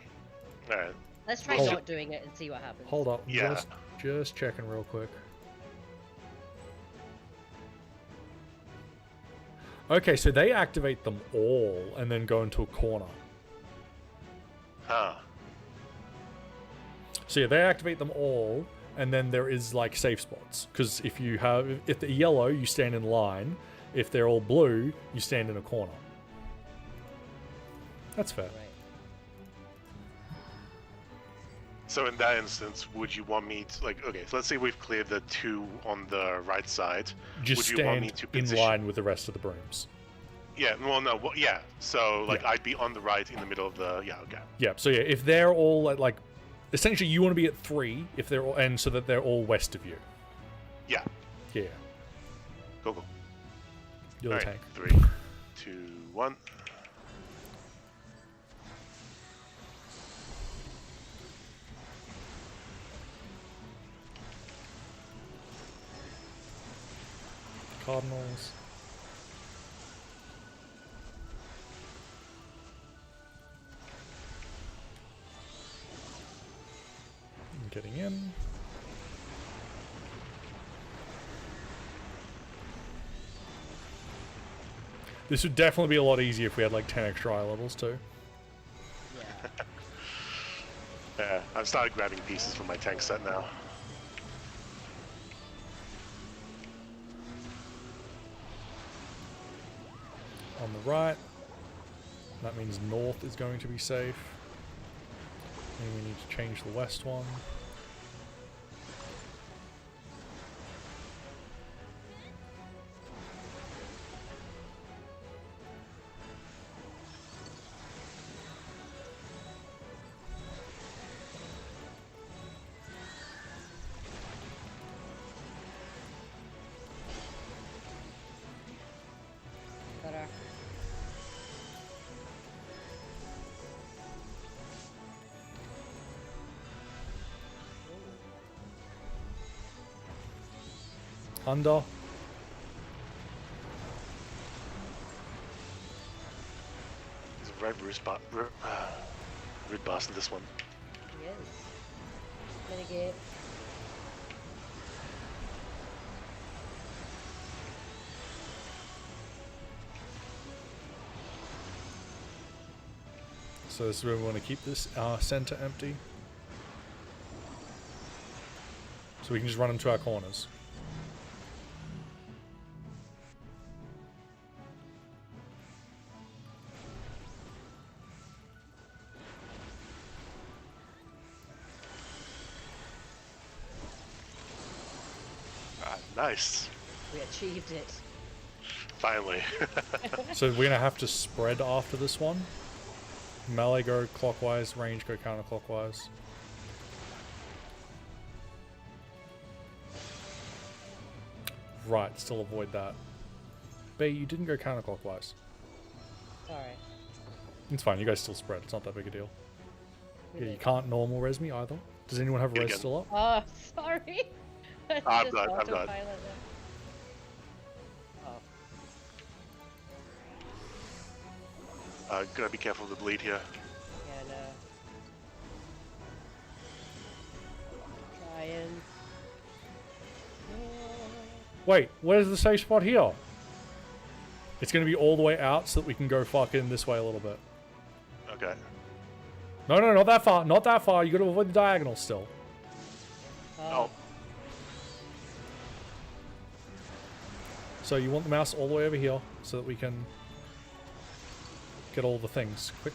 Alright. Let's try Hold- not doing it and see what happens. Hold up. Yeah. Just checking real quick. Okay, so they activate them all and then go into a corner. Huh. So yeah, they activate them all, and then there is like safe spots. Because if they're yellow, you stand in line. If they're all blue, you stand in a corner. That's fair. Right. So in that instance, would you want me to okay? So let's say we've cleared the two on the right side. Just would you want me stand to in position? line with the rest of the brooms. Yeah. Well, no. Well, yeah. So like Yeah. I'd be on the right in the middle of the. Yeah. Okay. Yeah. So yeah, if they're all at like, essentially you want to be at 3 if they're all, and so that they're all west of you. Yeah. Yeah. Go. You're the Alright, tank. 3, 2, 1. Cardinals. I'm getting in. This would definitely be a lot easier if we had like 10 extra eye levels too. Yeah. Yeah. I've started grabbing pieces from my tank set now. On the right. That means north is going to be safe. And we need to change the west one. Better. Under. There's a red red bastard this one. Yes. Mitigate. So this is where we want to keep this center empty. So we can just run them to our corners. Nice. We achieved it. Finally. So we're going to have to spread after this one. Melee go clockwise, range go counterclockwise. Right, still avoid that. B, you didn't go counterclockwise. Sorry. It's fine, you guys still spread. It's not that big a deal. Yeah, you can't normal res me either. Does anyone have res still up? Oh, sorry. I'm not. Oh. Gotta be careful of the bleed here. Yeah, no. Trying. Wait, where's the safe spot here? It's gonna be all the way out so that we can go fucking this way a little bit. Okay. No, not that far. Not that far. You gotta avoid the diagonal still. Oh. So you want the mouse all the way over here so that we can get all the things. Quick,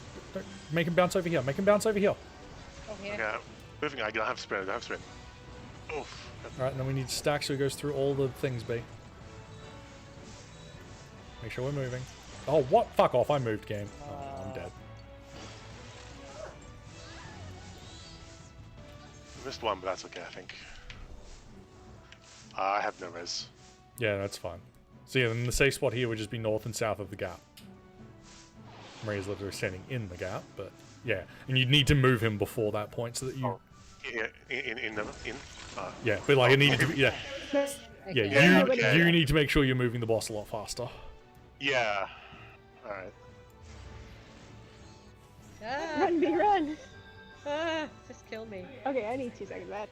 make him bounce over here. Make him bounce over here. Okay. Okay. Moving. I don't have sprint. I don't have sprint. Oof. Alright, and then we need stack so he goes through all the things, B. Make sure we're moving. Oh, what? Fuck off. I moved, game. Oh, I'm dead. Missed one, but that's okay, I think. I have no res. Yeah, that's fine. So yeah, then the safe spot here would just be north and south of the gap. Maria's literally standing in the gap, but yeah. And you'd need to move him before that point so that you... Oh. Yeah, in. Yeah, but like it needed to be... Yeah, Yeah, you need to make sure you're moving the boss a lot faster. Yeah. Alright. Ah, Run, B, run! ah, just kill me. Okay, I need 2 seconds of that.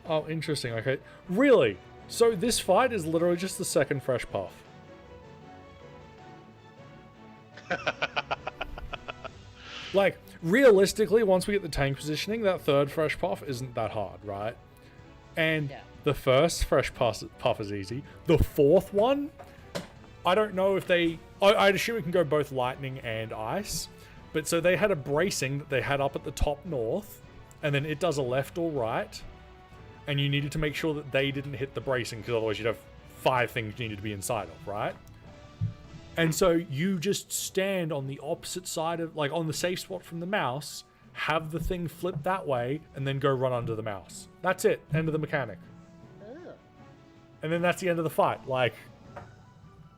Oh, interesting. Okay. Really? So this fight is literally just the second fresh puff. Like, realistically, once we get the tank positioning, that third fresh puff isn't that hard, right? And the first fresh puff is easy. The fourth one, I don't know if they... I'd assume it can go both lightning and ice. But so they had a bracing that they had up at the top north, and then it does a left or right. And you needed to make sure that they didn't hit the bracing, because otherwise you'd have 5 things you needed to be inside of, right? And so you just stand on the opposite side of, like, on the safe spot from the mouse, have the thing flip that way, and then go run under the mouse. That's it. End of the mechanic. Oh. And then that's the end of the fight. Like,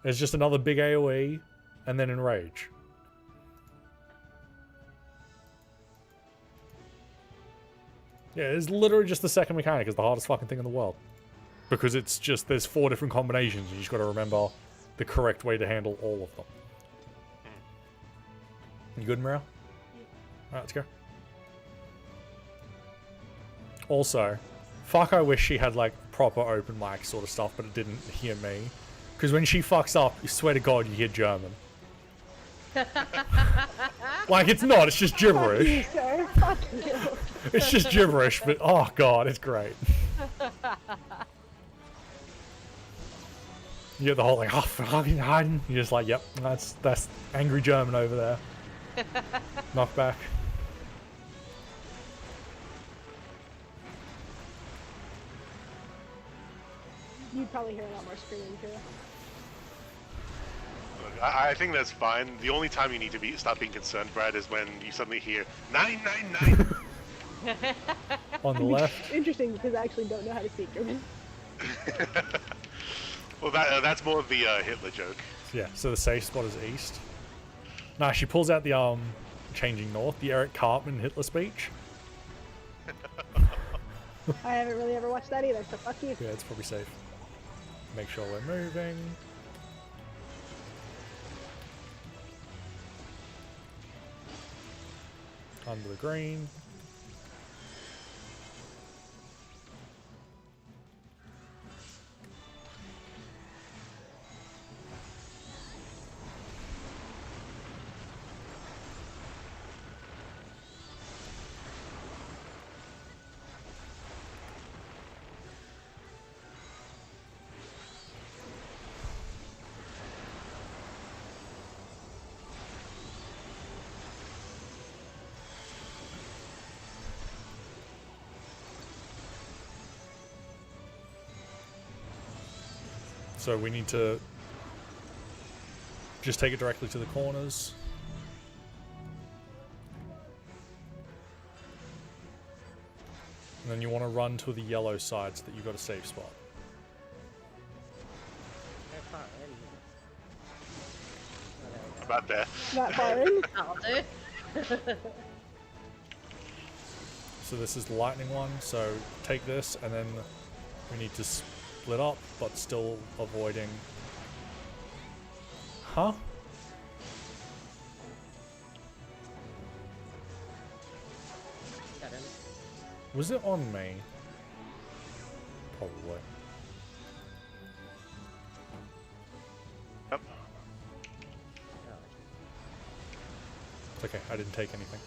there's just another big AoE, and then enrage. Yeah, it's literally just the second mechanic is the hardest fucking thing in the world. Because it's just, there's 4 different combinations, and you just gotta remember the correct way to handle all of them. You good, Muriel? Alright, let's go. Also, fuck, I wish she had, like, proper open mic sort of stuff, but it didn't hear me. Because when she fucks up, you swear to God, you hear German. Like, it's not, it's just gibberish. Fuck you, sir. Fuck you. It's just gibberish, but oh God, it's great. You get the whole like, oh fucking hiding. You're just like, yep, that's angry German over there. Knockback. You'd probably hear a lot more screaming too. I think that's fine. The only time you need to stop being concerned, Brad, is when you suddenly hear 999. On the left. Interesting, because I actually don't know how to speak German. Well, that's more of the Hitler joke. Yeah, so the safe spot is east. Nah, she pulls out the changing north, the Eric Cartman Hitler speech. I haven't really ever watched that either, so fuck you. Yeah, it's probably safe. Make sure we're moving. Under the green. So we need to just take it directly to the corners. And then you want to run to the yellow side so that you've got a safe spot. How far in? About there. Not far in. That'll do. So this is the lightning one, so take this and then we need to split up, but still avoiding... Huh? Got him. Was it on me? Probably. Yep. Oh. It's okay, I didn't take anything.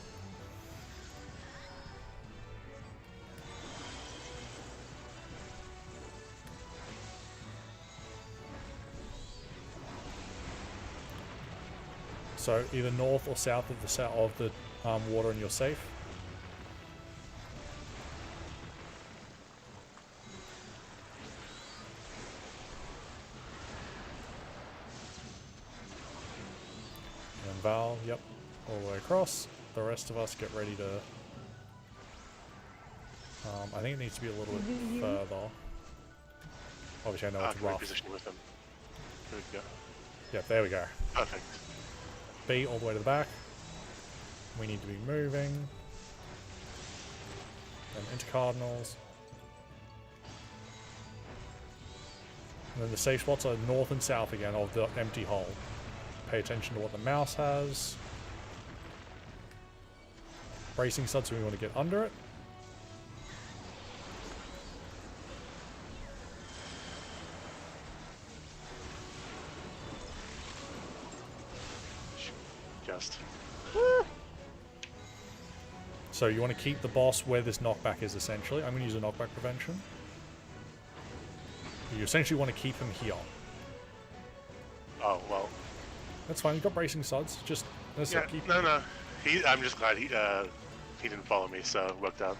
So either north or south of the water and you're safe. And then Val, yep, all the way across. The rest of us get ready to... I think it needs to be a little bit further. Obviously I know it's rough. Reposition with them. There we go. Yep, there we go. Perfect. B all the way to the back. We need to be moving. Then into cardinals. And then the safe spots are north and south again of the empty hole. Pay attention to what the mouse has. Bracing stud, so we want to get under it. Just. So you want to keep the boss where this knockback is essentially. I'm going to use a knockback prevention. You essentially want to keep him here. Oh well. That's fine. You've got bracing studs. Just Yeah, keep. no. I'm just glad he didn't follow me, so it worked out.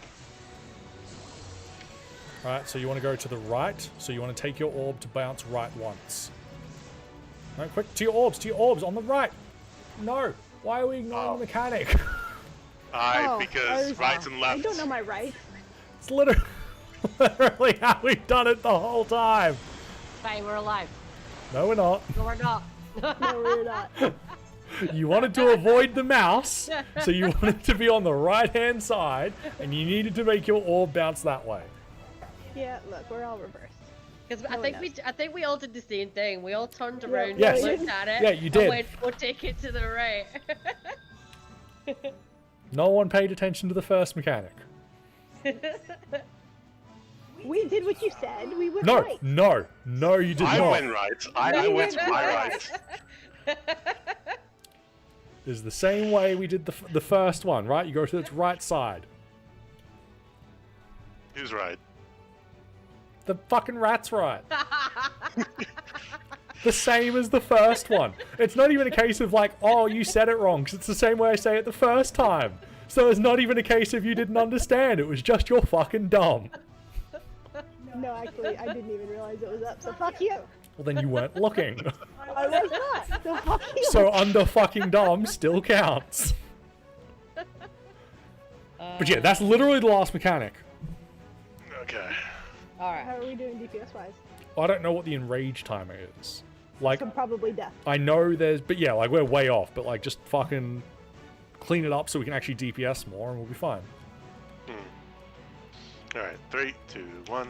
Alright, so you want to go to the right. So you want to take your orb to bounce right once. No, quick, to your orbs, on the right. No, why are we ignoring the mechanic? Because right and left. I don't know my rights. It's literally how we've done it the whole time. Fine, we're alive. No, we're not. No, we're not. No, we're not. You wanted to avoid the mouse, so you wanted to be on the right-hand side, and you needed to make your orb bounce that way. Yeah, look, we're all reversed. Because No one I think we all did the same thing. We all turned around, Yes. looked at it, Yeah, you and did. went, we'll take it to the right. No one paid attention to the first mechanic. We did what you said. We went No, right. no, you did I not. went right. I went to my right. Is the same way we did the first one, right? You go to its right side. Who's right? The fucking rat's right. The same as the first one. It's not even a case of like, oh, you said it wrong, because it's the same way I say it the first time. So it's not even a case of you didn't understand. It was just you're fucking dumb. No, actually, I didn't even realize it was up, so fuck you. Well, then you weren't looking. I was not, so fuck you. So under fucking dumb still counts. But yeah, that's literally the last mechanic. Okay. Alright. How are we doing DPS wise? I don't know what the enrage timer is. Like, So probably death. I know there's, but yeah, like we're way off. But like, just fucking clean it up so we can actually DPS more, and we'll be fine. All right, 3, 2, 1.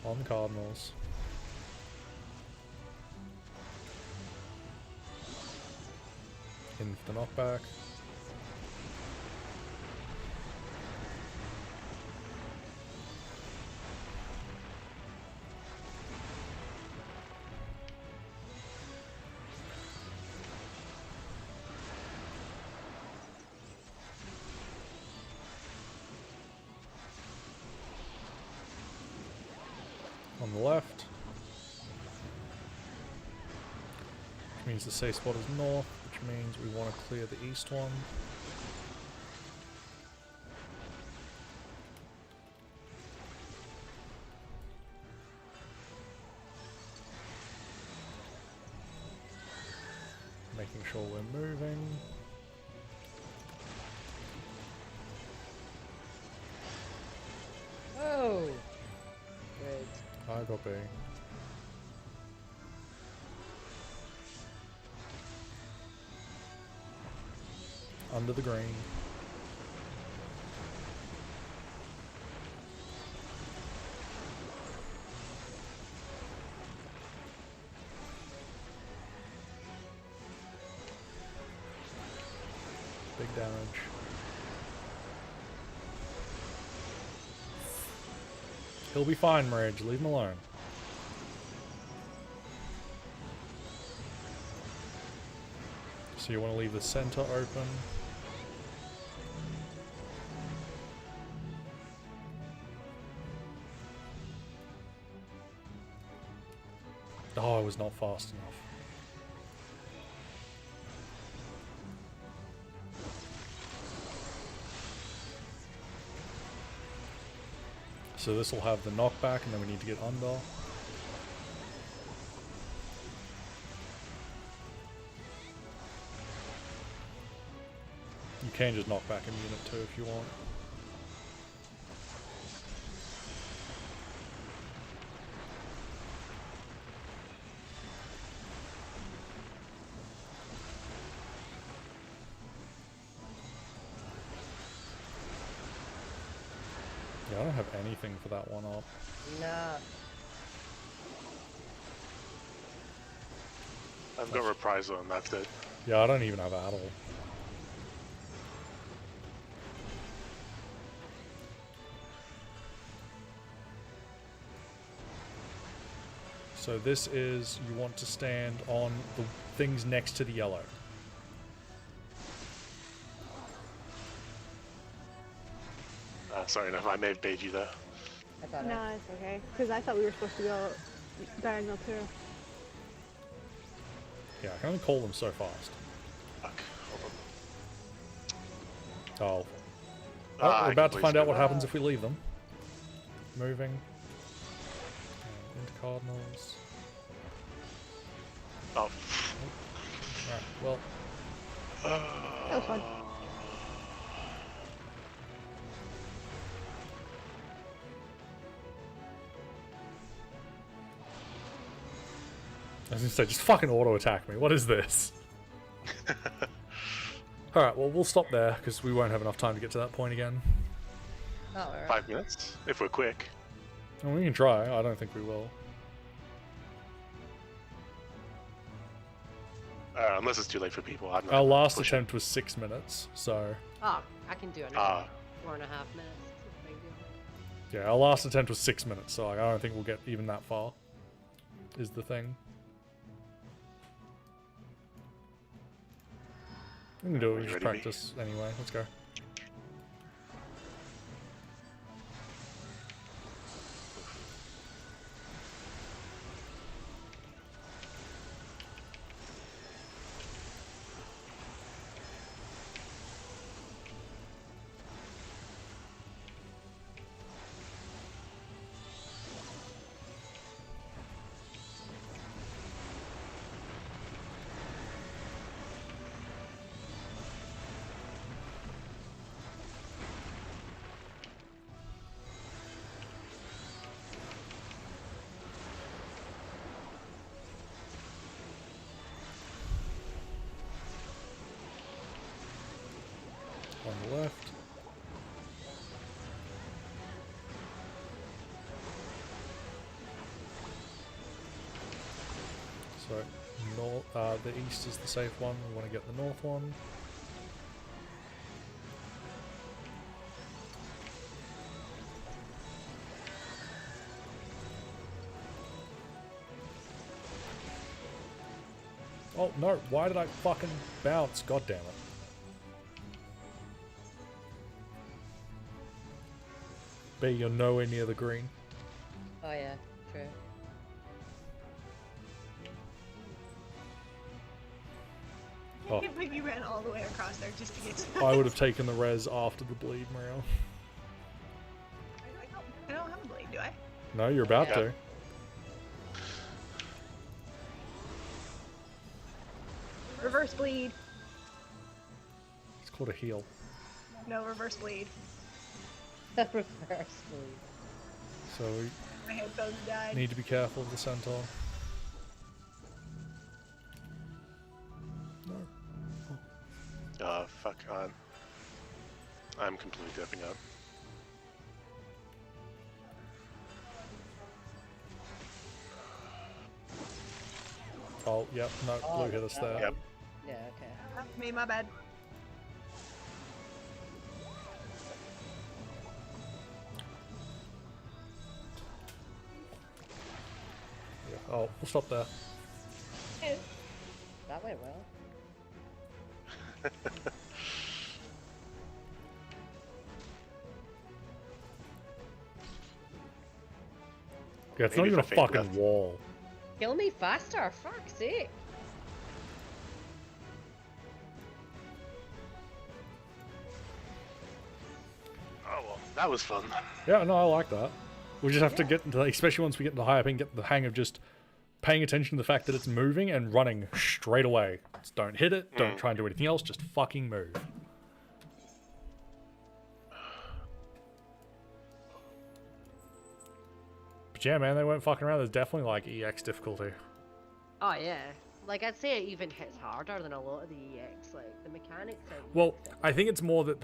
On the Cardinals. In for the knockback. On the left. Which means the safe spot is north, which means we want to clear the east one. Making sure we're moving. Oh! Good. I got B. Under the green. Big damage. He'll be fine, Marriage. Leave him alone. So you want to leave the center open. Oh, I was not fast enough. So this will have the knockback, and then we need to get under. You can just knock back a unit too if you want. Yeah, I don't have anything for that one up. Nah. I've got reprisal and that's it. Yeah, I don't even have Addle. So this is, you want to stand on the things next to the yellow. Sorry enough, I may have baited you there. I got No, it's okay. Because I thought we were supposed to go diagonal too. Yeah, I can only call them so fast. Fuck, hold on. Oh. Oh, we're about to find out what that. happens if we leave them. Moving. Into Cardinals. Oh. Right, well. That was fun. I was gonna say, just fucking auto attack me. What is this? Alright, well, we'll stop there because we won't have enough time to get to that point again. Oh, alright. 5 minutes, if we're quick. Well, we can try. I don't think we will. Unless it's too late for people. I'm not Our gonna last push attempt was 6 minutes, so... Oh, I can do another 4.5 minutes. It's a big deal. Yeah, our last attempt was 6 minutes, so like, I don't think we'll get even that far. Is the thing. We can do it, we just ready, practice anyway. Let's go. on the left. So north, the east is the safe one. We want to get the north one. Oh no, why did I fucking bounce? God damn it. B, you're nowhere near the green. Oh yeah, true. I can't believe you ran all the way across there just to get to I would have taken the res after the bleed, Mario. I don't have a blade, do I? No, you're about Yeah. to. Reverse bleed. It's called a heal. No, reverse bleed. Reverse bleed. So we My headphones died. need to be careful of the centaur. No. Fuck on. I'm completely dipping up. Oh, yep, no, Oh, blue hit us there. Yep. Yeah, okay. That's me, my bad. Yeah. Oh, we'll stop there. That went well. Yeah, it's Maybe not even a if I fake fucking left. wall. Kill me faster, fuck's sake. Oh well, that was fun. Yeah, no, I like that. We just have to get into, especially once we get into higher ping, get the hang of just paying attention to the fact that it's moving and running straight away. Just don't hit it, don't try and do anything else, just fucking move. But yeah, man, they weren't fucking around. There's definitely like EX difficulty. Oh yeah. Like I'd say it even hits harder than a lot of the EX. Like the mechanics are Well, I think it's more that